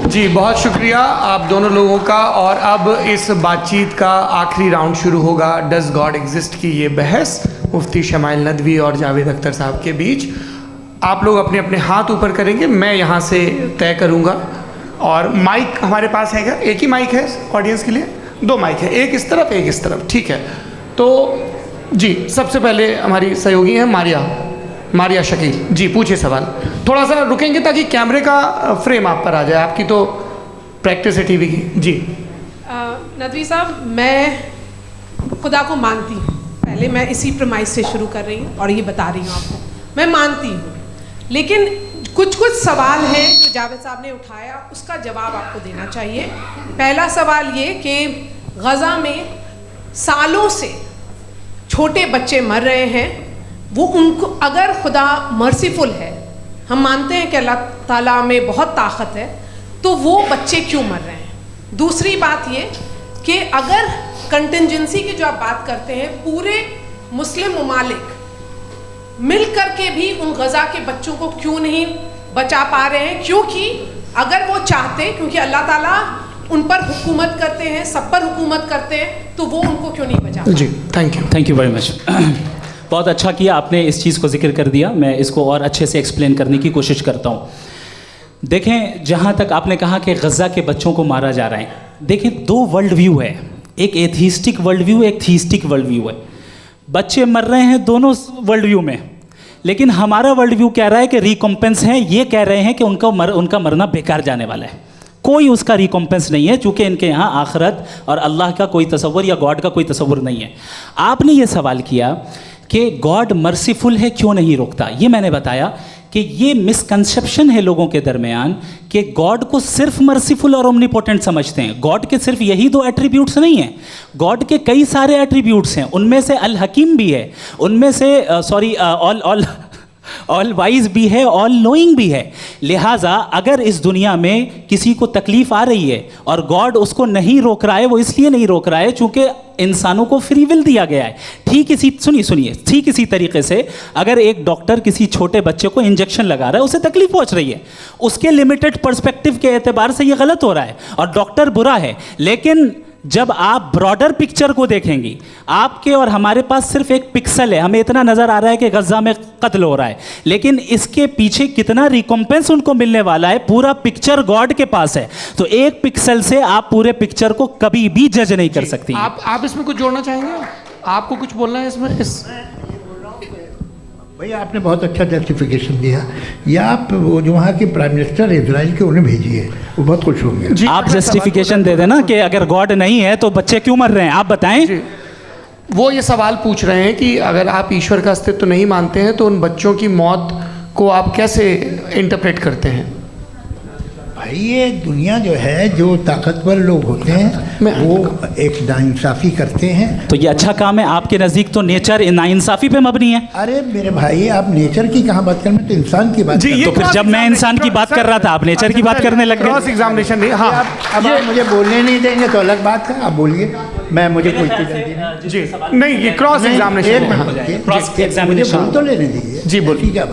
जी बहुत शुक्रिया आप दोनों लोगों का। और अब इस बातचीत का आखिरी राउंड शुरू होगा, डज गॉड एग्जिस्ट की ये बहस मुफ्ती शमाइल नदवी और जावेद अख्तर साहब के बीच। आप लोग अपने अपने हाथ ऊपर करेंगे, मैं यहाँ से तय करूँगा। और माइक हमारे पास है क्या? एक ही माइक है ऑडियंस के लिए? 2 माइक है, एक इस तरफ एक इस तरफ, ठीक है। तो जी सबसे पहले हमारी सहयोगी हैं मारिया शकील जी, पूछिए सवाल। थोड़ा सा रुकेंगे ताकि कैमरे का फ्रेम आप पर आ जाए, आपकी तो प्रैक्टिस है टीवी की। जी नदवी साहब, मैं खुदा को मानती हूँ पहले मैं इसी प्रमाइस से शुरू कर रही हूँ और ये बता रही हूँ आपको, मैं मानती हूँ, लेकिन कुछ सवाल हैं जो जावेद साहब ने उठाया, उसका जवाब आपको देना चाहिए। पहला सवाल ये कि गज़ा में सालों से छोटे बच्चे मर रहे हैं, वो उनको अगर खुदा मर्सीफुल है, हम मानते हैं कि अल्लाह ताला में बहुत ताकत है, तो वो बच्चे क्यों मर रहे हैं। दूसरी बात ये कि अगर कंटिजेंसी की जो आप बात करते हैं, पूरे मुस्लिम ममालिक मिल कर के भी उन गज़ा के बच्चों को क्यों नहीं बचा पा रहे हैं, क्योंकि अगर वो चाहते, क्योंकि अल्लाह ताला उन पर हुकूमत करते हैं, सब पर हुकूमत करते हैं, तो वो उनको क्यों नहीं बचा पाते। जी थैंक यू वेरी मच। बहुत अच्छा किया आपने इस चीज़ को जिक्र कर दिया, मैं इसको और अच्छे से एक्सप्लेन करने की कोशिश करता हूँ। देखें, जहाँ तक आपने कहा कि गज़ा के बच्चों को मारा जा रहा है, देखें दो वर्ल्ड व्यू है, एक एथीस्टिक वर्ल्ड व्यू, एक थीस्टिक वर्ल्ड व्यू है। बच्चे मर रहे हैं दोनों वर्ल्ड व्यू में, लेकिन हमारा वर्ल्ड व्यू कह रहा है कि रिकॉम्पेंस है, ये कह रहे हैं कि उनका मरना बेकार जाने वाला है, कोई उसका रिकॉम्पेंस नहीं है, चूँकि इनके यहाँ आखिरत और अल्लाह का कोई तसव्वुर या गॉड का कोई तसव्वुर नहीं है। आपने ये सवाल किया कि गॉड मर्सीफुल है, क्यों नहीं रोकता। ये मैंने बताया कि ये मिसकंसेप्शन है लोगों के दरमियान कि गॉड को सिर्फ मर्सीफुल और ओमनीपोटेंट समझते हैं। गॉड के सिर्फ यही दो एट्रीब्यूट्स नहीं हैं, गॉड के कई सारे एट्रीब्यूट्स हैं, उनमें से अल हकीम भी है, उनमें से ऑल वाइज भी है, ऑल नोइंग भी है। लिहाजा अगर इस दुनिया में किसी को तकलीफ आ रही है और गॉड उसको नहीं रोक रहा है, वो इसलिए नहीं रोक रहा है चूंकि इंसानों को फ्री विल दिया गया है। ठीक इसी तरीके से अगर एक डॉक्टर किसी छोटे बच्चे को इंजेक्शन लगा रहा है, उसे तकलीफ पहुंच रही है, उसके लिमिटेड पर्सपेक्टिव के एतबार से ये गलत हो रहा है और डॉक्टर बुरा है, लेकिन जब आप ब्रॉडर पिक्चर को देखेंगी, आपके और हमारे पास सिर्फ एक पिक्सल है, हमें इतना नज़र आ रहा है कि गज़ा में कत्ल हो रहा है, लेकिन इसके पीछे कितना रिकॉम्पेंस उनको मिलने वाला है, पूरा पिक्चर गॉड के पास है। तो एक पिक्सल से आप पूरे पिक्चर को कभी भी जज नहीं कर सकती। आप इसमें कुछ जोड़ना चाहेंगे? आपको कुछ बोलना है इसमें? भैया आपने बहुत अच्छा जस्टिफिकेशन दिया, या आप वो जो वहाँ के प्राइम मिनिस्टर इजराइल के उन्हें भेजिए, वो बहुत खुश होंगे। आप जस्टिफिकेशन दे देना कि अगर गॉड नहीं है तो बच्चे क्यों मर रहे हैं, आप बताएं। वो ये सवाल पूछ रहे हैं कि अगर आप ईश्वर का अस्तित्व नहीं मानते हैं तो उन बच्चों की मौत को आप कैसे इंटरप्रेट करते हैं? भाई ये दुनिया जो है, जो ताकतवर लोग होते हैं वो एक नाइंसाफ़ी करते हैं। तो ये अच्छा काम है आपके नज़दीक, तो नेचर नाइंसाफ़ी पे मबनी है। अरे मेरे भाई, आप नेचर की कहाँ बात कर रहे हैं, तो इंसान की बात जी। तो फिर जब मैं इंसान की बात कर रहा था, आप नेचर की बात करने लग गए। क्रॉस एग्जामिनेशन नहीं। हाँ, अब आप मुझे बोलने नहीं देंगे तो अलग बात है, आप बोलिए, मुझे कोई जी नहीं, ये क्रॉस एग्जामिनेशन, मुझे बोल तो लेने दीजिए। जी बोलिए। क्या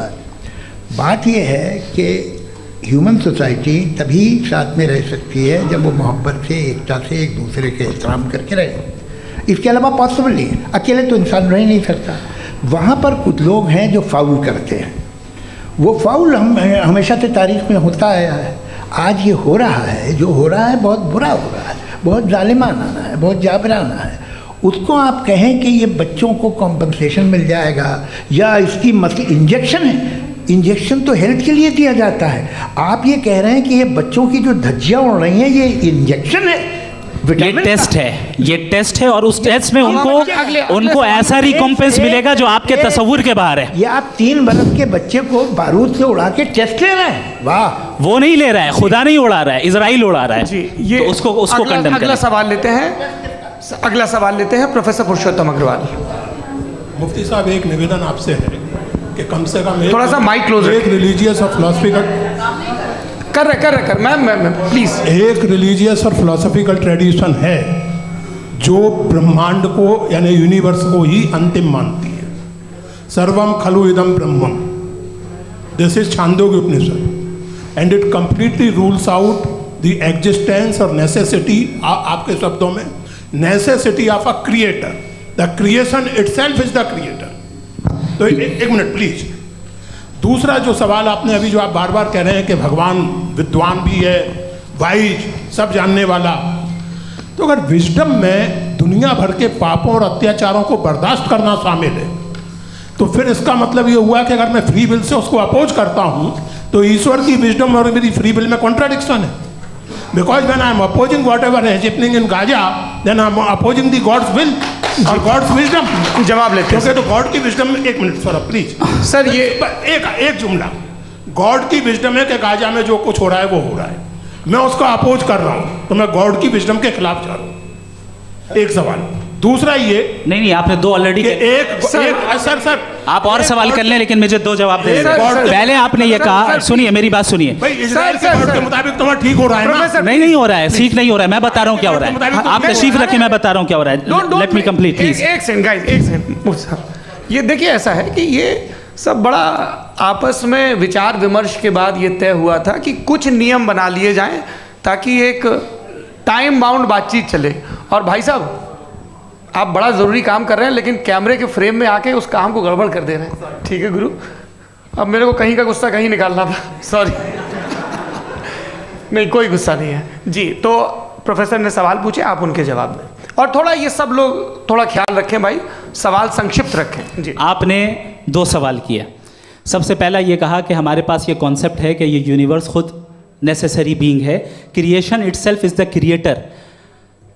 बात ये है कि ह्यूमन सोसाइटी तभी साथ में रह सकती है जब वो मोहब्बत से, एकता से, एक दूसरे के एहतराम करके रहे। इसके अलावा पॉसिबल नहीं है, अकेले तो इंसान रह ही नहीं सकता। वहाँ पर कुछ लोग हैं जो फाउल करते हैं, वो फाउल हमेशा से तारीख में होता आया है। आज ये हो रहा है, जो हो रहा है बहुत बुरा हो रहा है, बहुत जालिमाना है, बहुत जाबराना है। उसको आप कहें कि ये बच्चों को कॉम्पनसेशन मिल जाएगा या इसकी इंजेक्शन है, इंजेक्शन तो हेल्थ के लिए दिया जाता है। आप ये कह रहे हैं कि ये बच्चों की जो धज्जियाँ उड़ रही हैं ये इंजेक्शन है, ये टेस्ट है, ये टेस्ट है, और उस टेस्ट में उनको ऐसा रिकॉम्पेंस मिलेगा जो आपके तसव्वुर के बाहर है। ये आप 3 बरस के बच्चे को बारूद से उड़ा के टेस्ट ले रहे हैं। वाह, वो नहीं ले रहा है, खुदा नहीं उड़ा रहा है, इजराइल उड़ा रहा है जी। ये तो उसको कंडेम अगला सवाल लेते हैं प्रोफेसर पुरुषोत्तम अग्रवाल। मुफ्ती साहब, एक निवेदन आपसे है कि कम से कम थोड़ा सा माइक क्लोज, एक रिलीजियस और फिलॉसफिकल मैं प्लीज, एक रिलीजियस और फिलॉसफिकल ट्रेडिशन है जो ब्रह्मांड को यानी यूनिवर्स को ही अंतिम मानती है। सर्वम खलु इदम ब्रह्मम, this is Chandogya Upanishad, and it completely rules out the existence or necessity, आपके शब्दों में necessity of a creator. The creation itself is the creator. तो एक मिनट प्लीज। दूसरा जो सवाल आपने अभी, जो आप बार बार कह रहे हैं कि भगवान विद्वान भी है, वाइज, सब जानने वाला, तो अगर विजडम में दुनिया भर के पापों और अत्याचारों को बर्दाश्त करना शामिल है, तो फिर इसका मतलब ये हुआ कि अगर मैं फ्री विल से उसको अपोज करता हूँ तो ईश्वर की विजडम और मेरी फ्री विल में कॉन्ट्राडिक्शन है। Because when I am opposing whatever is happening in Gaza, then I am opposing the God's will or God's wisdom. जवाब लेते हैं क्योंकि तो गॉड की विजडम, एक मिनट सर प्लीज सर, ये एक जुमला, गॉड की विजडम है कि गाजा में जो कुछ हो रहा है वो हो रहा है, मैं उसको अपोज कर रहा हूँ, तो मैं गॉड की विजडम के खिलाफ जा रहा हूँ। एक सवाल। दूसरा ये नहीं, आपने दो ऑलरेडी। सर आप और सवाल कर लें, लेकिन मुझे दो जवाब दे सर, दें। सर, पहले आपने ये कहा, सुनिए मेरी बात सुनिए। भाई इजराइल के गॉड के मुताबिक तुम्हारा ठीक हो रहा है ना? नहीं हो रहा है, ठीक नहीं हो रहा है, मैं बता रहा हूँ क्या हो रहा है। आप तशरीफ रखें, मैं बता रहा हूँ क्या हो रहा है। Let me complete please. एक सेकंड गाइस, एक सेकंड। ये देखिए, ऐसा है कि ये सब बड़ा आपस में विचार विमर्श के बाद ये तय हुआ था कि कुछ नियम बना लिए जाएं ताकि एक टाइम बाउंड बातचीत चले। और भाई साहब, आप बड़ा ज़रूरी काम कर रहे हैं, लेकिन कैमरे के फ्रेम में आके उस काम को गड़बड़ कर दे रहे हैं। ठीक है गुरु, अब मेरे को कहीं का गुस्सा कहीं निकालना था, सॉरी। नहीं, कोई गुस्सा नहीं है जी। तो प्रोफेसर ने सवाल पूछे, आप उनके जवाब दें, और थोड़ा ये सब लोग थोड़ा ख्याल रखें भाई, सवाल संक्षिप्त रखें जी। आपने दो सवाल किया। सबसे पहला ये कहा कि हमारे पास ये कॉन्सेप्ट है कि ये यूनिवर्स खुद नेसेसरी बीइंग है, creation itself is the creator.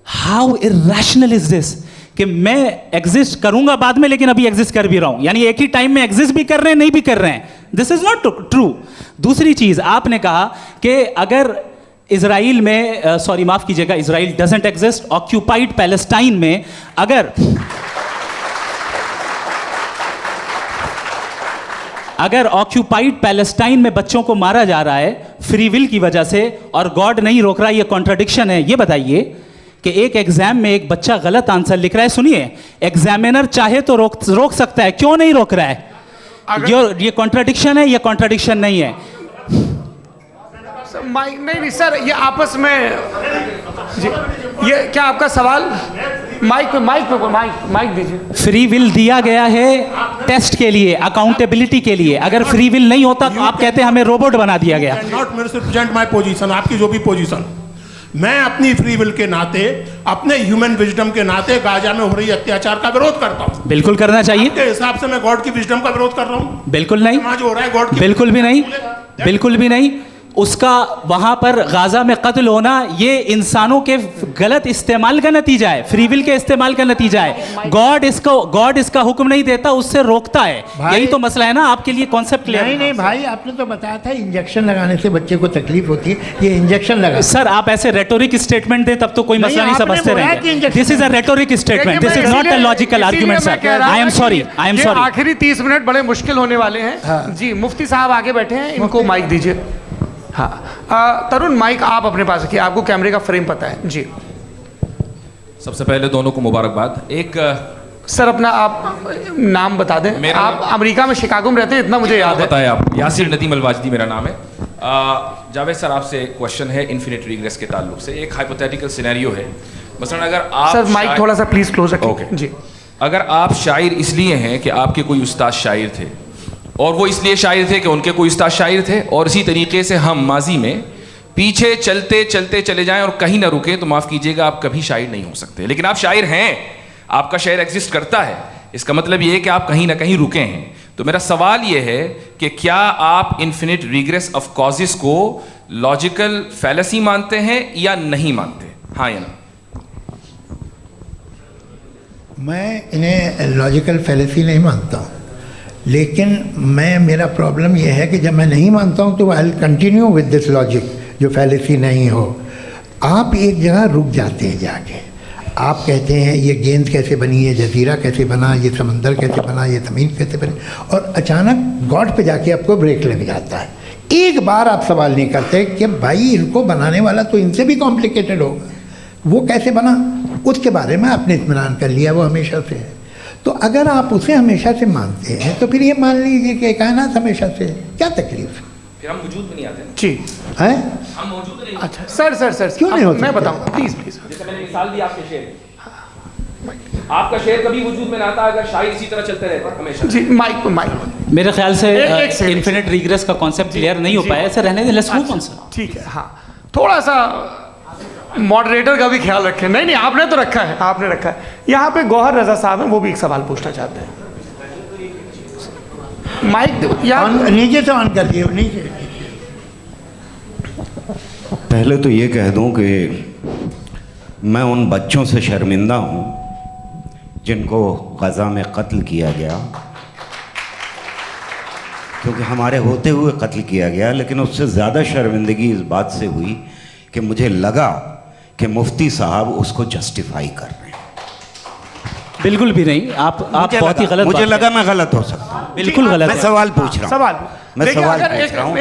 How irrational is this कि मैं एग्जिस्ट करूंगा बाद में, लेकिन अभी एग्जिस्ट कर भी रहा हूं, यानी एक ही टाइम में एग्जिस्ट भी कर रहे हैं, नहीं भी कर रहे हैं। This is not true. दूसरी चीज आपने कहा कि अगर इजराइल में, सॉरी माफ कीजिएगा, Israel doesn't exist, occupied Palestine में अगर ऑक्यूपाइड पैलेस्टाइन में बच्चों को मारा जा रहा है फ्री विल की वजह से और गॉड नहीं रोक रहा, ये कॉन्ट्रडिक्शन है। ये बताइए कि एक एग्जाम में एक बच्चा गलत आंसर लिख रहा है, सुनिए, एग्जामिनर चाहे तो रोक सकता है, क्यों नहीं रोक रहा है? ये कॉन्ट्रडिक्शन है, ये कॉन्ट्रडिक्शन नहीं है। माइक नहीं सर, ये आपस में जी, ये क्या आपका सवाल? माइक दीजिए। फ्री विल दिया गया है टेस्ट के लिए, अकाउंटेबिलिटी के लिए। अगर फ्री विल नहीं होता तो आप कहते हैं हमें रोबोट बना दिया गया। नॉट मिसरिप्रेजेंट माय पोजीशन, आपकी जो भी पोजीशन, मैं अपनी फ्री विल के नाते, अपने ह्यूमन विजडम के नाते गाजा में हो रही अत्याचार का विरोध करता हूं। बिल्कुल करना चाहिए। के हिसाब से मैं गॉड की विजडम का विरोध कर रहा हूं? बिल्कुल नहीं। वहां जो हो रहा है गॉड की, बिल्कुल भी नहीं, बिल्कुल भी नहीं। उसका वहां पर गाजा में कत्ल होना ये इंसानों के गलत इस्तेमाल का नतीजा है, फ्री विल के इस्तेमाल का नतीजा है। गॉड इसका हुक्म नहीं देता, उससे रोकता है। यही तो मसला है ना, आपके लिए कॉन्सेप्ट क्लियर? नहीं भाई, आपने तो बताया था इंजेक्शन लगाने से बच्चे को तकलीफ होती है, ये इंजेक्शन लगा। सर आप ऐसे रेटोरिक स्टेटमेंट दे तब तो कोई मसला नहीं समझते रहेंगे। This is a rhetoric statement, this is not a logical argument sir. I am sorry. आखिरी 30 मिनट बड़े मुश्किल होने वाले हैं जी। मुफ्ती साहब आगे बैठे हैं, इनको माइक दीजिए। हाँ तरुण, माइक आप अपने पास रखिए, आपको कैमरे का फ्रेम पता है जी। सबसे पहले दोनों को मुबारकबाद। एक सर अपना आप नाम बता दें। आप अमेरिका में शिकागो में रहते हैं, इतना मुझे याद है। बताया आप, यासिर नदीम अलवाजदी मेरा नाम है। जावेद सर, आपसे एक क्वेश्चन है इन्फिनिट रिग्रेस के ताल्लुक से। एक हाइपोथेटिकल सिनेरियो है, मसलन अगर आप सर माइक थोड़ा सा प्लीज क्लोज रखिए जी। अगर आप शायर इसलिए हैं कि आपके कोई उस्ताद शायर थे, और वो इसलिए शायर थे कि उनके कोई उस्ताद शायर थे, और इसी तरीके से हम माजी में पीछे चलते चलते चले जाएं और कहीं ना रुके, तो माफ़ कीजिएगा आप कभी शायर नहीं हो सकते। लेकिन आप शायर हैं, आपका शायर एग्जिस्ट करता है, इसका मतलब ये है कि आप कहीं ना कहीं रुके हैं। तो मेरा सवाल ये है कि क्या आप इन्फिनिट रिग्रेस ऑफ कॉजेस को लॉजिकल फैलेसी मानते हैं या नहीं मानते? हाँ या ना? मैं इन्हें लॉजिकल फैलेसी नहीं मानता हूँ, लेकिन मेरा प्रॉब्लम यह है कि जब मैं नहीं मानता हूँ तो I will continue with this logic जो फैलेसी नहीं हो। आप एक जगह रुक जाते हैं जाके, आप कहते हैं ये गेंद कैसे बनी, ये जजीरा कैसे बना, ये समंदर कैसे बना, ये ज़मीन कैसे बनी, और अचानक गॉड पे जाके आपको ब्रेक लग जाता है। एक बार आप सवाल नहीं करते कि भाई इनको बनाने वाला तो इनसे भी कॉम्प्लिकेटेड होगा, वो कैसे बना, उसके बारे में आपने इत्मीनान कर लिया, वो हमेशा से है। तो अगर आप उसे हमेशा से मानते हैं तो फिर ये मान लीजिए कि कायनात हमेशा से, क्या तकलीफ? फिर हम वजूद में नहीं आते जी है। हम मौजूद नहीं। अच्छा सर क्यों नहीं होता? मैं बताऊँ प्लीज। जैसे मैंने मिसाल दी आपके शेर, आपका शेर कभी वजूद में ना आता अगर शायर इसी तरह चलते रहते हमेशा जी। माइक मेरे ख्याल से एक इन्फिनिट रिग्रेस का कॉन्सेप्ट क्लियर नहीं हो पाया। सर रहने दें, लेट्स मूव ऑन सर। ठीक है। हाँ थोड़ा सा मॉडरेटर का भी ख्याल रखें। नहीं आपने तो रखा है, आपने रखा है। यहाँ पे गौहर रजा साहब हैं, वो भी एक सवाल पूछना चाहते हैं। माइक नीचे से ऑन कर दिए, नीचे। पहले तो ये कह दूं कि मैं उन बच्चों से शर्मिंदा हूं जिनको गज़ा में कत्ल किया गया, क्योंकि हमारे होते हुए कत्ल किया गया। लेकिन उससे ज़्यादा शर्मिंदगी इस बात से हुई कि मुझे लगा कि मुफ्ती साहब उसको जस्टिफाई कर रहे हैं। बिल्कुल भी नहीं, आप बहुत ही गलत। मुझे लगा मैं गलत हो सकता हूँ। बिल्कुल गलत। मैं सवाल पूछ रहा हूँ, मैं सवाल पूछ रहा हूँ।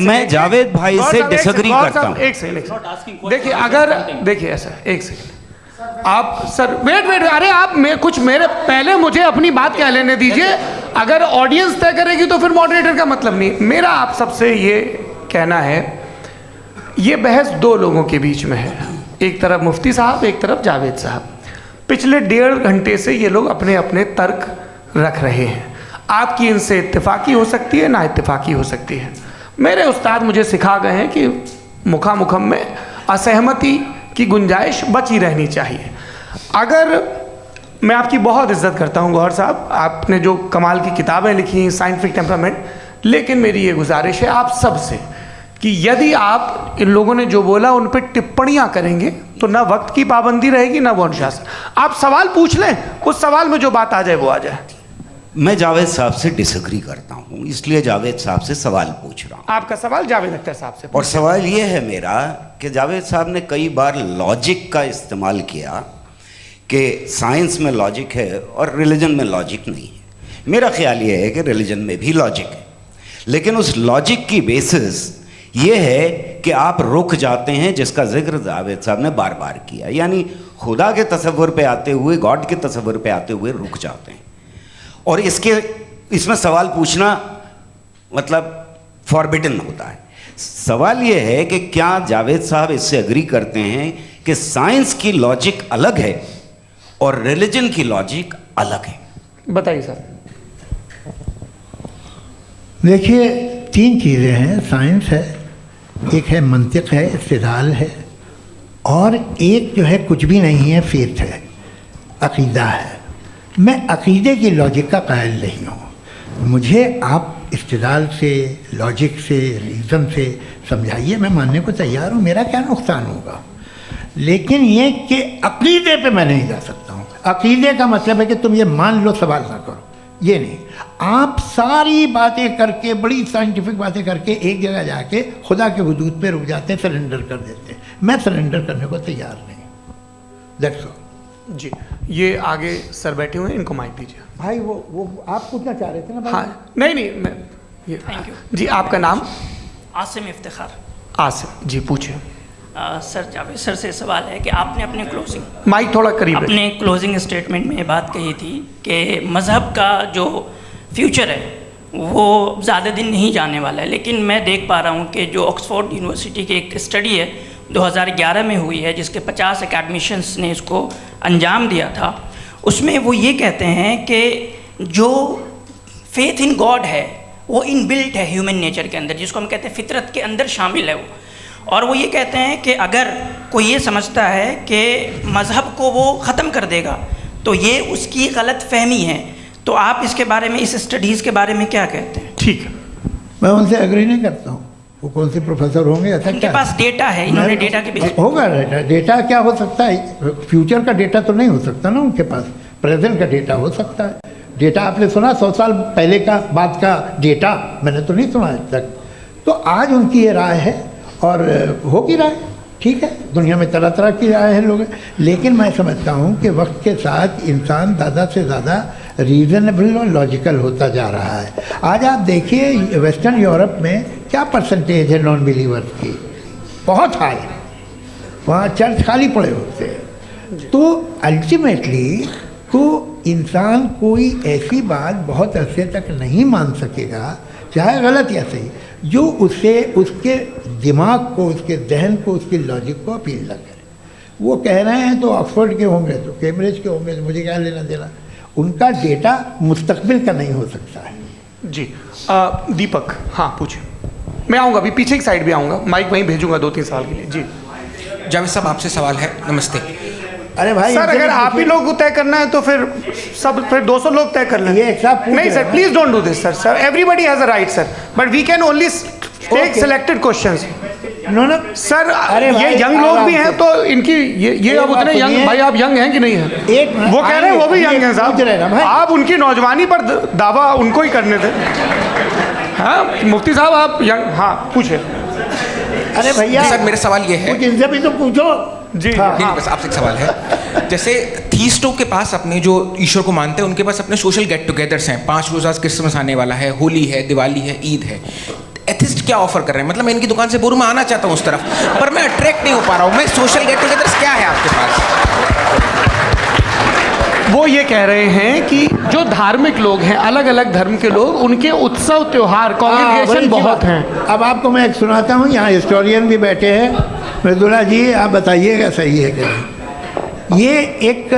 मैं जावेद भाई से डिसएग्री करता हूँ। एक सेकंड देखिए, अगर देखिए ऐसा, एक सेकंड आप सर, वेट, अरे आप कुछ मेरे पहले मुझे अपनी बात कह लेने दीजिए। अगर ऑडियंस तय करेगी तो फिर मॉडरेटर का मतलब नहीं। मेरा आप सबसे ये कहना है, ये बहस दो लोगों के बीच में है, एक तरफ मुफ्ती साहब, एक तरफ जावेद साहब। पिछले 1.5 घंटे से ये लोग अपने अपने तर्क रख रहे हैं। आपकी इनसे इत्तेफाकी हो सकती है, ना इत्तेफाकी हो सकती है। मेरे उस्ताद मुझे सिखा गए हैं कि मुखामुखम में असहमति की गुंजाइश बची रहनी चाहिए। अगर मैं आपकी बहुत इज्जत करता हूँ गौहर साहब, आपने जो कमाल की किताबें लिखी, साइंटिफिक टेम्परामेंट, लेकिन मेरी ये गुजारिश है आप सबसे कि यदि आप इन लोगों ने जो बोला उन पर टिप्पणियाँ करेंगे तो ना वक्त की पाबंदी रहेगी, ना वो अनुशासन। आप सवाल पूछ लें, उस सवाल में जो बात आ जाए वो आ जाए। मैं जावेद साहब से डिसएग्री करता हूँ, इसलिए जावेद साहब से सवाल पूछ रहा हूँ। आपका सवाल जावेद अख्तर साहब से। और सवाल ये है मेरा कि जावेद साहब ने कई बार लॉजिक का इस्तेमाल किया कि साइंस में लॉजिक है और रिलीजन में लॉजिक नहीं है। मेरा ख्याल ये है कि रिलीजन में भी लॉजिक है, लेकिन उस लॉजिक की बेसिस ये है कि आप रुक जाते हैं, जिसका जिक्र जावेद साहब ने बार बार किया, यानी खुदा के तसव्वुर पे आते हुए, गॉड के तसव्वुर पे आते हुए रुक जाते हैं। और इसमें सवाल पूछना मतलब फॉरबिडन होता है। सवाल ये है कि क्या जावेद साहब इससे एग्री करते हैं कि साइंस की लॉजिक अलग है और रिलीजन की लॉजिक अलग है? बताइए सर। देखिए, 3 चीज़ें हैं। साइंस है, एक है मंतिक है, इस्तिदलाल है, और एक जो है कुछ भी नहीं है, फेथ है, अक़ीदा है। मैं अक़ीदे की लॉजिक का कायल नहीं हूँ। मुझे आप इस्तिदलाल से, लॉजिक से, रीज़न से समझाइए, मैं मानने को तैयार हूँ, मेरा क्या नुकसान होगा। लेकिन ये कि अक़ीदे पे मैं नहीं जा सकता हूँ। अक़ीदे का मतलब है कि तुम ये मान लो, सवाल ना करो, ये नहीं। आप सारी बातें करके, बड़ी साइंटिफिक बातें करके एक जगह जाके खुदा के हुदूद पे रुक जाते हैं, सरेंडर कर देते हैं। मैं सरेंडर करने को तैयार नहीं। दैट्स ऑल जी। ये आगे सर बैठे हुए हैं, इनको माइक दीजिए। भाई। वो आप पूछना चाह रहे थे ना भाई? हाँ, नहीं मैं ये, थैंक यू जी। आपका नाम? आसिम इफ्तिखार। आसिम जी, पूछिए। सर, जावेद सर से सवाल है कि आपने अपने क्लोजिंग, माइक थोड़ा करीब है, अपने क्लोजिंग स्टेटमेंट में ये बात कही थी कि मज़हब का जो फ्यूचर है वो ज़्यादा दिन नहीं जाने वाला है। लेकिन मैं देख पा रहा हूँ कि जो ऑक्सफोर्ड यूनिवर्सिटी की एक स्टडी है 2011 में हुई है, जिसके 50 एकेडमिशियंस ने इसको अंजाम दिया था, उसमें वो ये कहते हैं कि जो फेथ इन गॉड है वो इनबिल्ट है ह्यूमन नेचर के अंदर, जिसको हम कहते हैं फितरत के अंदर शामिल है वो। और वो ये कहते हैं कि अगर कोई ये समझता है कि मज़हब को वो ख़त्म कर देगा तो ये उसकी गलत फहमी है। तो आप इसके बारे में, इस स्टडीज़ के बारे में क्या कहते हैं? ठीक है। मैं उनसे एग्री नहीं करता हूँ। वो कौन से प्रोफेसर होंगे? ऐसा उनके क्या पास डेटा है, इन्होंने डेटा के बेस होगा। डेटा क्या हो सकता है? फ्यूचर का डेटा तो नहीं हो सकता ना उनके पास, प्रेजेंट का डेटा हो सकता है। डेटा आपने सुना 100 साल पहले का बाद का डेटा? मैंने तो नहीं सुना आज तक। तो आज उनकी ये राय है और होगी राय, ठीक है। दुनिया में तरह तरह की राय है लोग, लेकिन मैं समझता हूँ कि वक्त के साथ इंसान ज़्यादा से ज़्यादा रीज़नेबल और लॉजिकल होता जा रहा है। आज आप देखिए वेस्टर्न यूरोप में क्या परसेंटेज है नॉन बिलीवर्स की, बहुत हाई। वहाँ चर्च खाली पड़े होते हैं। तो अल्टीमेटली तो इंसान कोई ऐसी बात बहुत अरसे तक नहीं मान सकेगा, चाहे गलत या सही, जो उससे उसके दिमाग को, उसके जहन को, उसकी लॉजिक को अपील न करे। वो कह रहे हैं तो ऑक्सफोर्ड के होंगे तो कैम्ब्रिज के होंगे, तो मुझे क्या लेना देना। उनका डेटा मुस्तकबिल का नहीं हो सकता है। जी। दीपक, हाँ पूछिए। मैं आऊँगा, अभी पीछे की साइड भी आऊँगा, माइक वहीं भेजूंगा 2-3 साल के लिए। जी जावेद साहब, आपसे सवाल है। नमस्ते। अरे भाई सर, अगर आप ही लोग को तय करना है तो फिर 200 लोग तय कर लें। ये एक साथ नहीं sir, please don't do this sir. Everybody has a right sir, but we can only take selected questions. No no sir अरे ये भाई, यंग लोग भी हैं आराम तो इनकी ये अब उतने यंग, भाई आप यंग हैं कि नहीं हैं? एक मिनट, वो कह रहे हैं वो भी यंग हैं पूछ रहे हैं ना साहब, भाई। आप उनकी नौजवानी पर दावा उनको ही करने थे। हाँ मुफ्ती साहब आप यंग, हाँ पूछे। अरे भैया सर मेरा सवाल ये है, कुछ इनसे भी तो पूछो। जी हाँ। नहीं, बस आपसे एक सवाल है। जैसे थीस्टों के पास अपने जो ईश्वर को मानते हैं उनके पास अपने सोशल गेट टुगेदर्स हैं, 5 रोज़ आज क्रिसमस आने वाला है, होली है, दिवाली है, ईद है। एथिस्ट क्या ऑफर कर रहे हैं? मतलब मैं इनकी दुकान से बोलूँ मैं आना चाहता हूँ उस तरफ, पर मैं अट्रैक्ट नहीं हो पा रहा हूँ। मैं सोशल गेट टुगेदर्स क्या है आपके पास? वो ये कह रहे हैं कि जो धार्मिक लोग हैं, अलग अलग धर्म के लोग, उनके उत्सव त्योहार कॉन्ग्रीगेशन बहुत हैं। अब आपको मैं एक सुनाता हूँ, यहाँ हिस्टोरियन भी बैठे हैं। मृदुला जी आप बताइएगा सही है कि नहीं। ये एक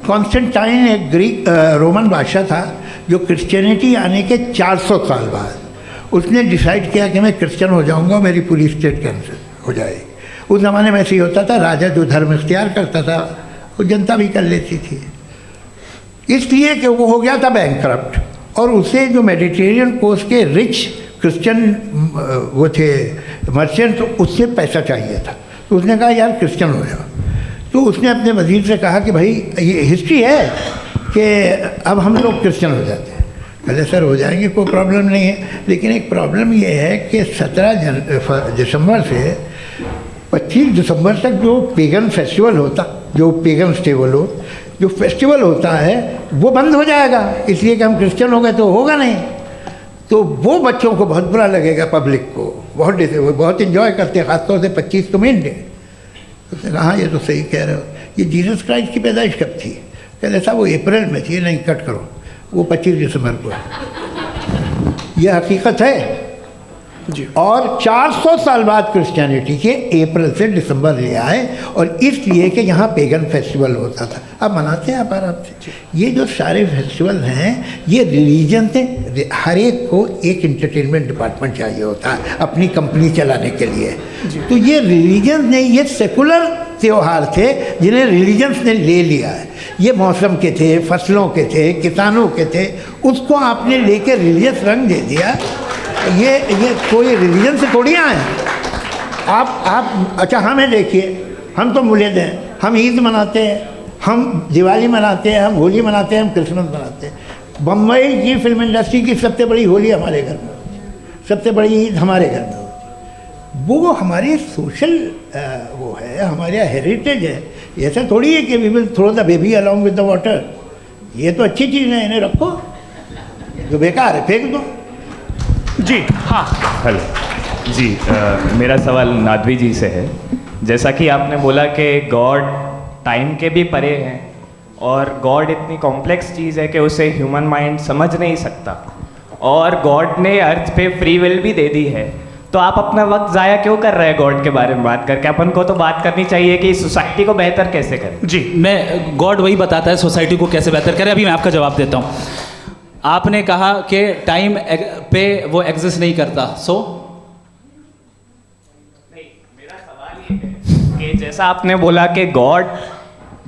कॉन्स्टेंटाइन एक ग्रीक रोमन बादशाह था जो क्रिश्चियनिटी आने के 400 साल बाद उसने डिसाइड किया कि मैं क्रिश्चियन हो जाऊंगा, मेरी पूरी स्टेट कैंसिल हो जाएगी। उस ज़माने में ऐसे ही होता था, राजा जो धर्म इख्तियार करता था वो जनता भी कर लेती थी। इसलिए कि वो हो गया था बैंकक्रप्ट, और उसे जो मेडिटेरियन कोस्ट के रिच क्रिश्चियन वो थे मर्चेंट, तो उससे पैसा चाहिए था। तो उसने कहा यार क्रिश्चियन हो जाओ। तो उसने अपने वजीर से कहा कि भाई ये हिस्ट्री है कि अब हम लोग क्रिश्चियन हो जाते हैं। पहले सर हो जाएंगे, कोई प्रॉब्लम नहीं है, लेकिन एक प्रॉब्लम ये है कि 17 दिसंबर से 25 दिसंबर तक जो पेगन फेस्टिवल होता, जो पेगन जो फेस्टिवल होता है वो बंद हो जाएगा, इसलिए कि हम क्रिश्चियन हो गए तो होगा नहीं। तो वो बच्चों को बहुत बुरा लगेगा, पब्लिक को वो बहुत इन्जॉय करते हैं, ख़ासतौर से 25 को मेन डे। तो उसने कहा ये तो सही कह रहे हो, ये जीसस क्राइस्ट की पैदाइश कब थी? कहते साहब वो अप्रैल में थी। नहीं कट करो, वो 25 दिसंबर को है। ये हकीकत है जी। और 400 साल बाद क्रिश्चियनिटी के अप्रैल से दिसंबर ले आए, और इसलिए कि यहाँ पेगन फेस्टिवल होता था। अब मनाते हैं आप आराम से। ये जो सारे फेस्टिवल हैं ये रिलीजन से, हर एक को एक इंटरटेनमेंट डिपार्टमेंट चाहिए होता है अपनी कंपनी चलाने के लिए। तो ये रिलीजन ने, ये सेकुलर त्यौहार थे जिन्हें रिलीजन्स ने ले लिया है। ये मौसम के थे, फसलों के थे, किसानों के थे, उसको आपने लेके रिलीजियस रंग दे दिया। ये कोई रिलीजन से थोड़ी आए हैं आप। अच्छा हमें देखिए, हम तो मुल्द हैं, हम ईद मनाते हैं, हम दिवाली मनाते हैं, हम होली मनाते हैं, हम क्रिसमस मनाते हैं। बम्बई की फिल्म इंडस्ट्री की सबसे बड़ी होली हमारे घर में होती है, सबसे बड़ी ईद हमारे घर में होती है। वो हमारी सोशल वो है, हमारा हेरिटेज है। ऐसा थोड़ी है कि we will throw the baby along with the water. ये तो अच्छी चीज़ है, इन्हें रखो, जो बेकार है फेंक दो। जी हाँ हेलो जी, मेरा सवाल नादवी जी से है। जैसा कि आपने बोला कि गॉड टाइम के भी परे हैं और गॉड इतनी कॉम्प्लेक्स चीज़ है कि उसे ह्यूमन माइंड समझ नहीं सकता, और गॉड ने अर्थ पे फ्री विल भी दे दी है, तो आप अपना वक्त ज़ाया क्यों कर रहे हैं गॉड के बारे में बात करके? अपन को तो बात करनी चाहिए कि सोसाइटी को बेहतर कैसे करें। जी, मैं गॉड वही बताता है सोसाइटी को कैसे बेहतर करें। अभी मैं आपका जवाब देता हूँ। आपने कहा कि टाइम पे वो एग्जिस्ट नहीं करता, मेरा सवाल ये है कि जैसा आपने बोला कि गॉड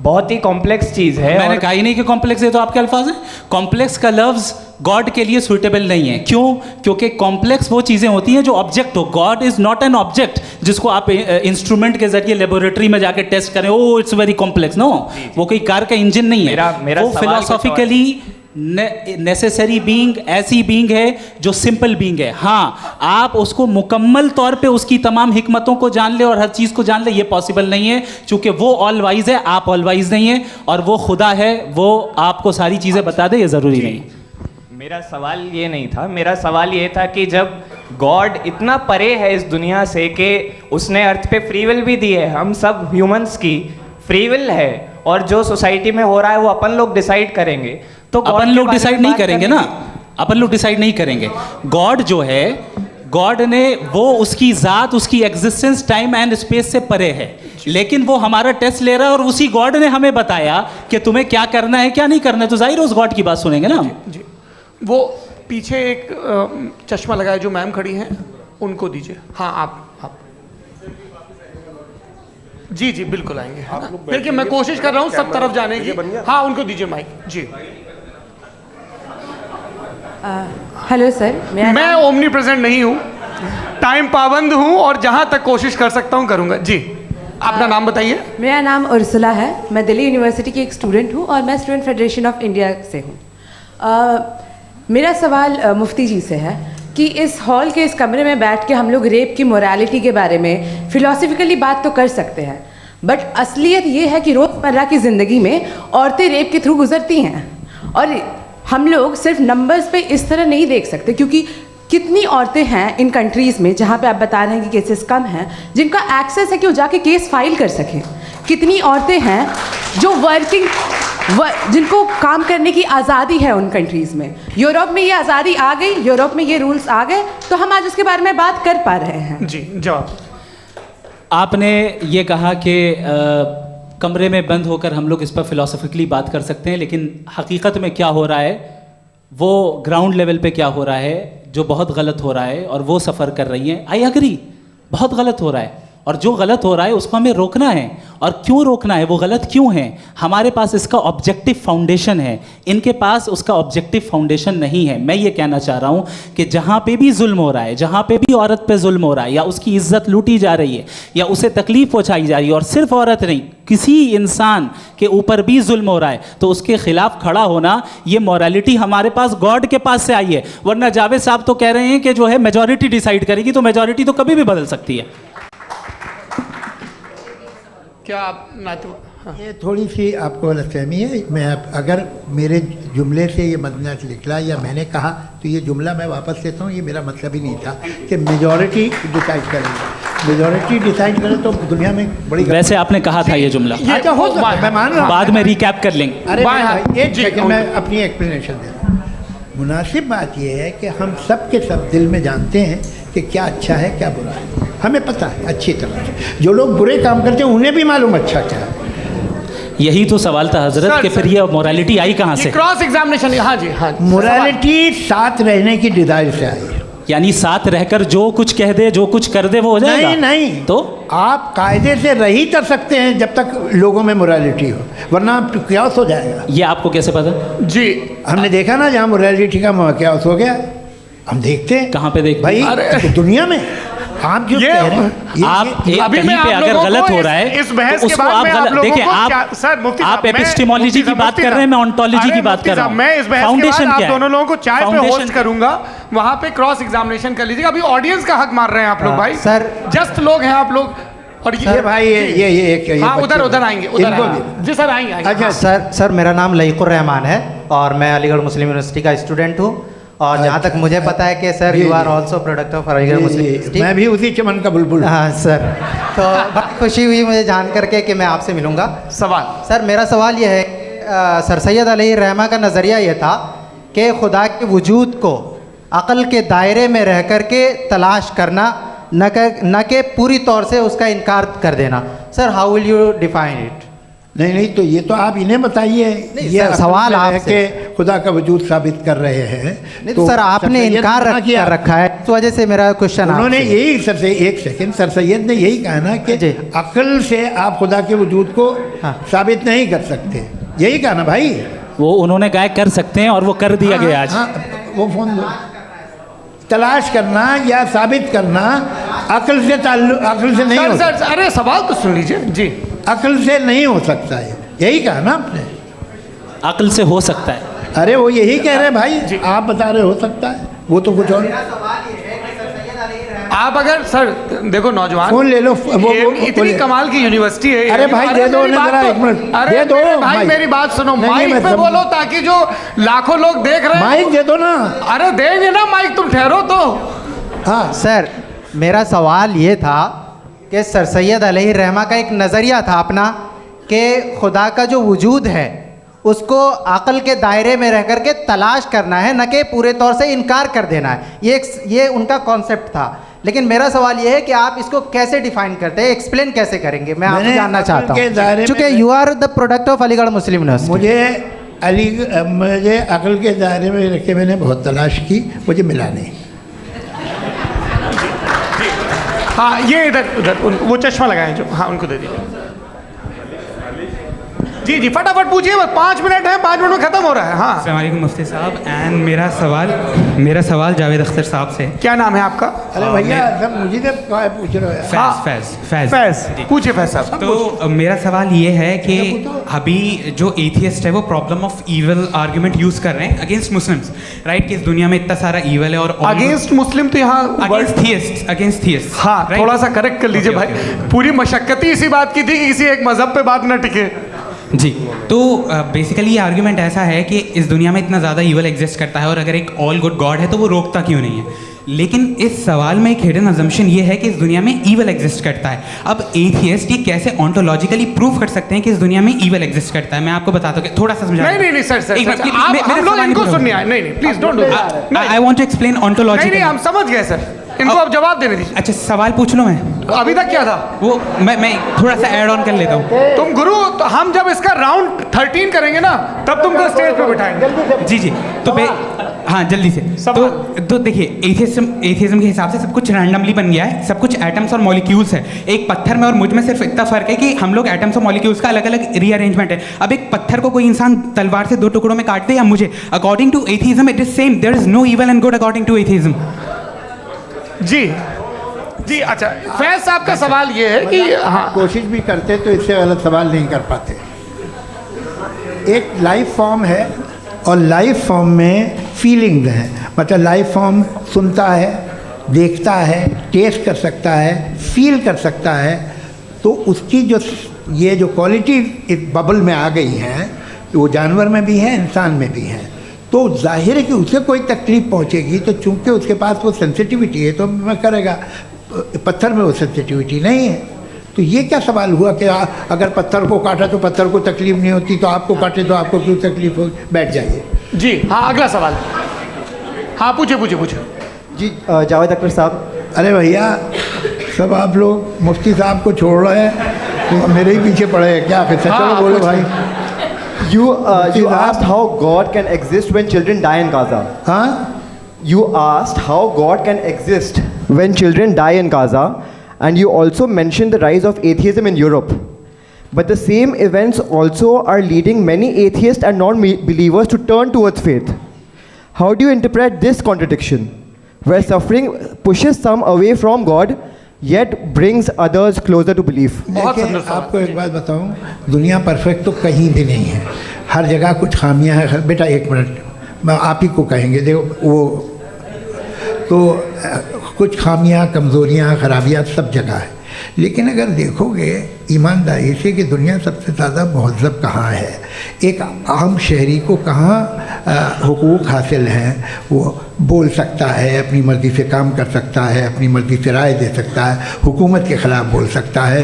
बहुत ही कॉम्प्लेक्स चीज़ है। मैंने कहा ही नहीं कि कॉम्प्लेक्स है, तो आपके अल्फाज हैं। कॉम्प्लेक्स का लफ्ज़ गॉड के लिए सुइटेबल नहीं है। क्यों? क्योंकि कॉम्प्लेक्स वो चीज़ें होती हैं जो ऑब्जेक्ट हो। God is not an object जिसको आप इंस्ट्रूमेंट के जरिए लेबोरेटरी में जाके टेस्ट करें, oh it's very complex. No, वो कोई कार का इंजन नहीं है। वो फिलोसॉफिकली नेसेसरी बीइंग ऐसी बीइंग है जो सिंपल बीइंग है। हाँ, आप उसको मुकम्मल तौर पे उसकी तमाम हिकमतों को जान ले और हर चीज़ को जान ले, ये पॉसिबल नहीं है, क्योंकि वो ऑल वाइज है, आप ऑल वाइज नहीं है, और वो खुदा है, वो आपको सारी चीज़ें बता दे, ये ज़रूरी नहीं। मेरा सवाल ये नहीं था, मेरा सवाल ये था कि जब गॉड इतना परे है इस दुनिया से कि उसने अर्थ पे फ्री विल भी दी है, हम सब ह्यूमंस की फ्री विल है, और जो सोसाइटी में हो रहा है वो अपन लोग डिसाइड करेंगे, तो अपन लोग डिसाइड नहीं करेंगे ना, अपन लोग डिसाइड नहीं करेंगे। गॉड जो है, गॉड ने वो उसकी ज़ात, उसकी एग्जिस्टेंस टाइम एंड स्पेस से परे है, लेकिन वो हमारा टेस्ट ले रहा है और उसी गॉड ने हमें बताया कि तुम्हें क्या करना है क्या नहीं करना है, तो जाहिर उस गॉड की बात सुनेंगे ना हम। जी, वो पीछे एक चश्मा लगाए जो मैम खड़ी हैं, उनको दीजिए। हाँ आप जी जी बिल्कुल आएंगे। देखिए मैं कोशिश कर रहा हूँ सब तरफ जाने की। हाँ उनको दीजिए माइक। जी हेलो सर, मैं ओमनी प्रेजेंट नहीं हूँ, टाइम पाबंद हूँ और जहाँ तक कोशिश कर सकता हूँ करूँगा। जी, अपना नाम बताइए। मेरा नाम उर्सुला है, मैं दिल्ली यूनिवर्सिटी की एक स्टूडेंट हूँ और मैं स्टूडेंट फेडरेशन ऑफ इंडिया से हूँ। मेरा सवाल मुफ्ती जी से है कि इस हॉल के इस कमरे में बैठ के हम लोग रेप की मोरालिटी के बारे में फिलोसफिकली बात तो कर सकते हैं, बट असलियत ये है कि रोज़मर्रा की ज़िंदगी में औरतें रेप के थ्रू गुजरती हैं और हम लोग सिर्फ नंबर्स पे इस तरह नहीं देख सकते, क्योंकि कितनी औरतें हैं इन कंट्रीज़ में जहाँ पे आप बता रहे हैं कि केसेस कम हैं, जिनका एक्सेस है कि वो जाके केस फाइल कर सकें। कितनी औरतें हैं जो जिनको काम करने की आज़ादी है उन कंट्रीज़ में। यूरोप में ये आज़ादी आ गई, यूरोप में ये रूल्स आ गए, तो हम आज उसके बारे में बात कर पा रहे हैं। जी, जवाब। आपने ये कहा कि कमरे में बंद होकर हम लोग इस पर फिलोसफिकली बात कर सकते हैं, लेकिन हकीकत में क्या हो रहा है, वो ग्राउंड लेवल पे क्या हो रहा है जो बहुत गलत हो रहा है, और वो सफ़र कर रही हैं। आई एग्री, बहुत गलत हो रहा है, और जो गलत हो रहा है उसको हमें रोकना है। और क्यों रोकना है, वो गलत क्यों है, हमारे पास इसका ऑब्जेक्टिव फाउंडेशन है, इनके पास उसका ऑब्जेक्टिव फाउंडेशन नहीं है। मैं ये कहना चाह रहा हूँ कि जहाँ पे भी जुल्म हो रहा है, जहाँ पे भी औरत पे जुल्म हो रहा है, या उसकी इज्जत लूटी जा रही है, या उसे तकलीफ पहुँचाई जा रही है, और सिर्फ औरत नहीं, किसी इंसान के ऊपर भी जुल्म हो रहा है, तो उसके खिलाफ खड़ा होना, ये मॉरलिटी हमारे पास गॉड के पास से आई है। वरना जावेद साहब तो कह रहे हैं कि जो है मेजॉरिटी डिसाइड करेगी, तो मेजॉरिटी तो कभी भी बदल सकती है। क्या आप ये थोड़ी सी आपको गलतफहमी है। मैं अगर मेरे जुमले से ये मदना निकला या मैंने कहा, तो ये जुमला मैं वापस लेता हूँ। ये मेरा मतलब ही नहीं था कि मेजॉरिटी डिसाइड करेगी। मेजॉरिटी डिसाइड करे तो दुनिया में बड़ी, वैसे आपने कहा था ये जुमला। अच्छा, हो सकता है, मैं मान रहा हूँ, बाद में रिकैप कर लेंगे। अरे एक सेकंड, मैं अपनी एक्सप्लेनेशन दे रहा हूँ। मुनासिब बात यह है कि हम सब के सब दिल में जानते हैं कि क्या अच्छा है क्या बुरा है, हमें पता है अच्छी तरह से। जो लोग बुरे काम करते हैं उन्हें भी मालूम अच्छा क्या है। यही तो सवाल था हजरत, कि फिर ये मोरालिटी आई कहाँ से? Cross examination. हाँ जी, हाँ। मोरालिटी साथ रहने की डिजायर से आई है। यानी साथ रहकर जो कुछ कह दे, जो कुछ कर दे, वो हो जाएगा? नहीं नहीं, तो आप कायदे से रही कर सकते हैं जब तक लोगों में मोरालिटी हो, वरना क्यास हो जाएगा। ये आपको कैसे पता? जी, हमने देखा ना, जहाँ मोरालिटी का क्यास हो गया, हम देखते हैं। कहाँ पे देखते भाई? तो दुनिया में आप जो कह रहे हैं, आप कहीं पे अगर गलत हो रहा है इस बहस तो उसको आप गलत देखिए। आप एपिस्टेमोलॉजी की बात कर रहे हैं, मैं ऑन्टोलॉजी की बात कर रहा हूं। मैं इस बहस के बाद आप दोनों लोगों को चाय पे होस्ट करूंगा, वहां पे क्रॉस एग्जामिनेशन कर लीजिएगा। अभी ऑडियंस का हक मार रहे हैं आप लोग भाई, सर जस्ट लोग हैं आप लोग। और ये भाई ये हाँ, उधर आएंगे, जी सर आएंगे। अच्छा सर, मेरा नाम लईकुर रहमान है और मैं अलीगढ़ मुस्लिम यूनिवर्सिटी का स्टूडेंट हूँ। और जहाँ तक मुझे पता है कि sir you are also product of Aligarh Muslim University. मैं भी उसी चमन का बुलबुल। हाँ सर, तो बहुत खुशी हुई मुझे जान करके कि मैं आपसे मिलूँगा। सवाल सर, मेरा सवाल यह है, सर सैयद अलैहि रहमा का नज़रिया ये था कि खुदा के वजूद को अक़ल के दायरे में रह कर के तलाश करना, न कि पूरी तौर से उसका इनकार कर देना। Sir, how will you define it? नहीं, तो ये तो आप इन्हें बताइए। ये सवाल आपसे खुदा का वजूद साबित कर रहे हैं। नहीं तो सर, आपने इनकार कर रखा है, इस वजह से मेरा क्वेश्चन। उन्होंने यही एक सेकंड, सर सैयद ने यही कहा ना कि अक्ल से आप खुदा के वजूद को साबित नहीं कर सकते, यही कहा ना भाई। वो उन्होंने कहा कर सकते हैं और वो कर दिया गया आज। वो फोन दो। तलाश करना या साबित करना अक्ल से नहीं हो सकता। अरे सवाल तो सुन लीजिए जी। अक्ल से नहीं हो सकता है, यही कहा ना आपने। अक्ल से हो सकता है। अरे वो यही कह रहे हैं भाई, आप बता रहे हो सकता है, वो तो कुछ और। आप अगर सर देखो नौजवान फोन ले लो, वो इतनी कमाल की यूनिवर्सिटी है। अरे भाई दे दो ना जरा, एक मिनट दे दो भाई, मेरी बात सुनो, माइक पे बोलो ताकि जो लाखों लोग देख रहे हैं। माइक दे दो ना। अरे देंगे ना माइक, तुम ठहरो तो। हाँ सर, मेरा सवाल ये था कि सर सैयद अलैहि रहमा का एक नज़रिया था अपना कि खुदा का जो वजूद है उसको अक़ल के दायरे में रह कर के तलाश करना है, न कि पूरे तौर से इनकार कर देना है। ये उनका कॉन्सेप्ट था। लेकिन मेरा सवाल ये है कि आप इसको कैसे डिफाइन करते हैं, एक्सप्लेन कैसे करेंगे? मैं आपसे जानना चाहता हूँ, क्योंकि you are the product of Aligarh Muslim University. मुझे अक़ल के दायरे में रख के मैंने बहुत तलाश की, मुझे मिला नहीं। हाँ, ये इधर वो चश्मा लगाए जो, हाँ उनको दे दीजिए। जी जी फटाफट पूछिए, बस 5 मिनट है, 5 मिनट में खत्म हो रहा है। हाँ अस्सलाम वालेकुम मुफ्ती साहब। एंड मेरा सवाल जावेद अख्तर साहब से। क्या नाम है आपका? अरे भैया सब मुझे क्या पूछ रहे हो? फैज पूछिए फैज साहब। तो मेरा सवाल ये है कि अभी जो एथियस्ट है वो problem of evil argument use कर रहे हैं अगेंस्ट मुस्लिम्स, राइट? कि इस दुनिया में इतना सारा ईवल है और अगेंस्ट मुस्लिम तो यहाँ अगेंस्ट थियस्ट। हाँ थोड़ा सा करेक्ट कर लीजिए भाई, पूरी मशक्कत ही इसी बात की थी कि किसी एक मजहब पे बात ना टिके। जी, तो बेसिकली ये आर्ग्यूमेंट ऐसा है कि इस दुनिया में इतना ज़्यादा ईवल एग्जिस्ट करता है और अगर एक ऑल गुड गॉड है तो वो रोकता क्यों नहीं है? लेकिन इस सवाल में एक हिडन अजम्पशन ये है कि इस दुनिया में ईवल एग्जिस्ट करता है। अब एथियस्ट ये कैसे ऑन्टोलॉजिकली प्रूव कर सकते हैं कि इस दुनिया में ईवल एग्जिस्ट करता है? मैं आपको बताता हूँ, थोड़ा सा समझा। नहीं सर हम लोग इनको सुनने आए। नहीं please don't do that. I want to explain ontologically. नहीं हम समझ गए सर, इनको अब जवाब देने दीजिए। अच्छा सवाल पूछ लो। मैं अभी तक क्या था वो मैं थोड़ा सा ऐड ऑन कर लेता हूँ। तुम गुरु, तो हम जब इसका राउंड 13 करेंगे ना तब तुमको स्टेज पे बिठाएंगे। जी तो हाँ जल्दी से। तो देखिए एथियज्म के हिसाब से सब कुछ रैंडमली बन गया है, सब कुछ एटम्स और मॉलिक्यूल्स है। एक पत्थर में और मुझ में सिर्फ इतना फर्क है कि हम लोग एटम्स और मॉलिक्यूल्स का अलग अलग रीअरेंजमेंट है। अब एक पत्थर को कोई इंसान तलवार से 2 टुकड़ों में काट दे या मुझे, according to atheism it is same. There is no evil and good according to atheism. जी अच्छा फैज साहब का सवाल ये है कि हाँ कोशिश भी करते तो इससे गलत सवाल नहीं कर पाते। एक लाइफ फॉर्म है और लाइफ फॉर्म में फीलिंग्स हैं, मतलब लाइफ फॉर्म सुनता है, देखता है, टेस्ट कर सकता है, फील कर सकता है। तो उसकी ये जो क्वालिटी इस बबल में आ गई हैं वो जानवर में भी है, इंसान में भी है। तो जाहिर है कि उसे कोई तकलीफ पहुंचेगी, तो चूंकि उसके पास वो सेंसिटिविटी है तो मैं करेगा। पत्थर में वो सेंसिटिविटी नहीं है। तो ये क्या सवाल हुआ कि अगर पत्थर को काटा तो पत्थर को तकलीफ नहीं होती, तो आपको काटे तो आपको क्यों तकलीफ हो? बैठ जाइए। जी हाँ अगला सवाल। हाँ पूछे जी जावेद अख्तर साहब। अरे भैया सब आप लोग मुफ्ती साहब को छोड़ रहे हैं, तो मेरे ही पीछे पड़े हैं क्या? चलो बोलो भाई। You asked how God can exist when children die in Gaza. Huh? You asked how God can exist when children die in Gaza, and you also mentioned the rise of atheism in Europe. But the same events also are leading many atheists and non-believers to turn towards faith. How do you interpret this contradiction, where suffering pushes some away from God, yet brings others closer to belief? देखिए आपको एक बात बताऊं, दुनिया perfect तो कहीं भी नहीं है, हर जगह कुछ खामियां हैं। बेटा 1 मिनट, मैं आप ही को कहेंगे। देखो वो तो कुछ खामियां, कमज़ोरियां, खराबियां सब जगह है। लेकिन अगर देखोगे ईमानदारी से कि दुनिया सबसे ज़्यादा महज़ब कहाँ है, एक आम शहरी को कहाँ हुकूक हासिल हैं, वो बोल सकता है, अपनी मर्ज़ी से काम कर सकता है, अपनी मर्ज़ी से राय दे सकता है, हुकूमत के ख़िलाफ़ बोल सकता है,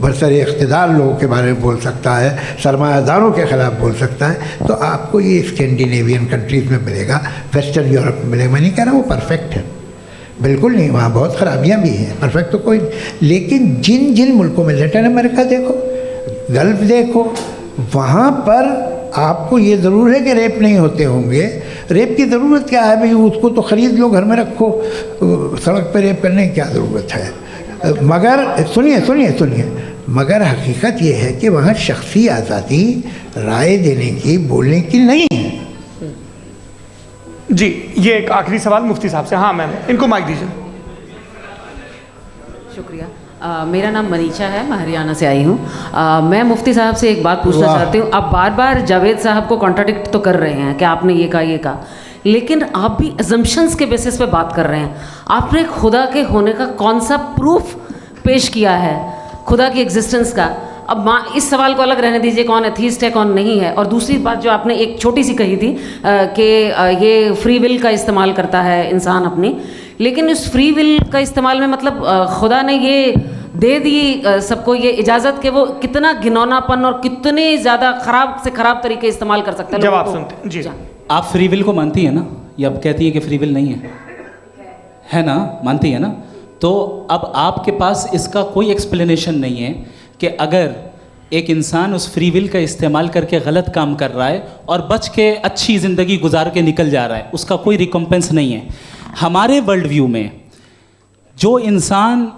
बरसरे इक़्तिदार लोगों के बारे में बोल सकता है, सरमायादारों के ख़िलाफ़ बोल सकता है। तो आपको ये स्कैंडिनेवियन कंट्रीज़ में मिलेगा, वेस्टर्न यूरोप में मिलेगा। मैं नहीं कह रहा वो परफेक्ट है, बिल्कुल नहीं, वहाँ बहुत ख़राबियाँ भी हैं, परफेक्ट तो कोई। लेकिन जिन मुल्कों में, लैटिन अमेरिका देखो, गल्फ देखो, वहाँ पर आपको ये ज़रूर है कि रेप नहीं होते होंगे। रेप की ज़रूरत क्या है भाई? उसको तो ख़रीद लो, घर में रखो, सड़क पर रेप करने की क्या ज़रूरत है? मगर सुनिए, मगर हकीकत ये है कि वहाँ शख्सी आज़ादी राय देने की, बोलने की नहीं है। जी ये एक आखिरी सवाल मुफ्ती साहब से। हाँ मैम इनको माइक दीजिए। शुक्रिया। मेरा नाम मनीषा है, मैं हरियाणा से आई हूँ। मैं मुफ्ती साहब से एक बात पूछना चाहती हूँ। आप बार बार जावेद साहब को कॉन्ट्राडिक्ट तो कर रहे हैं कि आपने ये कहा, लेकिन आप भी अजम्पशंस के बेसिस पे बात कर रहे हैं। आपने खुदा के होने का कौन सा प्रूफ पेश किया है, खुदा की एग्जिस्टेंस का? अब इस सवाल को अलग रहने दीजिए, कौन एथीस्ट है कौन नहीं है। और दूसरी बात जो आपने एक छोटी सी कही थी कि ये फ्री विल का इस्तेमाल करता है इंसान अपनी, लेकिन इस फ्री विल का इस्तेमाल में मतलब खुदा ने ये दे दी सबको ये इजाज़त कि वो कितना घिनौनापन और कितने ज़्यादा ख़राब से ख़राब तरीके इस्तेमाल कर सकते हैं। जवाब सुनते जी। आप फ्री विल को मानती है ना, या अब कहती है कि फ्री विल नहीं है ना? मानती है ना? तो अब आपके पास इसका कोई एक्सप्लेनेशन नहीं है कि अगर एक इंसान उस फ्री विल का इस्तेमाल करके गलत काम कर रहा है और बच के अच्छी ज़िंदगी गुजार के निकल जा रहा है, उसका कोई रिकम्पेंस नहीं है। हमारे वर्ल्ड व्यू में जो इंसान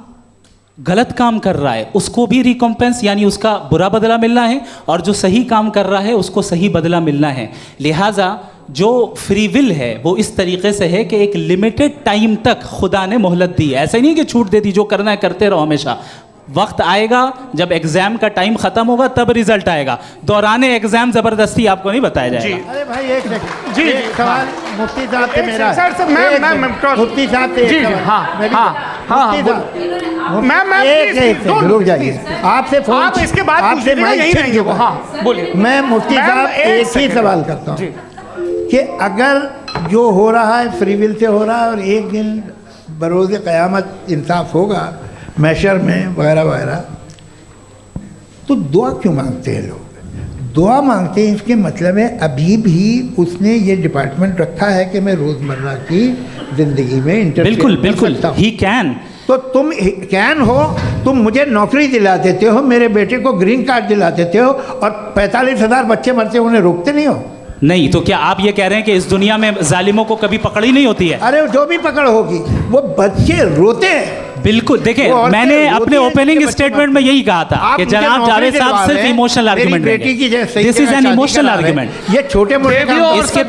गलत काम कर रहा है उसको भी रिकॉम्पेंस यानी उसका बुरा बदला मिलना है, और जो सही काम कर रहा है उसको सही बदला मिलना है। लिहाजा जो फ्री विल है वो इस तरीके से है कि एक लिमिटेड टाइम तक खुदा ने मोहलत दी है। ऐसा नहीं कि छूट दे दी, जो करना है करते रहो हमेशा। वक्त आएगा जब एग्जाम का टाइम खत्म होगा तब रिजल्ट आएगा, दौराने एग्जाम जबरदस्ती आपको नहीं बताया जाएगा। अरे भाई एक सेकंड, जी एक सवाल मुफ्ती साहब से मेरा सर सर मैं मुफ्ती साहब से जी हाँ रुक जाइए, आपसे फोन आप इसके बाद आपसे यही रहेंगे वो। हाँ बोलिए। मैं मुफ्ती साहब एक ही सवाल करता हूँ कि अगर जो हो रहा है फ्री विल से हो रहा है और एक दिन बरोज़ क़यामत इंसाफ होगा मैशर में वगैरह वगैरह, तो दुआ क्यों मांगते हैं लोग? दुआ मांगते हैं इसके मतलब है अभी भी उसने ये डिपार्टमेंट रखा है कि मैं रोज़मर्रा की ज़िंदगी में बिल्कुल बिल्कुल ही कैन। तो तुम कैन हो, तुम मुझे नौकरी दिला देते हो, मेरे बेटे को ग्रीन कार्ड दिला देते हो, और 45,000 बच्चे मरते उन्हें रोकते नहीं हो। नहीं तो क्या आप ये कह रहे हैं कि इस दुनिया में जालिमों को कभी पकड़ ही नहीं होती है? अरे जो भी पकड़ होगी वो बच्चे रोते हैं। बिल्कुल देखिए, मैंने अपने ओपनिंग स्टेटमेंट में यही कहा था कि जनाब जावेद साहब सिर्फ इमोशनल आर्गुमेंट देंगे। This is an emotional argument. ये छोटे मोटे इसके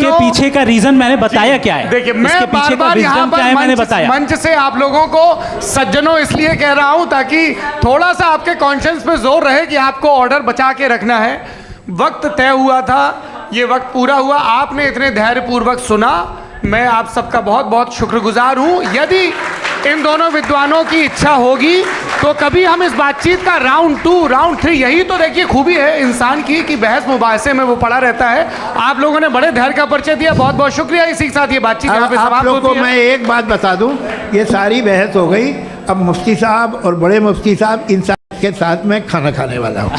पीछे का रीजन मैंने बताया क्या है। देखिए मैं बार-बार यहाँ पर मैंने बताया मंच से आप लोगों को सज्जनों इसलिए कह रहा हूँ ताकि थोड़ा सा आपके कॉन्शियंस पे जोर रहे कि आपको ऑर्डर बचा के रखना है। वक्त तय हुआ था, ये वक्त पूरा हुआ, आपने इतने धैर्यपूर्वक सुना, मैं आप सबका बहुत बहुत शुक्रगुजार हूँ। यदि इन दोनों विद्वानों की इच्छा होगी तो कभी हम इस बातचीत का राउंड 2, राउंड 3, यही तो देखिए खूबी है इंसान की कि बहस मुबाहसे में वो पड़ा रहता है। आप लोगों ने बड़े धैर्य का परिचय दिया, बहुत बहुत शुक्रिया। इसी के साथ ये बातचीत यहाँ पे समाप्त होती है। मैं एक बात बता दूँ, ये सारी बहस हो गई, अब मुफ्ती साहब और बड़े मुफ्ती साहब इन के साथ मैं खाना खाने वाला हूँ।